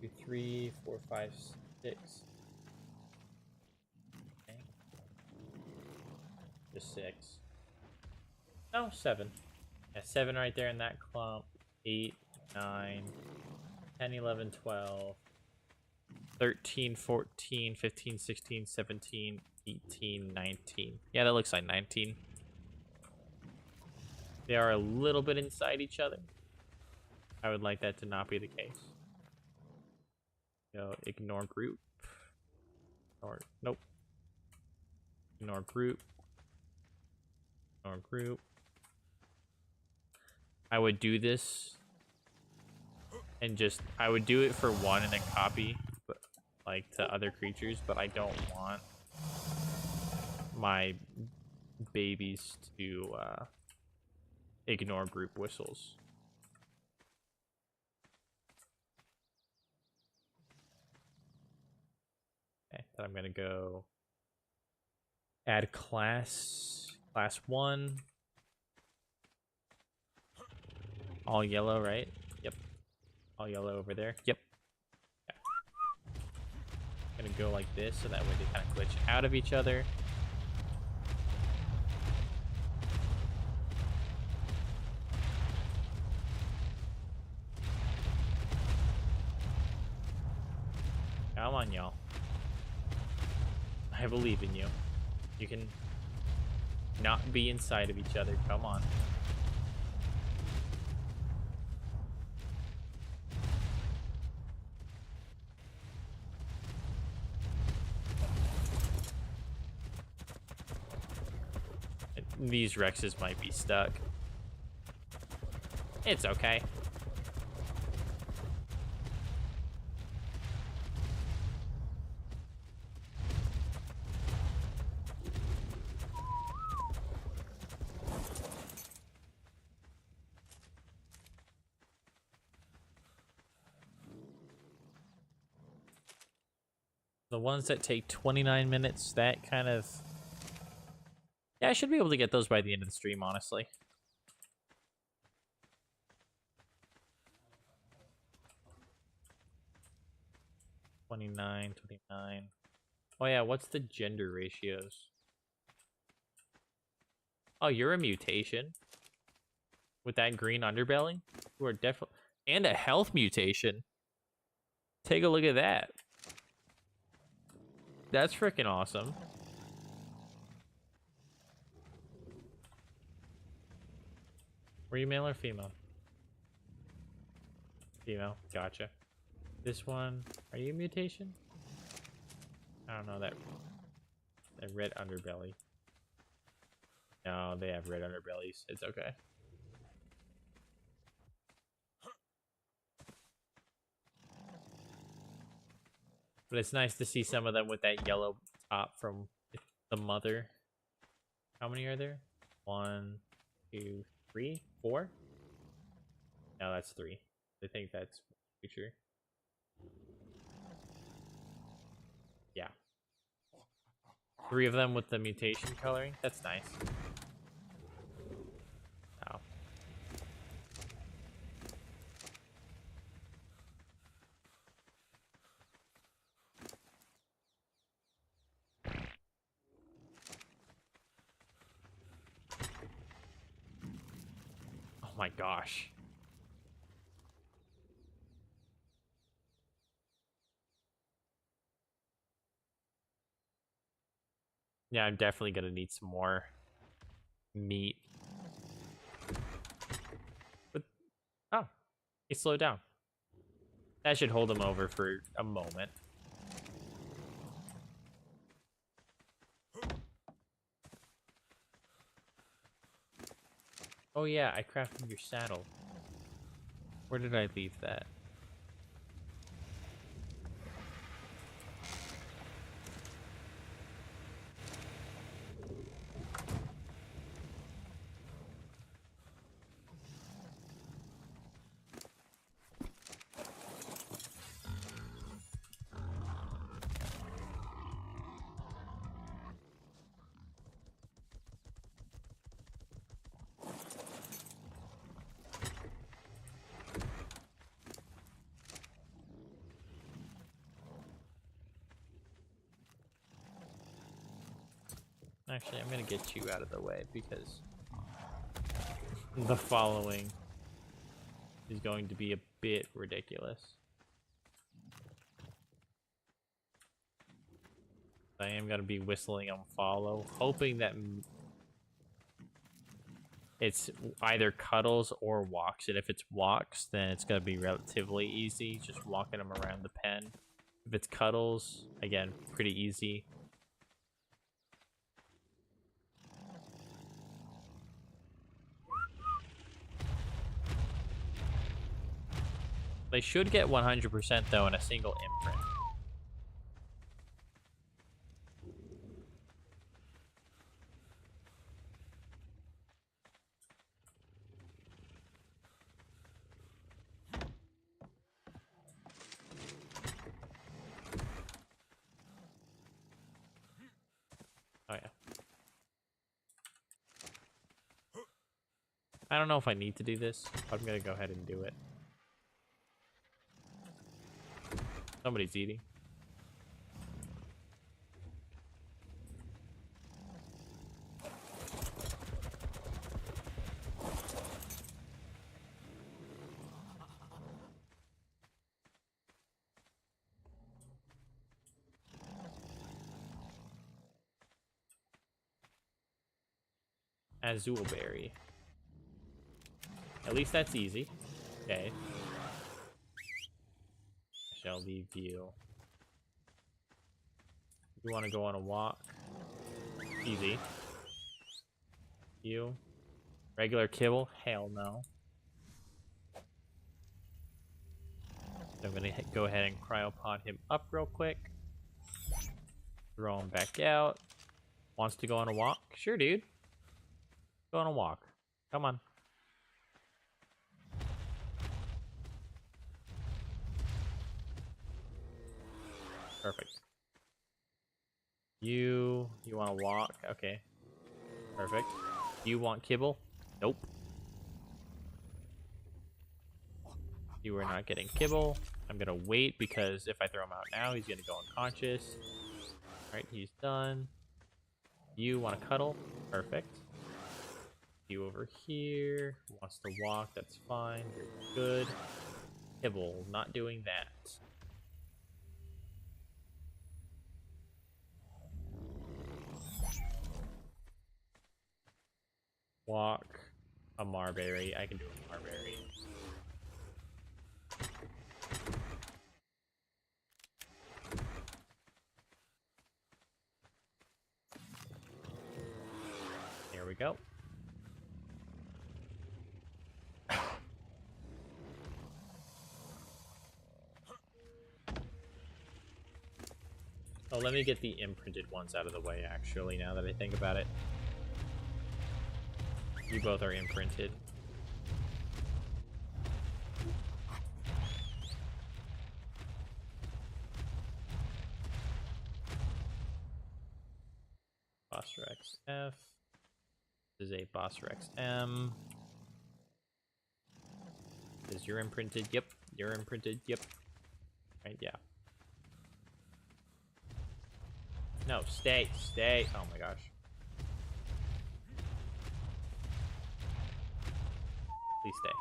Two, 3, 4, 5, 6. Okay. Just 6. No, 7. Yeah, 7 right there in that clump. 8, 9, 10, 11, 12, 13, 14, 15, 16, 17, 18, 19. Yeah, that looks like 19. They are a little bit inside each other. I would like that to not be the case. Go ignore group. Or nope. Ignore group. Ignore group. I would do this and just I would do it for one and then copy, but like to other creatures, but I don't want my babies to ignore group whistles. Okay, then I'm gonna go add class 1. All yellow, right? Yep. All yellow over there. Yep. Yeah. Gonna go like this so that way they kind of glitch out of each other. Come on, y'all. I believe in you. You can not be inside of each other. Come on. These Rexes might be stuck. It's okay. The ones that take 29 minutes, that kind of... Yeah, I should be able to get those by the end of the stream, honestly. $29, $29. Oh yeah, what's the gender ratios? Oh, you're a mutation. With that green underbelly? You are definitely... And a health mutation. Take a look at that. That's freaking awesome. Were you male or female? Female. Gotcha. This one, are you a mutation? I don't know, that red underbelly. No, they have red underbellies. It's okay. But it's nice to see some of them with that yellow top from the mother. How many are there? 1, 2, 3, 4? No, that's 3. I think that's future. Yeah. 3 of them with the mutation coloring. That's nice. Wow. my gosh. Yeah, I'm definitely gonna need some more meat. But oh, he slowed down. That should hold him over for a moment. Oh yeah, I crafted your saddle. Where did I leave that? Actually, I'm gonna get you out of the way because the following is going to be a bit ridiculous. I am gonna be whistling on follow, hoping that it's either cuddles or walks. And if it's walks, then it's gonna be relatively easy, just walking them around the pen. If it's cuddles, again, pretty easy. They should get 100% though in a single imprint. Oh yeah. I don't know if I need to do this, but I'm gonna go ahead and do it. Somebody's eating. Azulberry. At least that's easy. Okay. I shall leave you. You want to go on a walk? Easy. You. Regular kibble? Hell no. So I'm going to go ahead and cryopod him up real quick. Throw him back out. Wants to go on a walk? Sure, dude. Go on a walk. Come on. Perfect. You want to walk? Okay. Perfect. You want kibble? Nope. You are not getting kibble. I'm gonna wait because if I throw him out now, he's gonna go unconscious. Alright, he's done. You want to cuddle? Perfect. You over here. Wants to walk, that's fine. You're good. Kibble, not doing that. Walk. A marberry. I can do a marberry. There we go. Oh, let me get the imprinted ones out of the way, actually, now that I think about it. You both are imprinted. Boss Rex F. This is a Boss Rex M. Is you're imprinted? Yep. You're imprinted? Yep. Right, yeah. No, stay, stay. Oh my gosh. Please stay.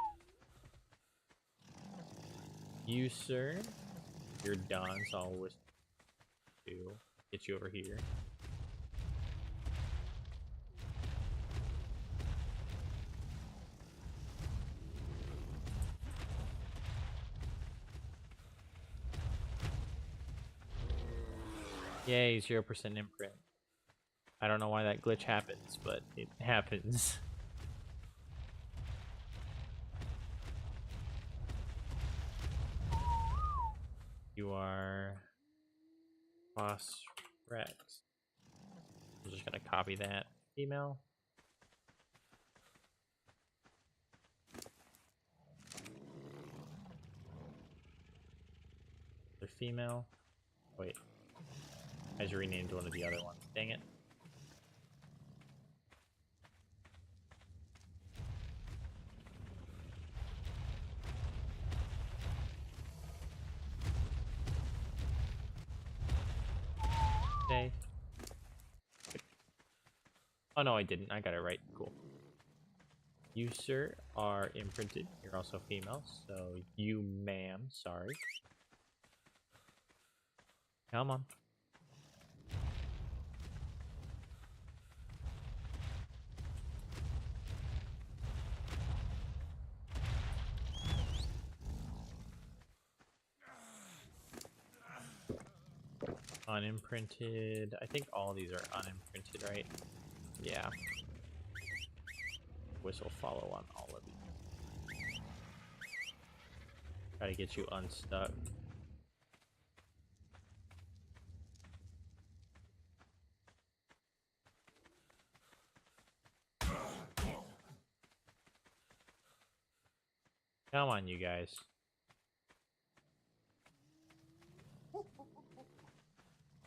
You, sir, you're done, so I'll wish to get you over here. Yay, 0% imprint. I don't know why that glitch happens, but it happens. You are Boss Rex. I'm just gonna copy that email. The female. Wait. I just renamed one of the other ones. Dang it. Stay. Oh no, I didn't. I got it right. Cool. You, sir, are imprinted. You're also female, so you, ma'am. Sorry. Come on. Unimprinted. I think all these are unimprinted, right? Yeah. Whistle follow on all of you. Try to get you unstuck. Come on, you guys.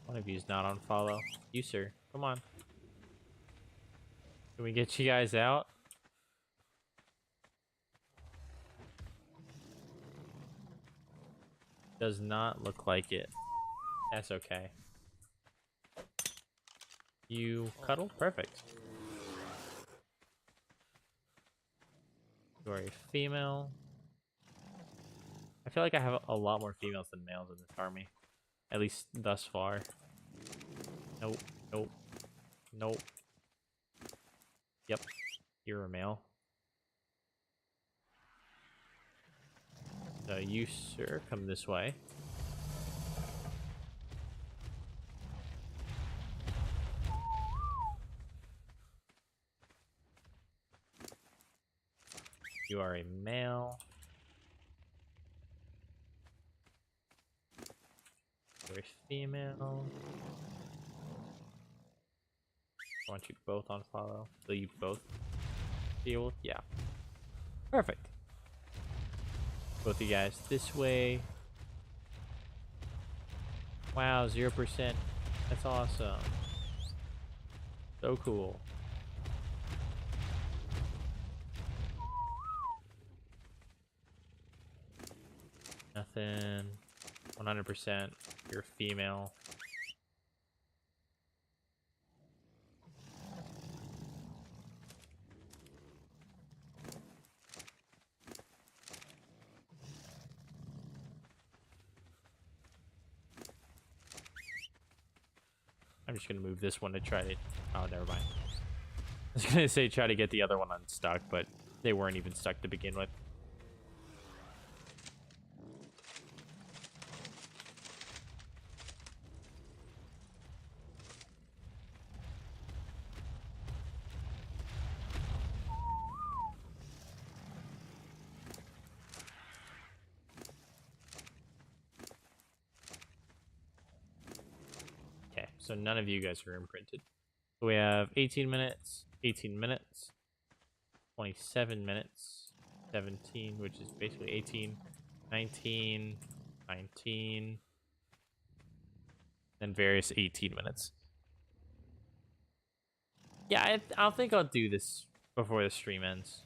One of you's not on follow. You, sir. Come on. Can we get you guys out? Does not look like it. That's okay. You cuddle? Perfect. You are a female. I feel like I have a lot more females than males in this army. At least thus far. Nope. Nope. Nope. Yep. You're a male. So you, sir, come this way. You are a male. You're a female. I want you both on follow. So you both deal with? Yeah. Perfect. Both of you guys this way. Wow, 0%. That's awesome. So cool. Nothing. 100%. You're female. I'm just gonna move this one to try to... Oh, never mind. I was gonna say try to get the other one unstuck, but they weren't even stuck to begin with. Okay, so none of you guys are imprinted. So we have 18 minutes, 18 minutes, 27 minutes, 17, which is basically 18, 19, 19, and various 18 minutes. Yeah, I think I'll do this before the stream ends.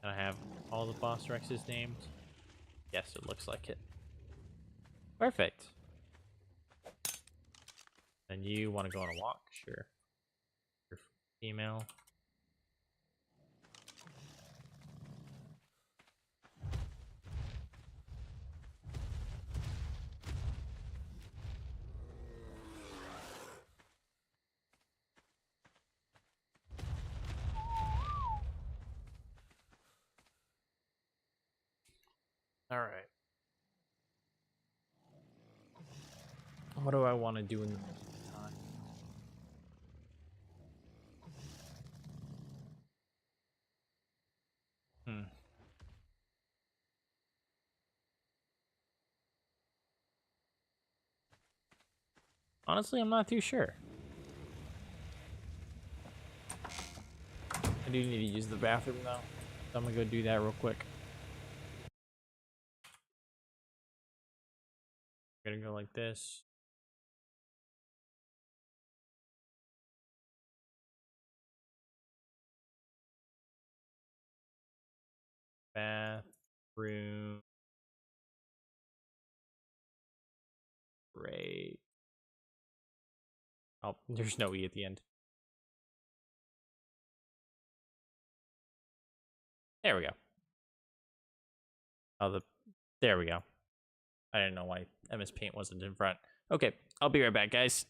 And I have all the boss Rexes named. Yes, it looks like it. Perfect. Then And you want to go on a walk? Sure. You're female. All right. What do I want to do in the meantime? Honestly, I'm not too sure. I do need to use the bathroom though. So I'm gonna go do that real quick. I'm gonna go like this. Bathroom. Great. Oh, there's no E at the end. There we go. Oh, there we go. I didn't know why MS Paint wasn't in front. Okay, I'll be right back, guys.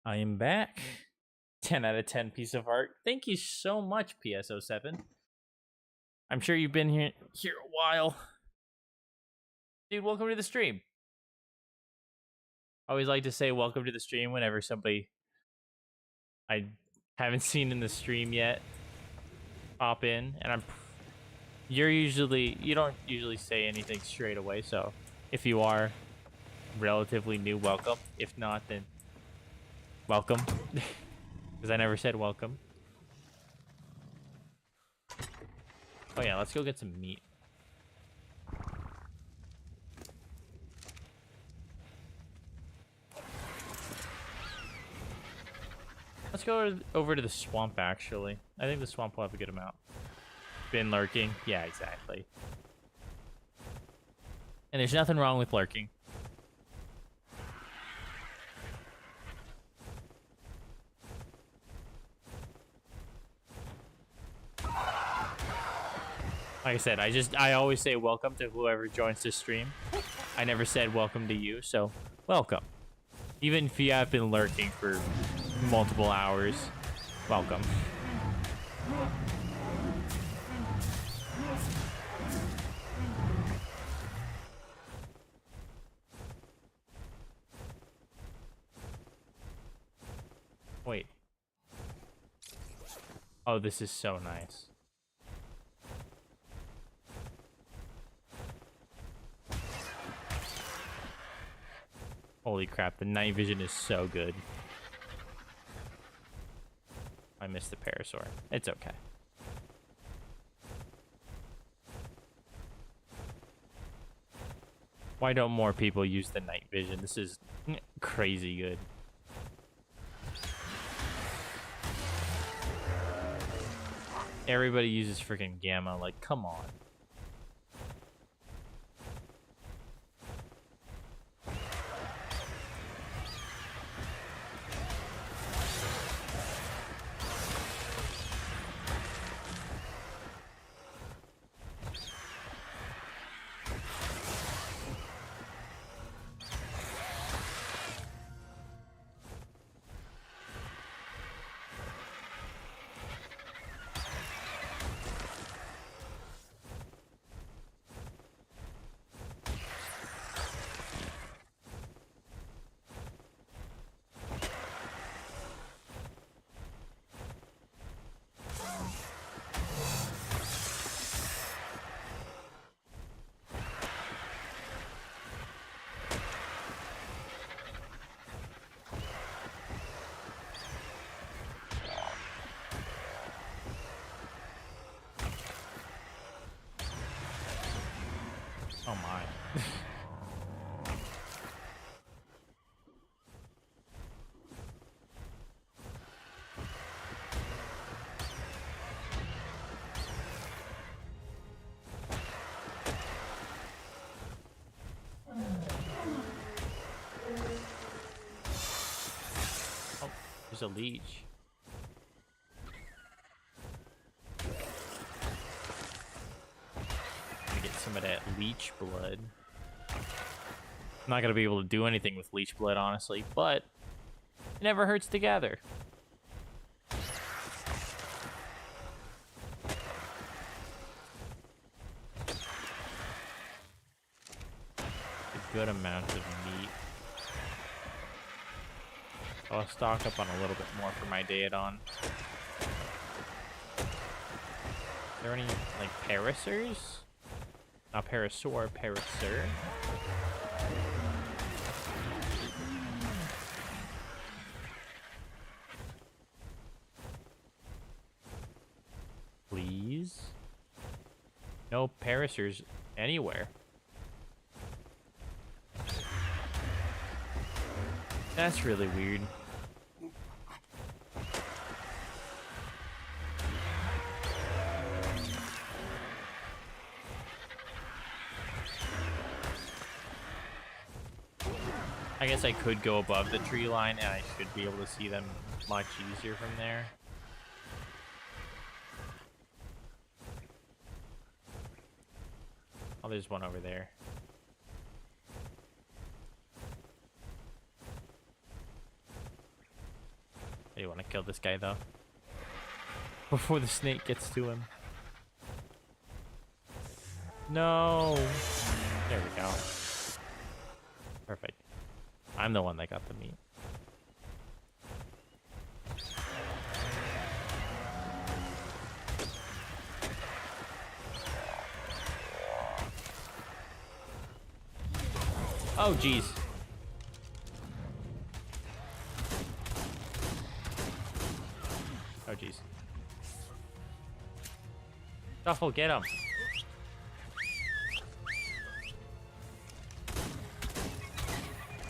I am back. 10 out of 10 piece of art. Thank you so much, PSO7. I'm sure you've been here a while. Dude, welcome to the stream. I always like to say welcome to the stream whenever somebody I haven't seen in the stream yet pop in, and you don't usually say anything straight away, so if you are relatively new, welcome. If not, then welcome. Because I never said welcome. Oh yeah, let's go get some meat. Let's go over to the swamp, actually. I think the swamp will have a good amount. Been lurking? Yeah, exactly. And there's nothing wrong with lurking. Like I said, I always say welcome to whoever joins the stream. I never said welcome to you, so welcome. Even if you have been lurking for multiple hours, welcome. Wait. Oh, this is so nice. Holy crap, the night vision is so good. I missed the parasaur. It's okay. Why don't more people use the night vision? This is crazy good. Everybody uses freaking gamma. Like, come on. Oh my. Oh, there's a leech. Get some of that leech blood. I'm not gonna be able to do anything with leech blood, honestly, but it never hurts to gather. A good amount of meat. I'll stock up on a little bit more for my Daedon. Are there any, like, parasers? Not parasaur, paraser. Please? No parasers anywhere. That's really weird. I guess I could go above the tree line and I should be able to see them much easier from there. Oh, there's one over there. I do want to kill this guy though, before the snake gets to him. No! There we go. Perfect. I'm the one that got the meat. Oh, jeez. Oh, jeez. Duffel, get him.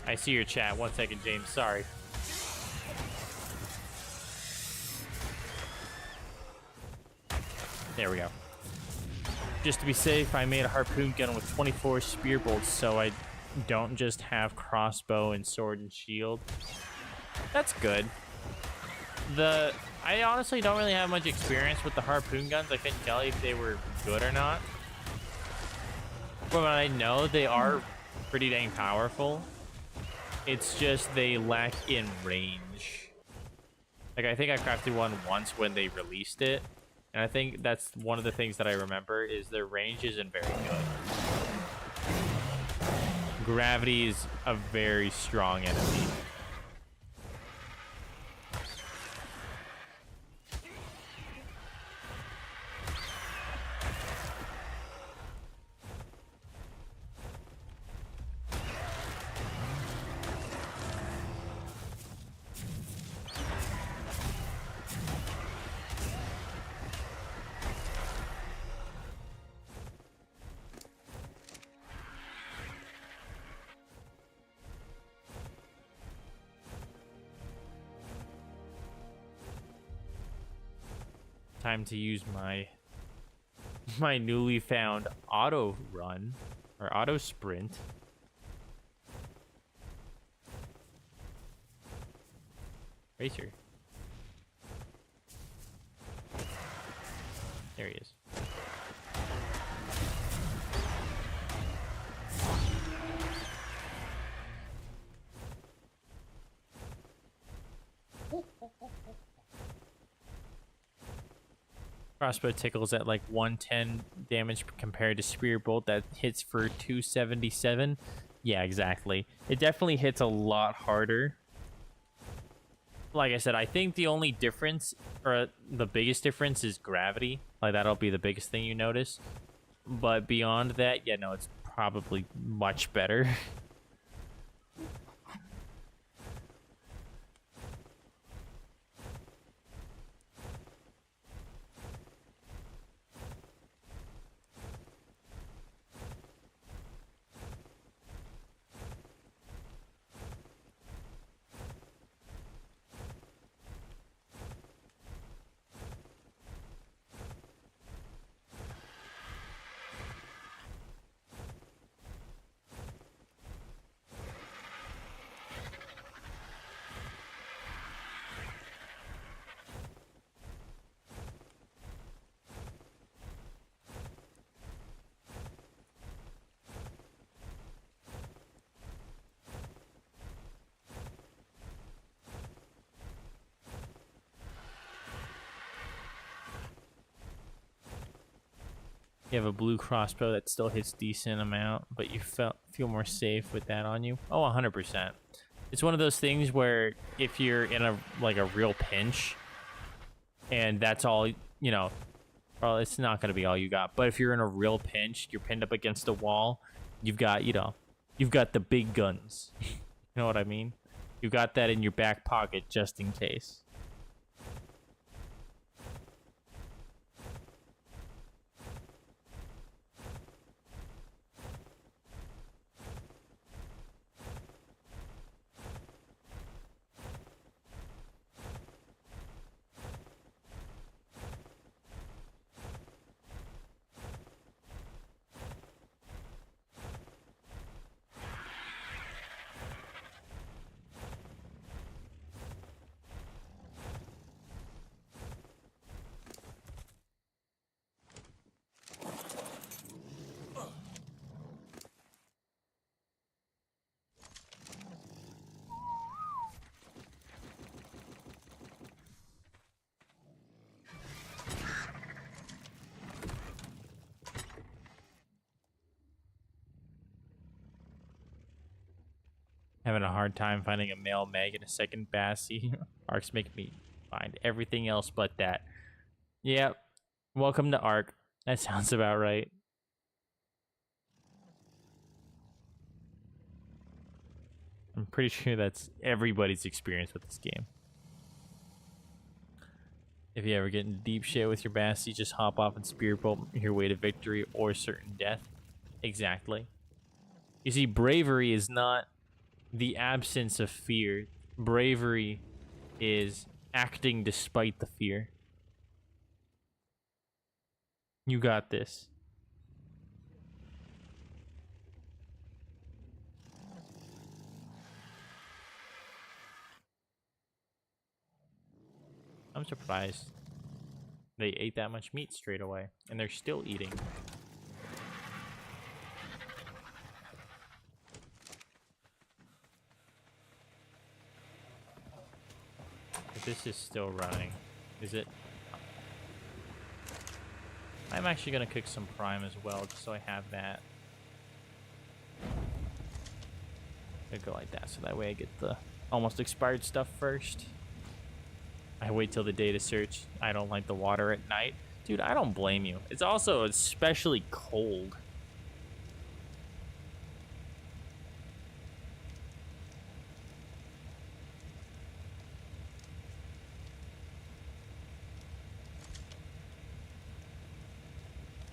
I see your chat. 1 second, James. Sorry. There we go. Just to be safe, I made a harpoon gun with 24 spear bolts, so I don't just have crossbow and sword and shield. That's good. I honestly don't really have much experience with the harpoon guns. I couldn't tell you if they were good or not. But I know they are pretty dang powerful. It's just they lack in range. Like, I think I crafted one once when they released it. And I think that's one of the things that I remember is their range isn't very good. Gravity is a very strong enemy. time to use my newly found auto run or auto sprint. Racer. There he is. Crossbow tickles at like 110 damage compared to spear bolt that hits for 277. Yeah, exactly. It definitely hits a lot harder. Like I said, I think the only difference, or the biggest difference, is gravity. Like, that'll be the biggest thing you notice. But beyond that, yeah, no, it's probably much better. You have a blue crossbow that still hits decent amount, but you feel more safe with that on you. Oh, 100%. It's one of those things where if you're in a real pinch, and that's all, you know, well, it's not going to be all you got. But if you're in a real pinch, you're pinned up against a wall, you've got, you've got the big guns. You know what I mean? You got that in your back pocket just in case. Having a hard time finding a male Meg and a second Bassie. ARK's making me find everything else but that. Yep. Welcome to ARK. That sounds about right. I'm pretty sure that's everybody's experience with this game. If you ever get into deep shit with your Bassie, just hop off and spear bolt your way to victory or certain death. Exactly. You see, bravery is not the absence of fear. Bravery is acting despite the fear. You got this. I'm surprised they ate that much meat straight away, and they're still eating. If this is still running, is it? I'm actually gonna cook some prime as well, just so I have that. I go like that, so that way I get the almost expired stuff first. I wait till the day to search. I don't like the water at night. Dude, I don't blame you. It's also especially cold.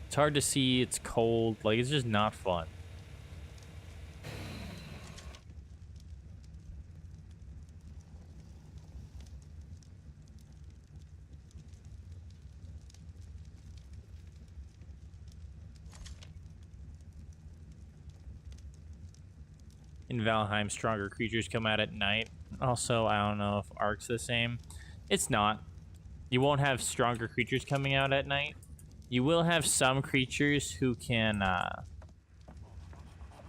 It's hard to see, it's cold, like it's just not fun. In Valheim, stronger creatures come out at night. Also, I don't know if Ark's the same. It's not. You won't have stronger creatures coming out at night. You will have some creatures who can,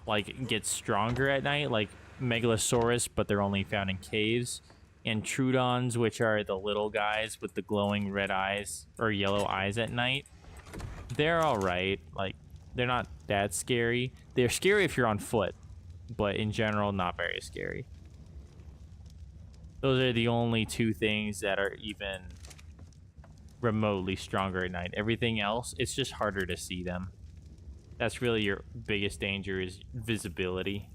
like, get stronger at night, like Megalosaurus, but they're only found in caves. And Trudons, which are the little guys with the glowing red eyes or yellow eyes at night. They're alright. Like, they're not that scary. They're scary if you're on foot, but in general, not very scary. Those are the only two things that are even remotely stronger at night. Everything else, it's just harder to see them. That's really your biggest danger, is visibility.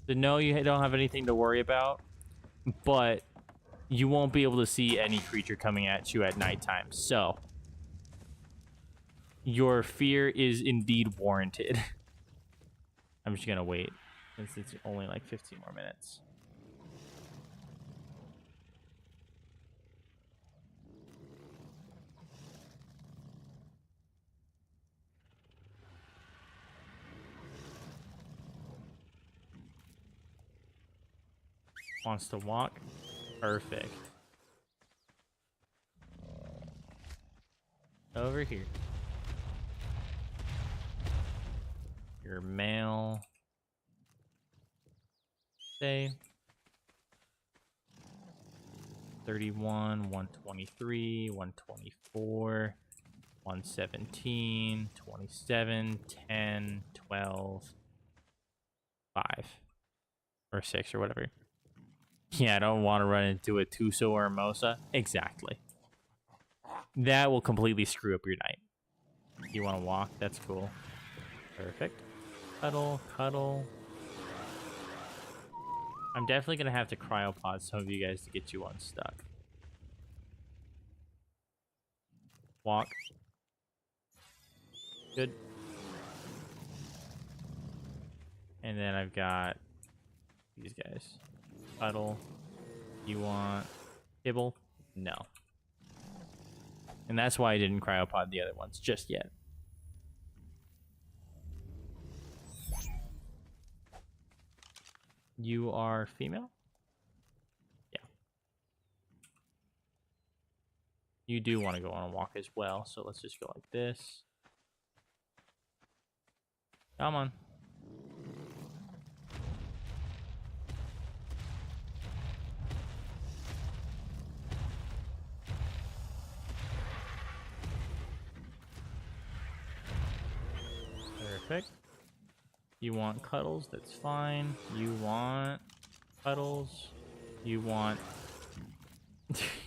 So no, you don't have anything to worry about, but you won't be able to see any creature coming at you at nighttime. So your fear is indeed warranted. I'm just gonna wait since it's only like 15 more minutes. Wants to walk? Perfect. Over here. Your male. Say 31, 123, 124, 117, 27, 10, 12, 5, or 6, or whatever. Yeah, I don't want to run into a Tuso or a Mosa. Exactly. That will completely screw up your night. You want to walk? That's cool. Perfect. Cuddle, cuddle. I'm definitely going to have to cryopod some of you guys to get you unstuck. Walk. Good. And then I've got these guys. Cuddle. You want kibble? No. And that's why I didn't cryopod the other ones just yet. You are female? Yeah. You do want to go on a walk as well, so let's just go like this. Come on. Perfect. You want cuddles? That's fine. You want cuddles? You want...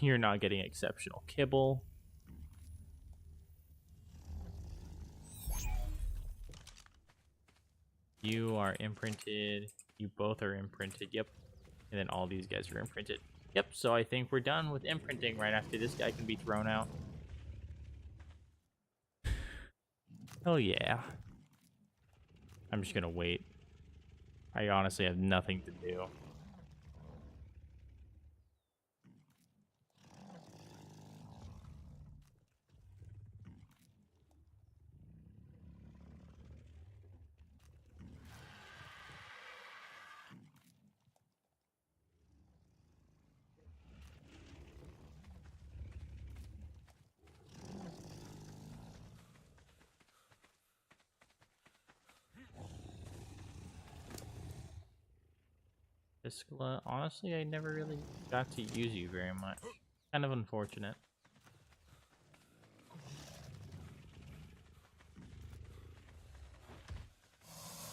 You're not getting exceptional kibble. You are imprinted. You both are imprinted. Yep. And then all these guys are imprinted. Yep, so I think we're done with imprinting right after this guy can be thrown out. Oh yeah. I'm just gonna wait. I honestly have nothing to do. Iskala, honestly, I never really got to use you very much. Kind of unfortunate.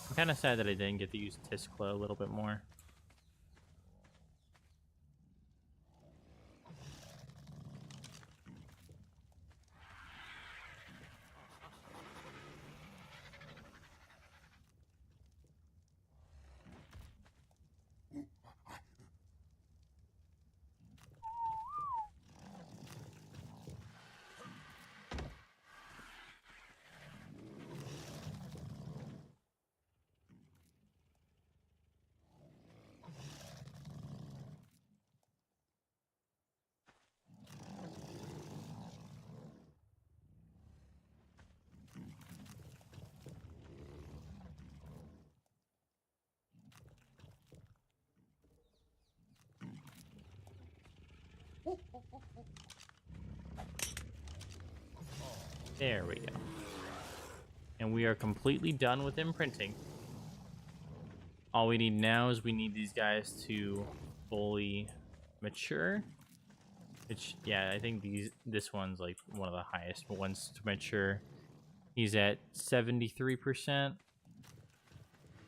I'm kind of sad that I didn't get to use Tiskla a little bit more. There we go. And we are completely done with imprinting. All we need now is we need these guys to fully mature. Which, yeah, I think this one's like one of the highest ones to mature. He's at 73%.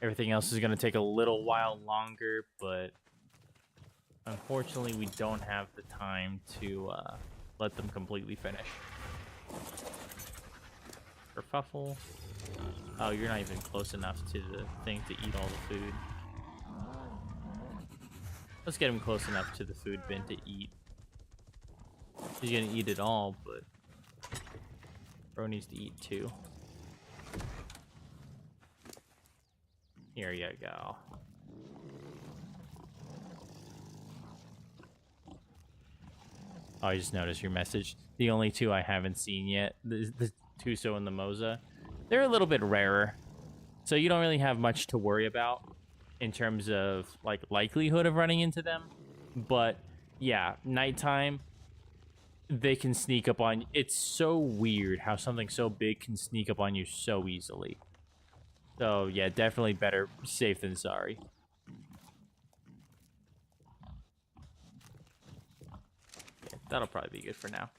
Everything else is going to take a little while longer, but unfortunately we don't have the time to let them completely finish. Kerfuffle. Oh, you're not even close enough to the thing to eat all the food. Let's get him close enough to the food bin to eat. He's gonna eat it all, but bro needs to eat too. Here you go. Oh, I just noticed your message. The only two I haven't seen yet, the Tuso and the Moza, they're a little bit rarer. So you don't really have much to worry about in terms of like likelihood of running into them. But yeah, nighttime, they can sneak up on you. It's so weird how something so big can sneak up on you so easily. So yeah, definitely better safe than sorry. Yeah, that'll probably be good for now.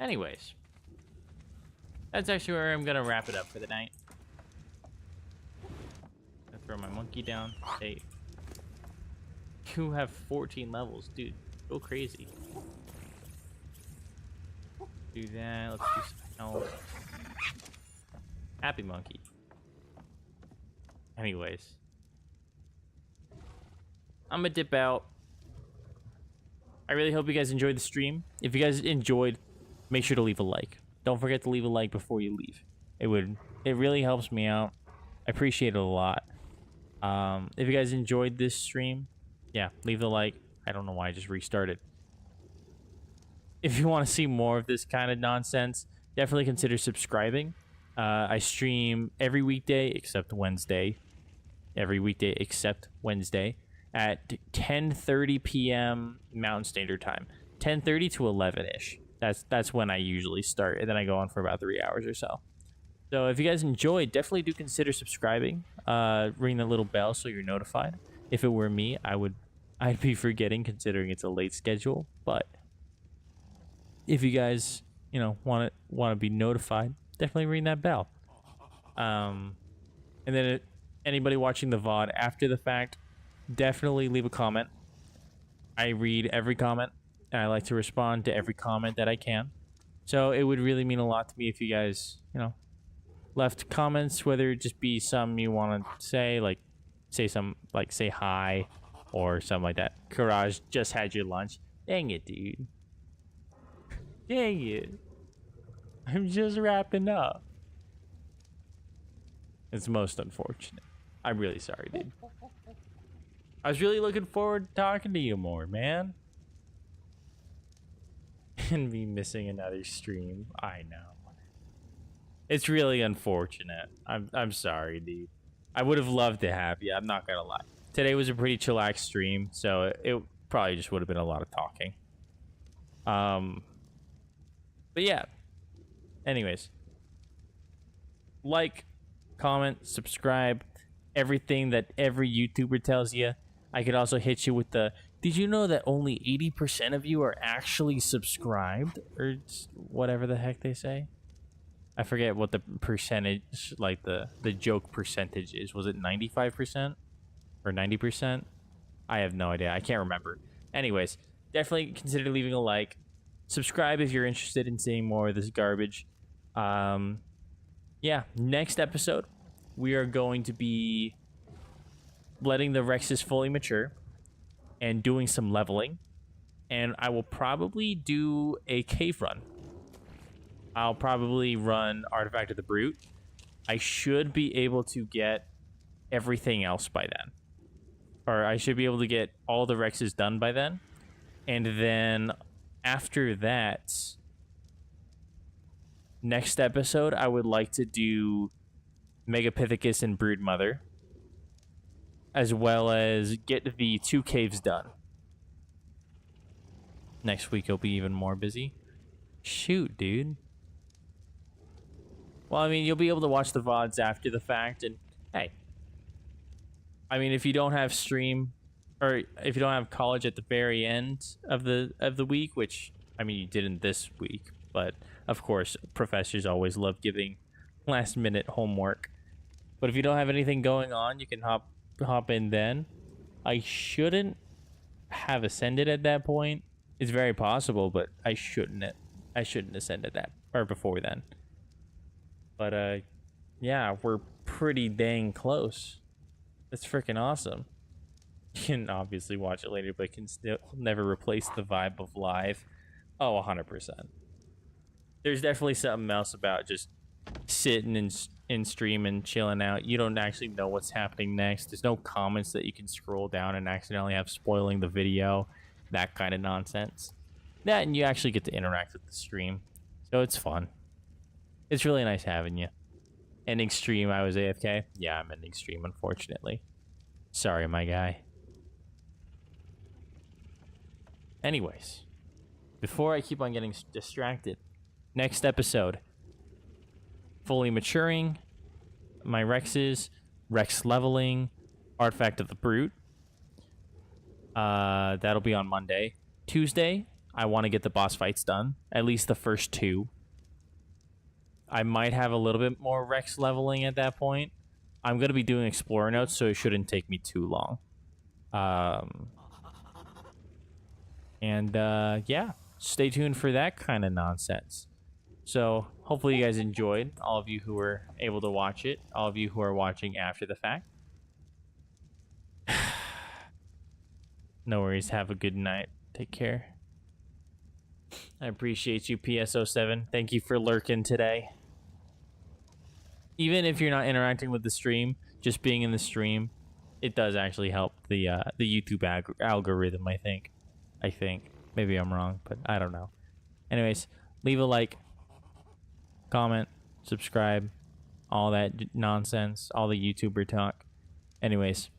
Anyways, that's actually where I'm gonna wrap it up for the night. Gonna throw my monkey down. Hey, you have 14 levels, dude. Go crazy. Do that. Let's do something else. Happy monkey. Anyways, I'm gonna dip out. I really hope you guys enjoyed the stream. If you guys enjoyed, make sure to leave a like. Don't forget to leave a like before you leave. It really helps me out. I appreciate it a lot. If you guys enjoyed this stream, yeah, leave the like. I don't know why I just restarted. If you want to see more of this kind of nonsense, definitely consider subscribing. I stream every weekday except Wednesday. Every weekday except Wednesday at 10:30 p.m. Mountain Standard Time. 10:30 to 11-ish. That's when I usually start, and then I go on for about 3 hours or so. So if you guys enjoyed, definitely do consider subscribing. Ring the little bell so you're notified. If it were me, I'd be forgetting considering it's a late schedule. But if you guys, want to be notified, definitely ring that bell. And then anybody watching the VOD after the fact, definitely leave a comment. I read every comment, and I like to respond to every comment that I can. So it would really mean a lot to me if you guys, left comments, whether it just be some you want to say, like say hi, or something like that. Courage, just had your lunch. Dang it, dude. Dang it. I'm just wrapping up. It's most unfortunate. I'm really sorry, dude. I was really looking forward to talking to you more, man. And me missing another stream. I know. It's really unfortunate. I'm sorry, dude. I would have loved to have you. I'm not gonna lie. Today was a pretty chillax stream, so it probably just would have been a lot of talking. But yeah. Anyways, like, comment, subscribe, everything that every YouTuber tells you. I could also hit you with the, did you know that only 80% of you are actually subscribed? Or whatever the heck they say. I forget what the percentage, like the joke percentage is. Was it 95% or 90%? I have no idea. I can't remember. Anyways, definitely consider leaving a like. Subscribe if you're interested in seeing more of this garbage. Yeah, next episode, we are going to be letting the Rexes fully mature and doing some leveling. And I will probably do a cave run. I'll probably run Artifact of the Brute. I should be able to get everything else by then. Or I should be able to get all the Rexes done by then. And then after that, next episode, I would like to do Megapithecus and Broodmother, as well as get the 2 caves done. Next week you'll be even more busy. Shoot, dude. Well, I mean, you'll be able to watch the VODs after the fact, and hey, I mean, if you don't have stream, or if you don't have college at the very end of the week, which I mean you didn't this week, but of course professors always love giving last minute homework. But if you don't have anything going on, you can hop in then. I shouldn't have ascended at that point. It's very possible, but I shouldn't ascend at that or before then. But yeah, we're pretty dang close. That's freaking awesome. You can obviously watch it later, but it can still never replace the vibe of live. Oh, 100%. There's definitely something else about just sitting in stream and chilling out. You don't actually know what's happening next. There's no comments that you can scroll down and accidentally have spoiling the video. That kind of nonsense. That, and you actually get to interact with the stream. So it's fun. It's really nice having you. Ending stream, I was AFK. Yeah, I'm ending stream, unfortunately. Sorry, my guy. Anyways, before I keep on getting distracted, next episode, fully maturing, my Rexes, Rex leveling, Artifact of the Brute. That'll be on Monday. Tuesday, I want to get the boss fights done, at least the first 2. I might have a little bit more Rex leveling at that point. I'm going to be doing Explorer notes, so it shouldn't take me too long. Yeah, stay tuned for that kind of nonsense. So hopefully you guys enjoyed, all of you who were able to watch it, all of you who are watching after the fact. No worries. Have a good night. Take care. I appreciate you, PSO7. Thank you for lurking today. Even if you're not interacting with the stream, just being in the stream, it does actually help the YouTube algorithm, I think. Maybe I'm wrong, but I don't know. Anyways, leave a like, comment, subscribe, all that nonsense, all the YouTuber talk. Anyways.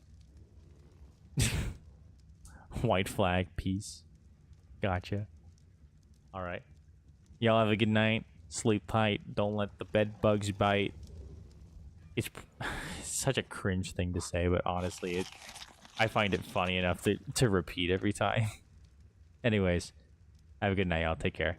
White flag, peace. Gotcha. Alright. Y'all have a good night. Sleep tight. Don't let the bed bugs bite. It's such a cringe thing to say, but honestly, I find it funny enough to repeat every time. Anyways, have a good night, y'all. Take care.